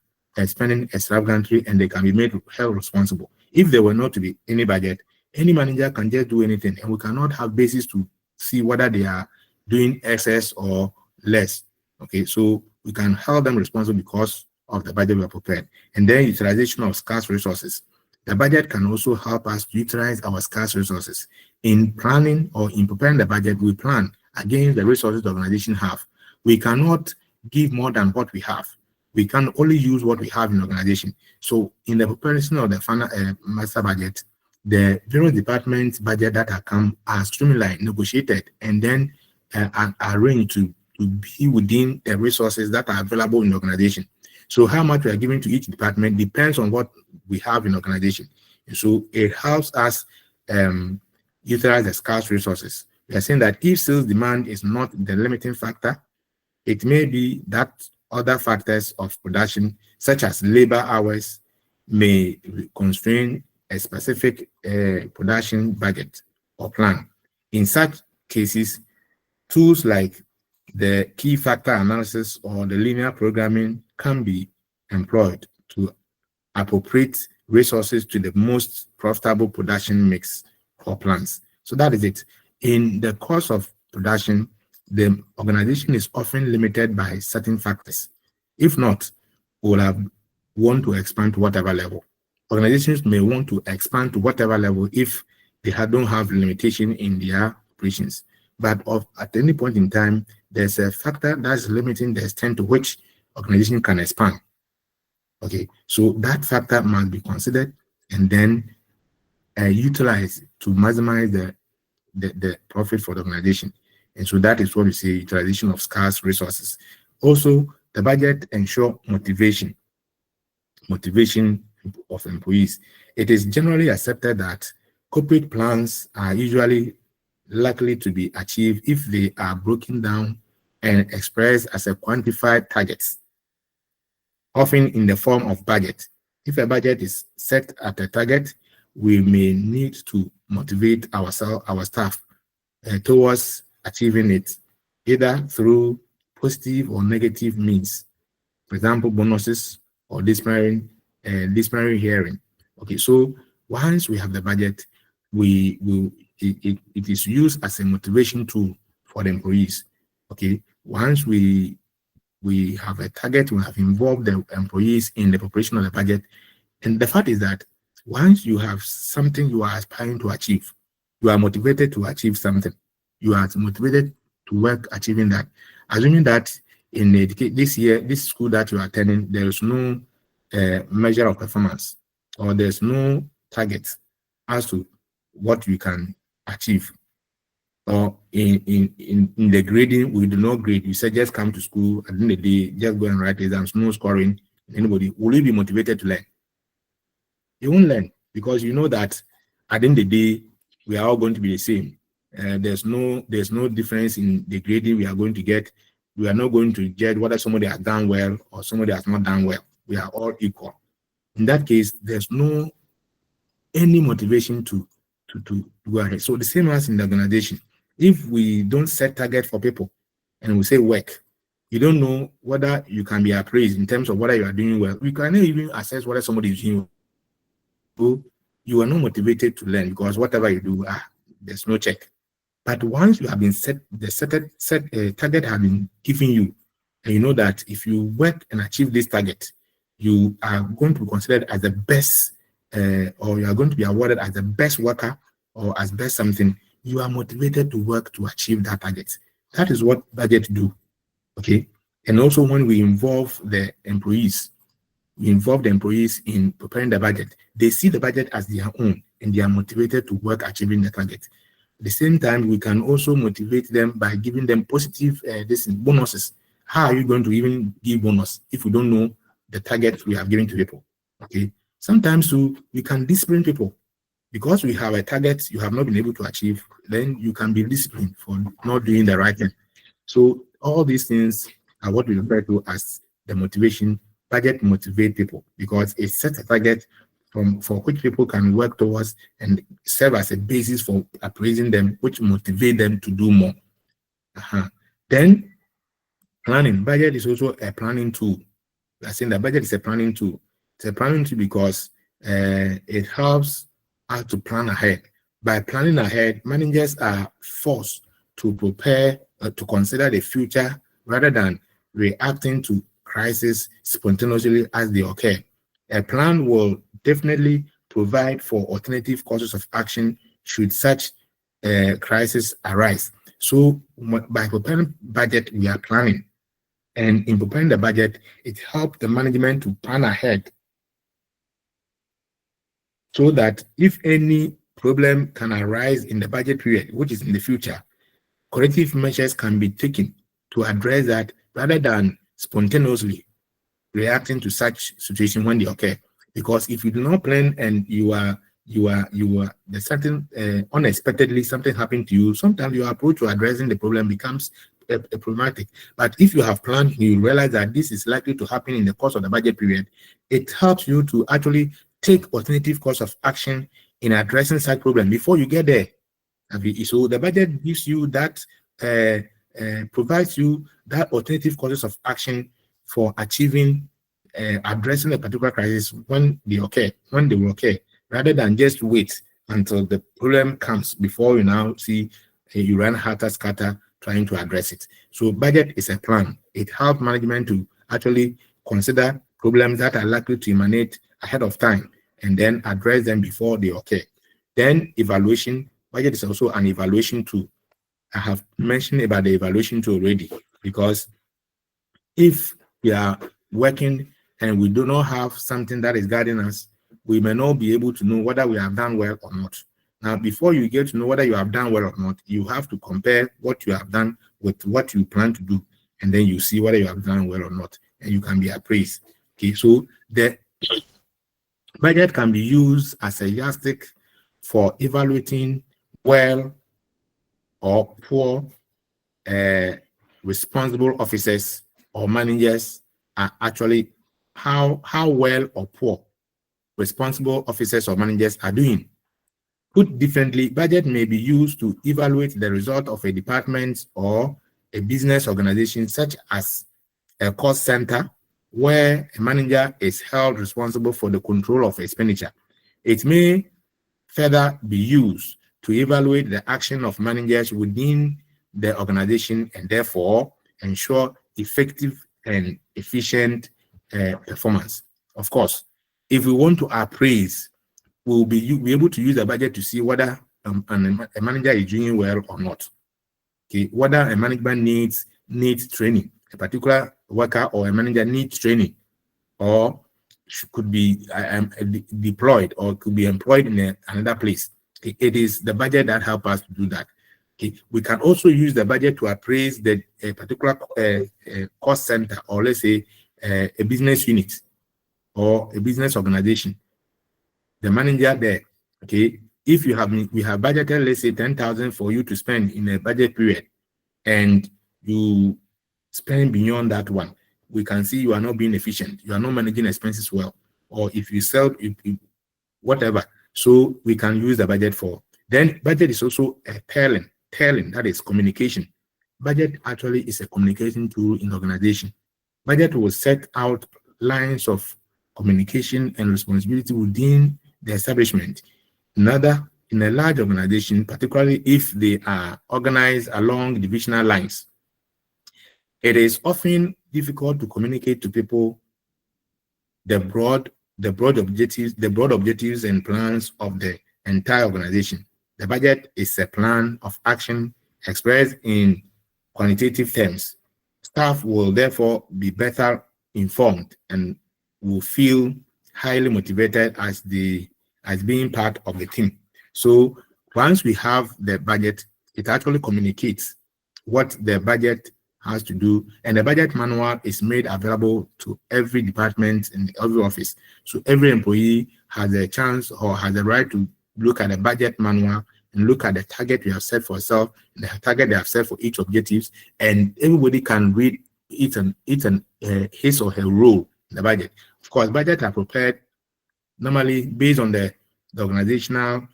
spending extravagantly, and they can be made held responsible. If there were not to be any budget, any manager can just do anything, and we cannot have basis to see whether they are doing excess or less. Okay, so we can hold them responsible because of the budget we are prepared. And then utilization of scarce resources. The budget can also help us to utilize our scarce resources. In planning or in preparing the budget, we plan against the resources the organization have. We cannot give more than what we have. We can only use what we have in the organization. So in the preparation of the final master budget, the various departments' budget that are come are streamlined, negotiated, and then are arranged to be within the resources that are available in the organization. So how much we are giving to each department depends on what we have in the organization. So it helps us utilize the scarce resources. We are saying that if sales demand is not the limiting factor, it may be that other factors of production, such as labor hours, may constrain a specific production budget or plan. In such cases, tools like the key factor analysis or the linear programming can be employed to appropriate resources to the most profitable production mix for plants. So that is it. In the course of production, the organization is often limited by certain factors. If not, we will have want to expand to whatever level. Organizations may want to expand to whatever level if they don't have limitation in their operations. But at any point in time, there's a factor that's limiting the extent to which organization can expand. Okay, so that factor must be considered and then utilized to maximize the profit for the organization. And so that is what we say, utilization of scarce resources. Also, the budget ensure motivation of employees. It is generally accepted that corporate plans are usually likely to be achieved if they are broken down and expressed as a quantified targets, often in the form of budget. If a budget is set at a target, we may need to motivate our staff towards achieving it, either through positive or negative means. For example, bonuses or disciplinary hearing. Okay, so once we have the budget, it is used as a motivation tool for the employees. Okay, once we have a target, we have involved the employees in the preparation of the budget. And the fact is that once you have something you are aspiring to achieve, you are motivated to achieve something. You are motivated to work achieving that. Assuming that in this school that you are attending, there is no measure of performance, or there's no target as to what you can achieve. Or in the grading, we do not grade. You say just come to school, at the end of the day, just go and write exams, no scoring. Anybody, will you be motivated to learn? You won't learn, because you know that at the end of the day, we are all going to be the same. There's no difference in the grading we are going to get. We are not going to judge whether somebody has done well or somebody has not done well. We are all equal. In that case, there's no any motivation to go ahead. So the same as in the organization, if we don't set target for people and we say work, you don't know whether you can be appraised in terms of whether you are doing well. We cannot even assess whether somebody is doing well. So you are not motivated to learn, because whatever you do, there's no check. But once you have been set target has been given you, and you know that if you work and achieve this target, you are going to be considered as the best, or you are going to be awarded as the best worker or as best something, you are motivated to work to achieve that target. That is what budget do. Okay. And also when we involve the employees, in preparing the budget, they see the budget as their own and they are motivated to work achieving the target. At the same time, we can also motivate them by giving them positive bonuses. How are you going to even give bonus if you don't know the target we have given to people? Okay. Sometimes we can discipline people because we have a target you have not been able to achieve. Then you can be disciplined for not doing the right thing. So all these things are what we refer to as the motivation. Budget motivate people because it sets a target for which people can work towards and serve as a basis for appraising them, which motivate them to do more. Then planning. Budget is also a planning tool. We are saying that budget is a planning tool. It's a planning tool because it helps us to plan ahead. By planning ahead, managers are forced to prepare, to consider the future rather than reacting to crises spontaneously as they occur. A plan will definitely provide for alternative courses of action should such crisis arise. So by preparing budget, we are planning. And in preparing the budget, it helps the management to plan ahead so that if any problem can arise in the budget period, which is in the future, corrective measures can be taken to address that rather than spontaneously reacting to such situation when they occur. Because if you do not plan and you are there's certain unexpectedly something happened to you. Sometimes your approach to addressing the problem becomes a problematic. But if you have planned, you realize that this is likely to happen in the course of the budget period. It helps you to actually take alternative course of action in addressing such problem before you get there. So the budget gives you that, provides you that alternative courses of action for achieving, addressing a particular crisis when they will occur, rather than just wait until the problem comes before you now see you run helter-skelter trying to address it. So budget is a plan. It helps management to actually consider problems that are likely to emanate ahead of time and then address them before they occur. Then evaluation. Budget is also an evaluation tool. I have mentioned about the evaluation tool already, because if we are working and we do not have something that is guiding us, we may not be able to know whether we have done well or not. Now, before you get to know whether you have done well or not, you have to compare what you have done with what you plan to do, and then you see whether you have done well or not, and you can be appraised. Okay, so the budget can be used as a yardstick for evaluating well or poor responsible officers or managers are actually how well or poor responsible officers or managers are doing. Put differently, budget may be used to evaluate the result of a department or a business organization, such as a cost center, where a manager is held responsible for the control of expenditure. It may further be used to evaluate the action of managers within the organization and therefore ensure effective and efficient performance. Of course, if we want to appraise, we'll be able to use the budget to see whether a manager is doing well or not. Okay, whether a management needs training, a particular worker or a manager needs training, or could be deployed or could be employed in another place. Okay, it is the budget that helps us to do that. Okay, we can also use the budget to appraise a particular cost center, or let's say a business unit or a business organization. The manager there, okay, if we have budgeted, let's say 10,000 for you to spend in a budget period, and you spend beyond that one, we can see you are not being efficient, you are not managing expenses well, or if you sell whatever. So we can use the budget for. Then budget is also a telling, that is communication. Budget actually is a communication tool in organization. Budget will set out lines of communication and responsibility within the establishment. In a large organization, particularly if they are organized along divisional lines, it is often difficult to communicate to people the broad objectives and plans of the entire organization. The budget is a plan of action expressed in quantitative terms. Staff will therefore be better informed and will feel highly motivated as being part of the team. So once we have the budget, it actually communicates what the budget has to do, and the budget manual is made available to every department in every office. So every employee has a chance or has the right to look at the budget manual and look at the target we have set for ourselves, and the target they have set for each objectives, and everybody can read his or her role in the budget. Of course, budgets are prepared normally based on the organizational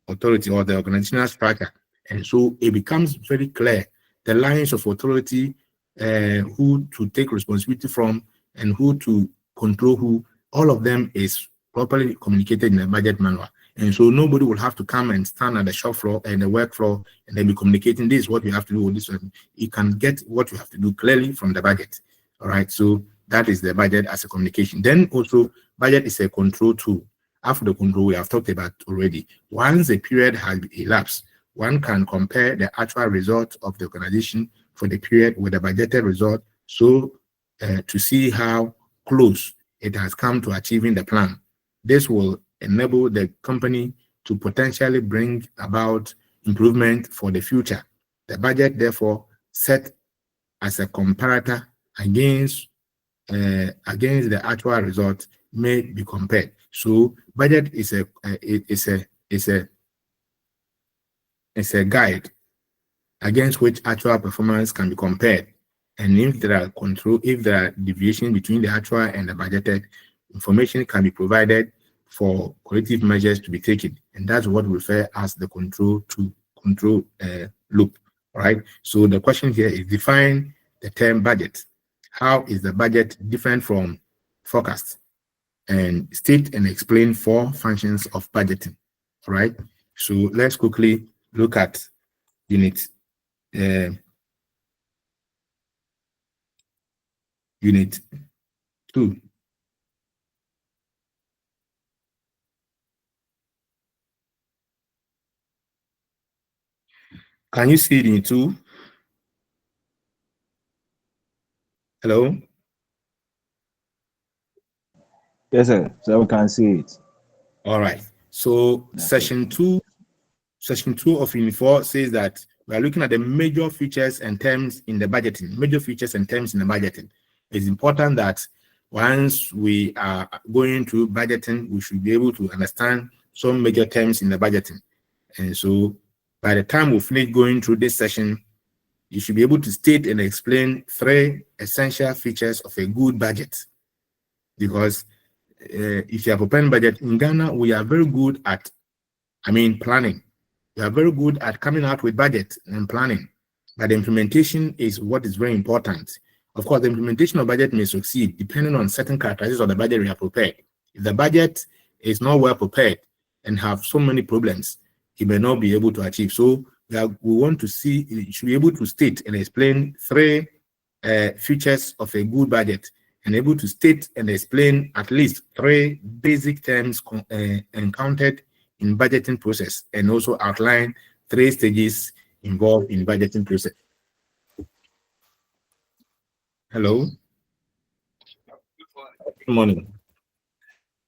authority or the organizational structure, and so it becomes very clear the lines of authority, who to take responsibility from and who to control who. All of them is properly communicated in the budget manual, and so nobody will have to come and stand at the shop floor and the work floor and then be communicating this is what you have to do or this one. You can get what you have to do clearly from the budget. All right, so that is the budget as a communication. Then also budget is a control tool. After the control we have talked about already. Once a period has elapsed, one can compare the actual result of the organization for the period with the budgeted result, so to see how close it has come to achieving the plan. This will enable the company to potentially bring about improvement for the future. The budget, therefore, set as a comparator against the actual result may be compared. So budget is a guide against which actual performance can be compared. And if there are deviations between the actual and the budgeted, information can be provided for corrective measures to be taken. And that's what we refer as the control loop. All right. So the question here is define the term budget. How is the budget different from forecast? And state and explain 4 functions of budgeting. All right. So let's quickly look at unit 2. Can you see unit 2? Hello? Yes, sir. So we can see it. All right. So section 2 of unit 4 says that we are looking at the major features and terms in the budgeting. It's important that once we are going through budgeting, we should be able to understand some major terms in the budgeting. And so by the time we finish going through this session, you should be able to state and explain 3 essential features of a good budget. Because if you have preparing budget in Ghana, we are very good at, planning. We are very good at coming out with budget and planning, but the implementation is what is very important. Of course, the implementation of budget may succeed depending on certain characteristics of the budget we have prepared. If the budget is not well prepared and have so many problems, it may not be able to achieve. So we want to see, you should be able to state and explain 3 features of a good budget, and able to state and explain at least 3 basic terms encountered in budgeting process, and also outline 3 stages involved in budgeting process. Hello. Good morning.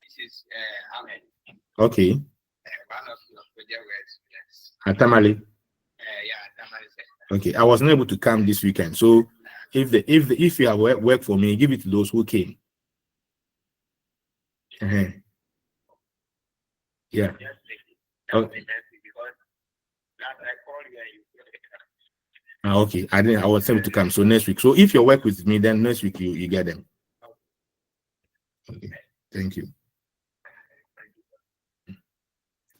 This is Ahmed. Okay. One of your project students. Atamali. Atamali. Okay. I wasn't able to come this weekend, so if you have work for me, give it to those who came. Yeah. Okay. Okay. I was able to come. So next week. So if you work with me, then next week you get them. Okay. Thank you.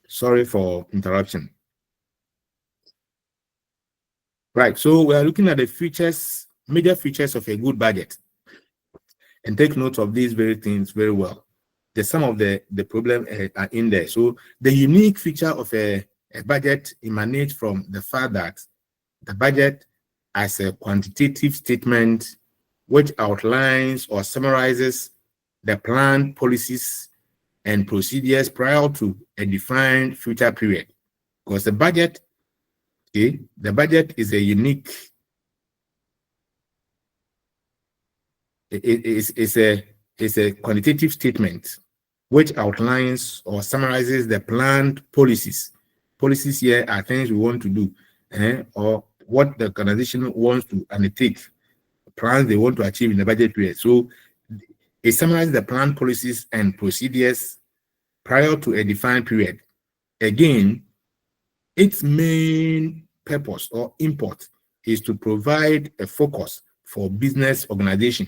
Sorry for interruption. Right. So we are looking at the major features of a good budget. And take note of these very things very well. Some of the problem are in there. So the unique feature of a budget emanates from the fact that the budget as a quantitative statement which outlines or summarizes the planned policies and procedures prior to a defined future period. Because the budget is a unique, it's a quantitative statement which outlines or summarizes the planned policies. Policies here are things we want to do, or what the organization wants to undertake, plans they want to achieve in the budget period. So it summarizes the planned policies and procedures prior to a defined period. Again, its main purpose or import is to provide a focus for business organization.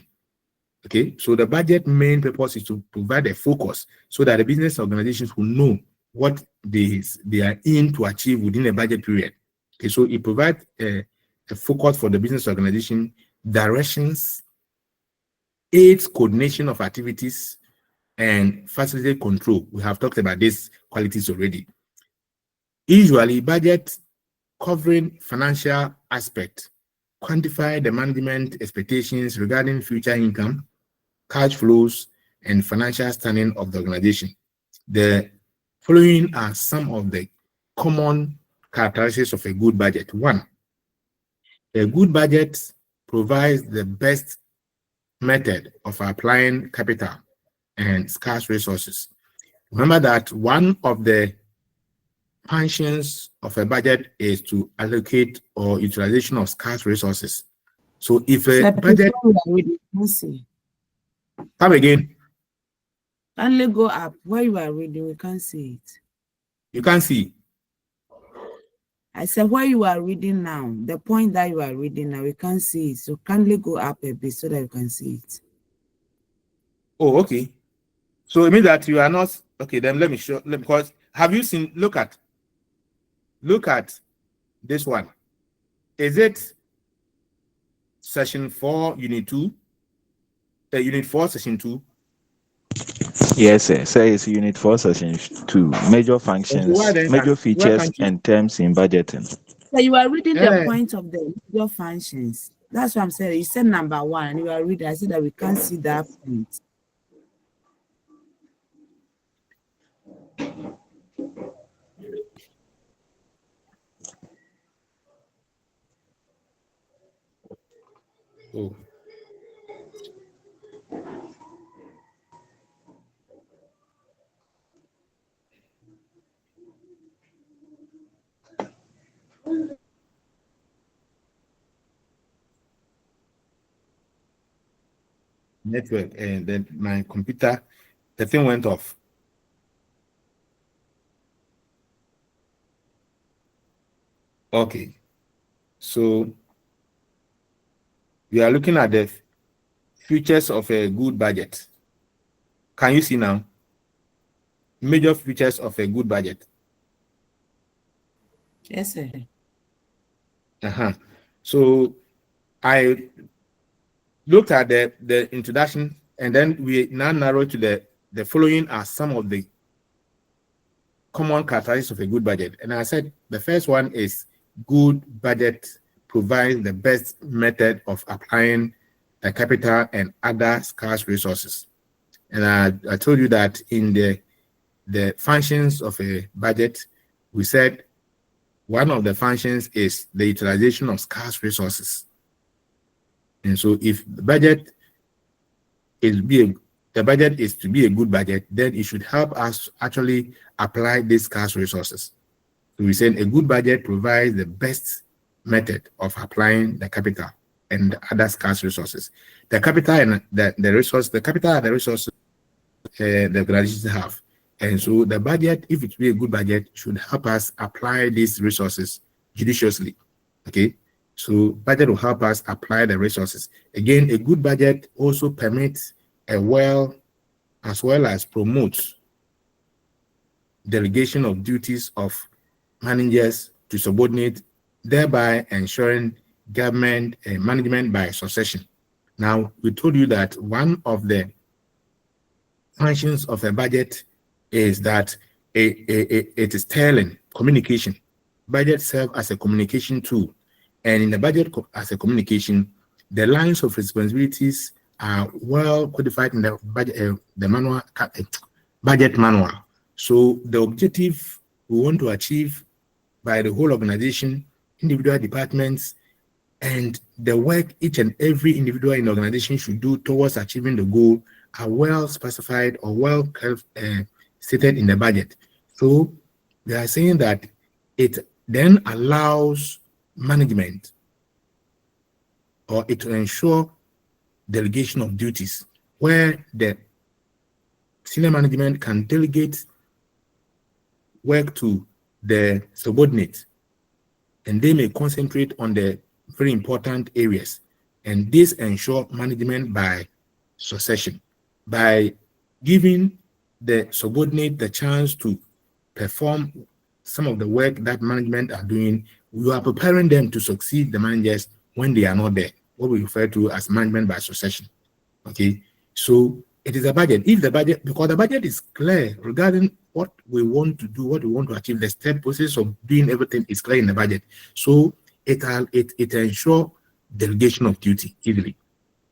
Okay, so the budget main purpose is to provide a focus so that the business organizations will know what they are in to achieve within a budget period. Okay, so it provides a focus for the business organization, directions, aids coordination of activities, and facilitate control. We have talked about these qualities already. Usually, budget covering financial aspect quantify the management expectations regarding future income, cash flows, and financial standing of the organization. The following are some of the common characteristics of a good budget. 1, a good budget provides the best method of applying capital and scarce resources. Remember that one of the functions of a budget is to allocate or utilization of scarce resources. So if a budget, come again. Only go up where you are reading, we can't see it. You can't see. I said where you are reading now, the point that you are reading now, we can't see it. So kindly go up a bit so that you can see it. Oh, okay. So it means that you are not okay. Then let me show. Because have you seen? Look at this one. Is it Session 4, Unit 2? Unit 4, Session 2. Yes, sir. So it's Unit 4, Section 2. Major functions, major features, and terms in budgeting. So you are reading the point of the major functions. That's what I'm saying. You said number 1, and you are reading. I said that we can't see that point. Oh. Network, and then my computer, the thing went off. Okay, so we are looking at the features of a good budget. Can you see now? Major features of a good budget. Yes, sir. So I looked at the introduction, and then we now narrow to the following are some of the common characteristics of a good budget. And I said the first one is good budget provides the best method of applying the capital and other scarce resources. And I told you that in the functions of a budget, we said one of the functions is the utilization of scarce resources. And so if the budget is to be a good budget, then it should help us actually apply these scarce resources. So we said a good budget provides the best method of applying the capital and the other scarce resources. The capital and the resources the organizations have. And so the budget, if it be a good budget, should help us apply these resources judiciously. Okay, so budget will help us apply the resources. Again, a good budget also permits as well as promotes delegation of duties of managers to subordinate, thereby ensuring government and management by succession. Now, we told you that one of the functions of a budget is that it is telling communication. Budget serves as a communication tool, and in the budget as a communication, the lines of responsibilities are well codified in the budget, budget manual. So the objective we want to achieve by the whole organization, individual departments, and the work each and every individual in the organization should do towards achieving the goal are well specified or well stated in the budget. So we are saying that it then allows management, or it will ensure delegation of duties where the senior management can delegate work to the subordinates, and they may concentrate on the very important areas. And this ensure management by succession, by giving the subordinate the chance to perform some of the work that management are doing. We are preparing them to succeed the managers when they are not there, what we refer to as management by succession. Okay, so it is a budget. If the budget, because the budget is clear regarding what we want to do, what we want to achieve, the step process of doing everything is clear in the budget. So it ensures delegation of duty easily,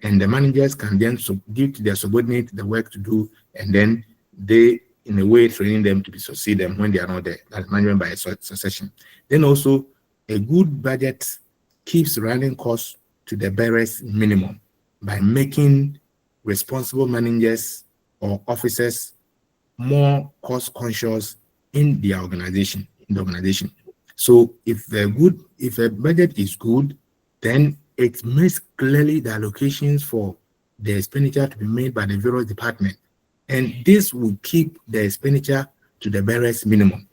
and the managers can then give to their subordinate the work to do, and then they, in a way, training them to be succeed them when they are not there. That's management by succession. Then also, a good budget keeps running costs to the barest minimum by making responsible managers or officers more cost conscious in the organization. So if a budget is good, then it makes clearly the allocations for the expenditure to be made by the various departments, and this will keep the expenditure to the barest minimum.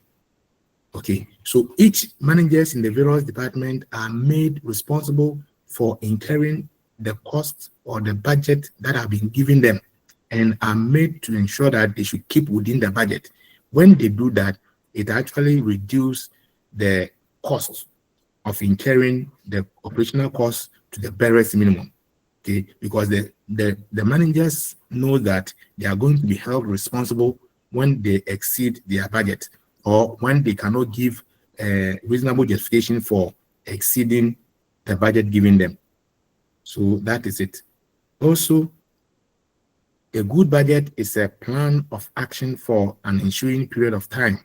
Okay, so each managers in the various departments are made responsible for incurring the costs or the budget that have been given them, and are made to ensure that they should keep within the budget. When they do that, it actually reduces the cost of incurring the operational costs to the barest minimum. Okay, because the managers know that they are going to be held responsible when they exceed their budget, or when they cannot give a reasonable justification for exceeding the budget given them. So that is it. Also, a good budget is a plan of action for an ensuing period of time.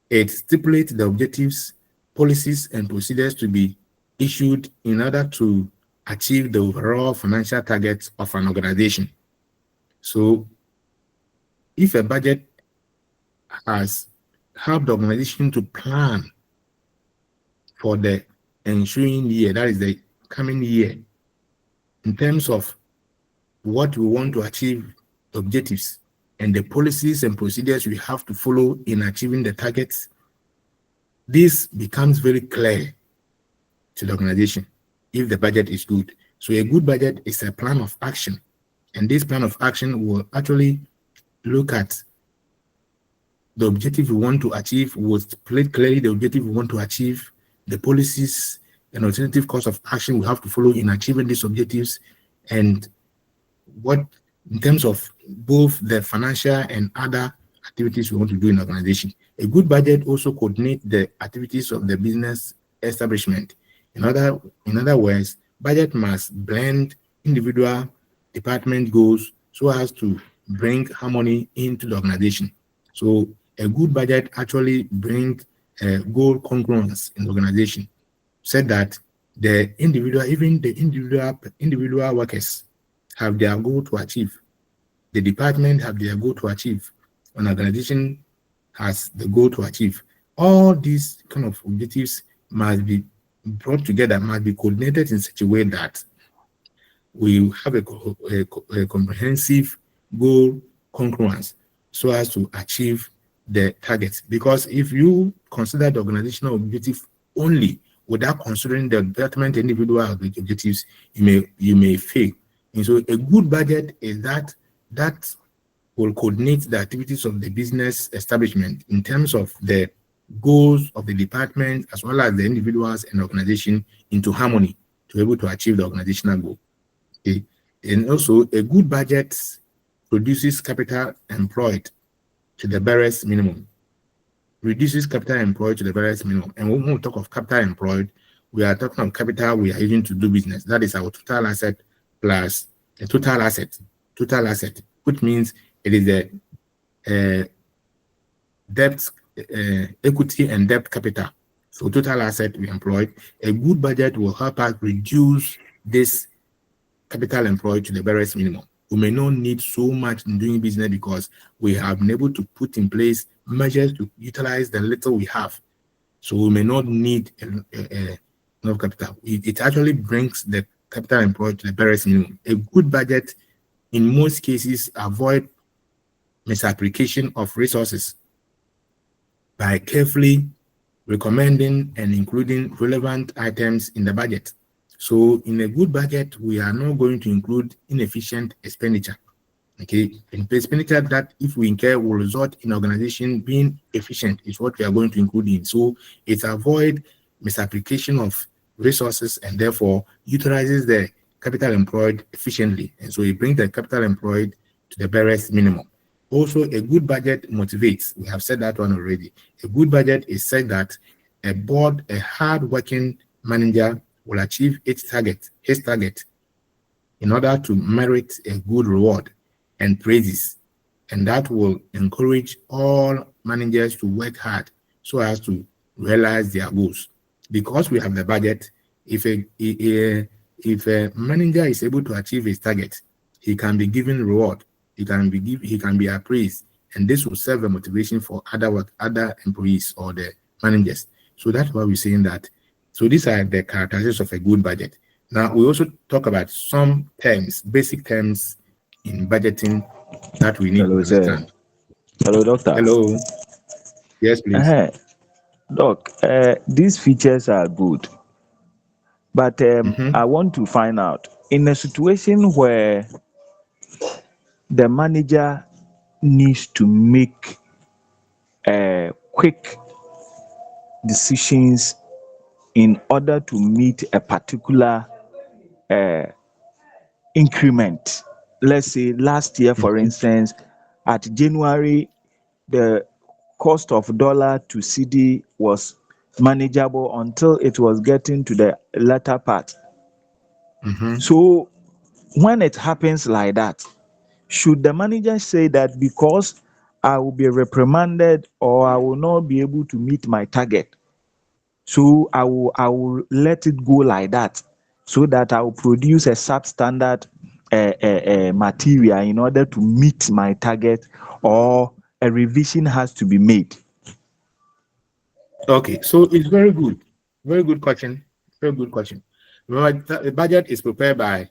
It stipulates the objectives, policies, and procedures to be issued in order to achieve the overall financial targets of an organization. So, if a budget has helped the organization to plan for the ensuing year, that is the coming year, in terms of what we want to achieve, objectives, and the policies and procedures we have to follow in achieving the targets, this becomes very clear to the organization if the budget is good. So a good budget is a plan of action, and this plan of action will actually look at the objective we want to achieve, will state clearly the objective we want to achieve, the policies and alternative course of action we have to follow in achieving these objectives, and what, in terms of both the financial and other activities we want to do in the organization. A good budget also coordinates the activities of the business establishment. In other words, budget must blend individual department goals so as to bring harmony into the organization. So a good budget actually brings goal congruence in the organization, said that the individual workers have their goal to achieve. The department have their goal to achieve. An organization has the goal to achieve. All these kind of objectives must be brought together, must be coordinated in such a way that we have a comprehensive goal congruence so as to achieve the targets. Because if you consider the organizational objective only without considering the department individual objectives, you may fail. And so a good budget is that will coordinate the activities of the business establishment in terms of the goals of the department as well as the individuals and organization into harmony to be able to achieve the organizational goal. Okay. And also a good budget produces capital employed to the barest minimum, reduces capital employed to the barest minimum. And when we talk of capital employed, we are talking of capital we are using to do business. That is our total asset plus a total asset, which means it is the debt, equity and debt capital. So total asset we employed. A good budget will help us reduce this capital employed to the barest minimum. We may not need so much in doing business because we have been able to put in place measures to utilize the little we have. So we may not need enough capital. It actually brings the capital employed to the barest minimum. A good budget, in most cases, avoid misapplication of resources by carefully recommending and including relevant items in the budget. So in a good budget, we are not going to include inefficient expenditure. Okay, and expenditure that if we incur will result in organization being efficient is what we are going to include in. So it avoids misapplication of resources and therefore utilizes the capital employed efficiently. And so it brings the capital employed to the barest minimum. Also, a good budget motivates. We have said that one already. A good budget is said that a hard-working manager will achieve his target, in order to merit a good reward and praises. And that will encourage all managers to work hard so as to realize their goals. Because we have the budget, if a manager is able to achieve his target, he can be given reward, he can be appraised, and this will serve a motivation for other employees or the managers. So that's why we're saying that. So these are the characteristics of a good budget. Now we also talk about some terms, basic terms in budgeting that we need Hello, to sir. understand. Hello, doctor. Hello. Yes, please. Doc, these features are good, but I want to find out in a situation where the manager needs to make quick decisions in order to meet a particular increment. Let's say last year, for instance, at January, the cost of dollar to CD was manageable until it was getting to the latter part. So when it happens like that, should the manager say that because I will be reprimanded or I will not be able to meet my target, so I will let it go like that, so that I will produce a substandard material in order to meet my target, or a revision has to be made? Okay, so it's very good. Very good question. Very good question. Remember, the budget is prepared by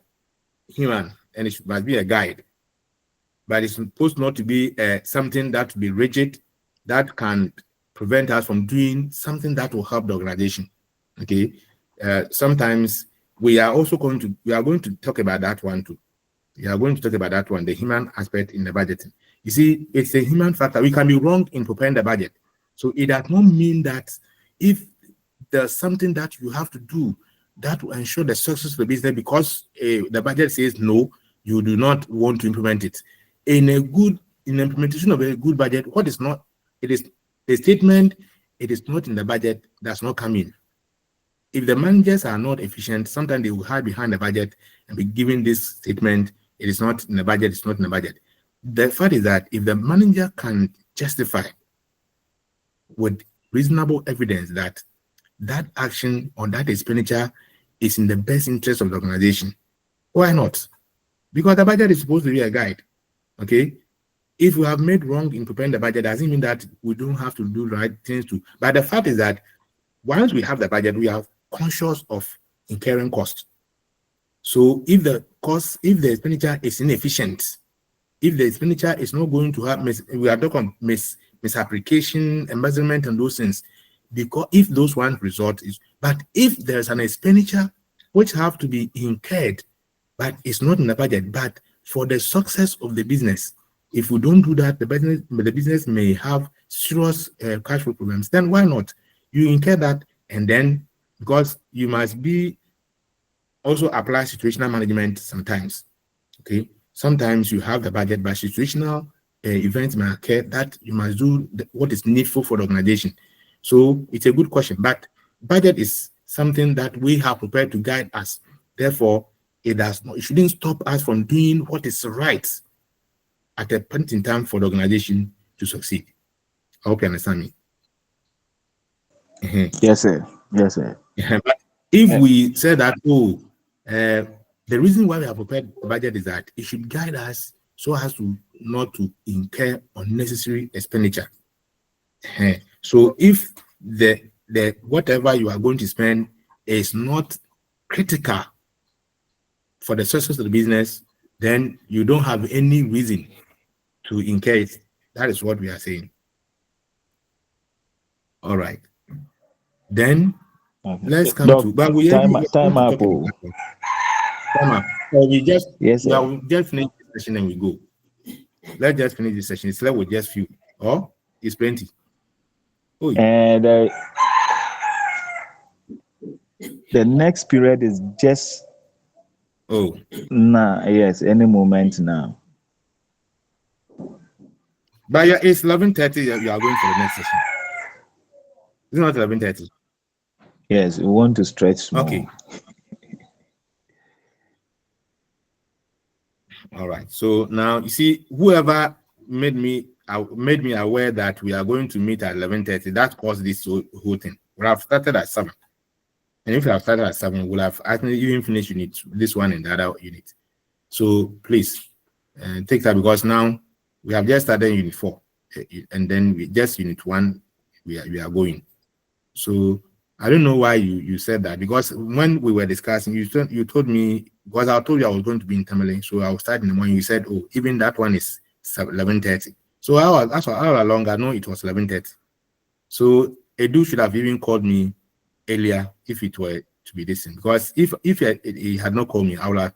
human and it must be a guide. But it's supposed not to be something that will be rigid, that can prevent us from doing something that will help the organization. Okay. Sometimes we are going to talk about that one too. We are going to talk about that one, the human aspect in the budgeting. You see, it's a human factor. We can be wrong in preparing the budget. So it does not mean that if there's something that you have to do that will ensure the success of the business because the budget says no, you do not want to implement it. In implementation of a good budget, what is not, it is a statement, it is not in the budget, does not come in. If the managers are not efficient, sometimes they will hide behind the budget and be giving this statement, it is not in the budget, it's not in the budget. The fact is that if the manager can justify with reasonable evidence that that action or that expenditure is in the best interest of the organization, why not? Because the budget is supposed to be a guide. Okay, if we have made wrong in preparing the budget, doesn't mean that we don't have to do the right things too. But the fact is that once we have the budget, we are conscious of incurring costs. So if the expenditure is inefficient, if the expenditure is not going to have we are talking misapplication, embezzlement, and those things, because if those ones result is, but if there's an expenditure which have to be incurred, but it's not in the budget, but for the success of the business, if we don't do that, the business may have serious cash flow problems. Then why not? You incur that, and then because you must be also apply situational management sometimes. Okay, sometimes you have the budget, but situational events may occur that you must do what is needful for the organization. So it's a good question, but budget is something that we have prepared to guide us. Therefore, it shouldn't stop us from doing what is right at a point in time for the organization to succeed. I hope you understand me. Yes, sir. Yes, sir. But if we say that, the reason why we have prepared the budget is that it should guide us so as to not to incur unnecessary expenditure. So if the whatever you are going to spend is not critical for the success of the business, then you don't have any reason to incur it. That is what we are saying. All right. Then let's come to. But we time up. Time up. So we just we'll just finish this session and we go. Let's just finish this session. It's like with just few. Oh, it's plenty. Oh, and the next period is just yes, any moment now. But yeah, it's 11:30. You are going for the next session. It's not 11:30. Yes, we want to stretch more. Okay. All right. So now you see, whoever made me aware that we are going to meet at 11:30, that caused this whole thing. We have started at 7. And if we have started at 7, we'll have actually even finished unit, this one and the other unit. So please take that, because now we have just started unit 4, and then we just unit 1, we are going. So I don't know why you said that, because when we were discussing, you told me, because I told you I was going to be in Tamale, so I will start in the morning. You said, oh, even that one is 11:30. So all along, I know it was 11:30. So Edu should have even called me earlier if it were to be this thing. Because if he had not called me, I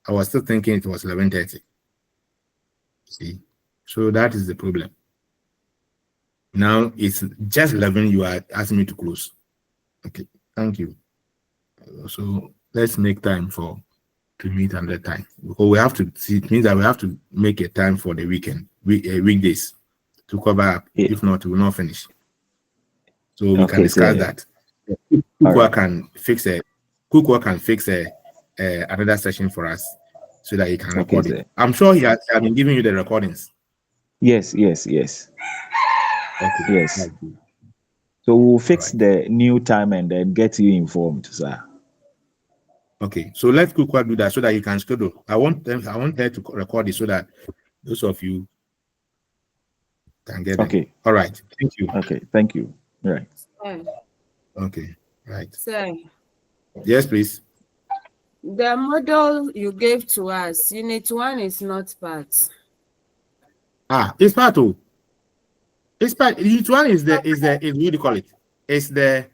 was still thinking it was 11:30. See, so that is the problem. Now it's just 11. You are asking me to close. Okay, thank you. So let's make time to meet another time, because we have to see. It means that we have to make a time for the weekdays to cover up. Yeah. If not, we will not finish. So we can Okay, discuss sir. that. All right. Can fix another session for us so that he can Okay, record sir. it. I'm sure he has been giving you the recordings. Yes. Okay. Yes. That's good. So we'll fix Right. the new time and then get you informed, sir. Okay, so let Kukwa do that so that he can schedule. I want her to record it so that those of you can get it. Okay. All right. Thank you. Okay. Thank you. Right. Sir, Okay. Right. sir, Yes, please. the model you gave to us, unit 1 is not part. It's part of. It's part. Each one is what do you call it? It's the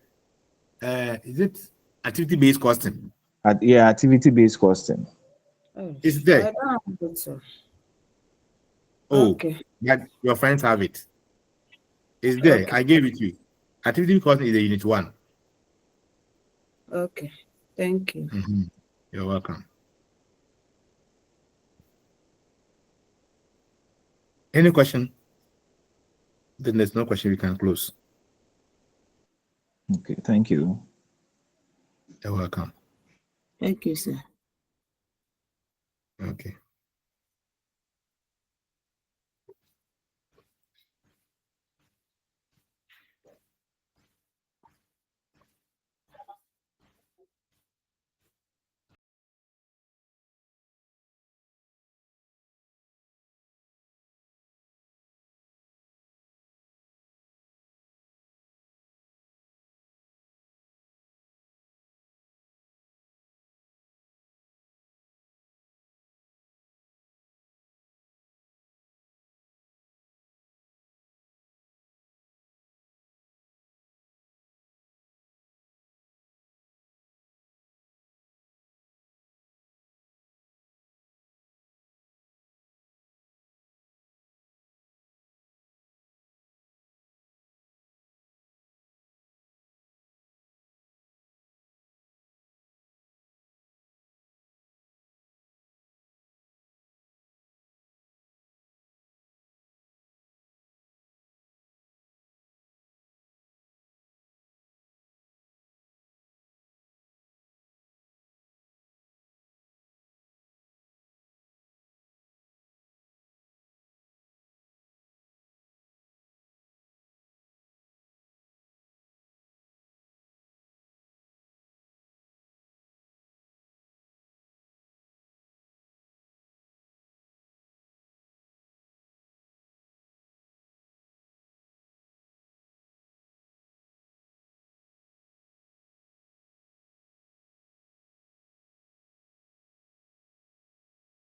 is it activity-based costing? Activity-based costing. Oh, It's there. I don't have it, sir. Oh, Okay. but your friends have it. It's there. Okay. I gave it to you. Activity costing is the unit 1. Okay. Thank you. You're welcome. Any question? Then there's no question. We can close. Okay. Thank you. You're welcome. Thank you, sir. Okay.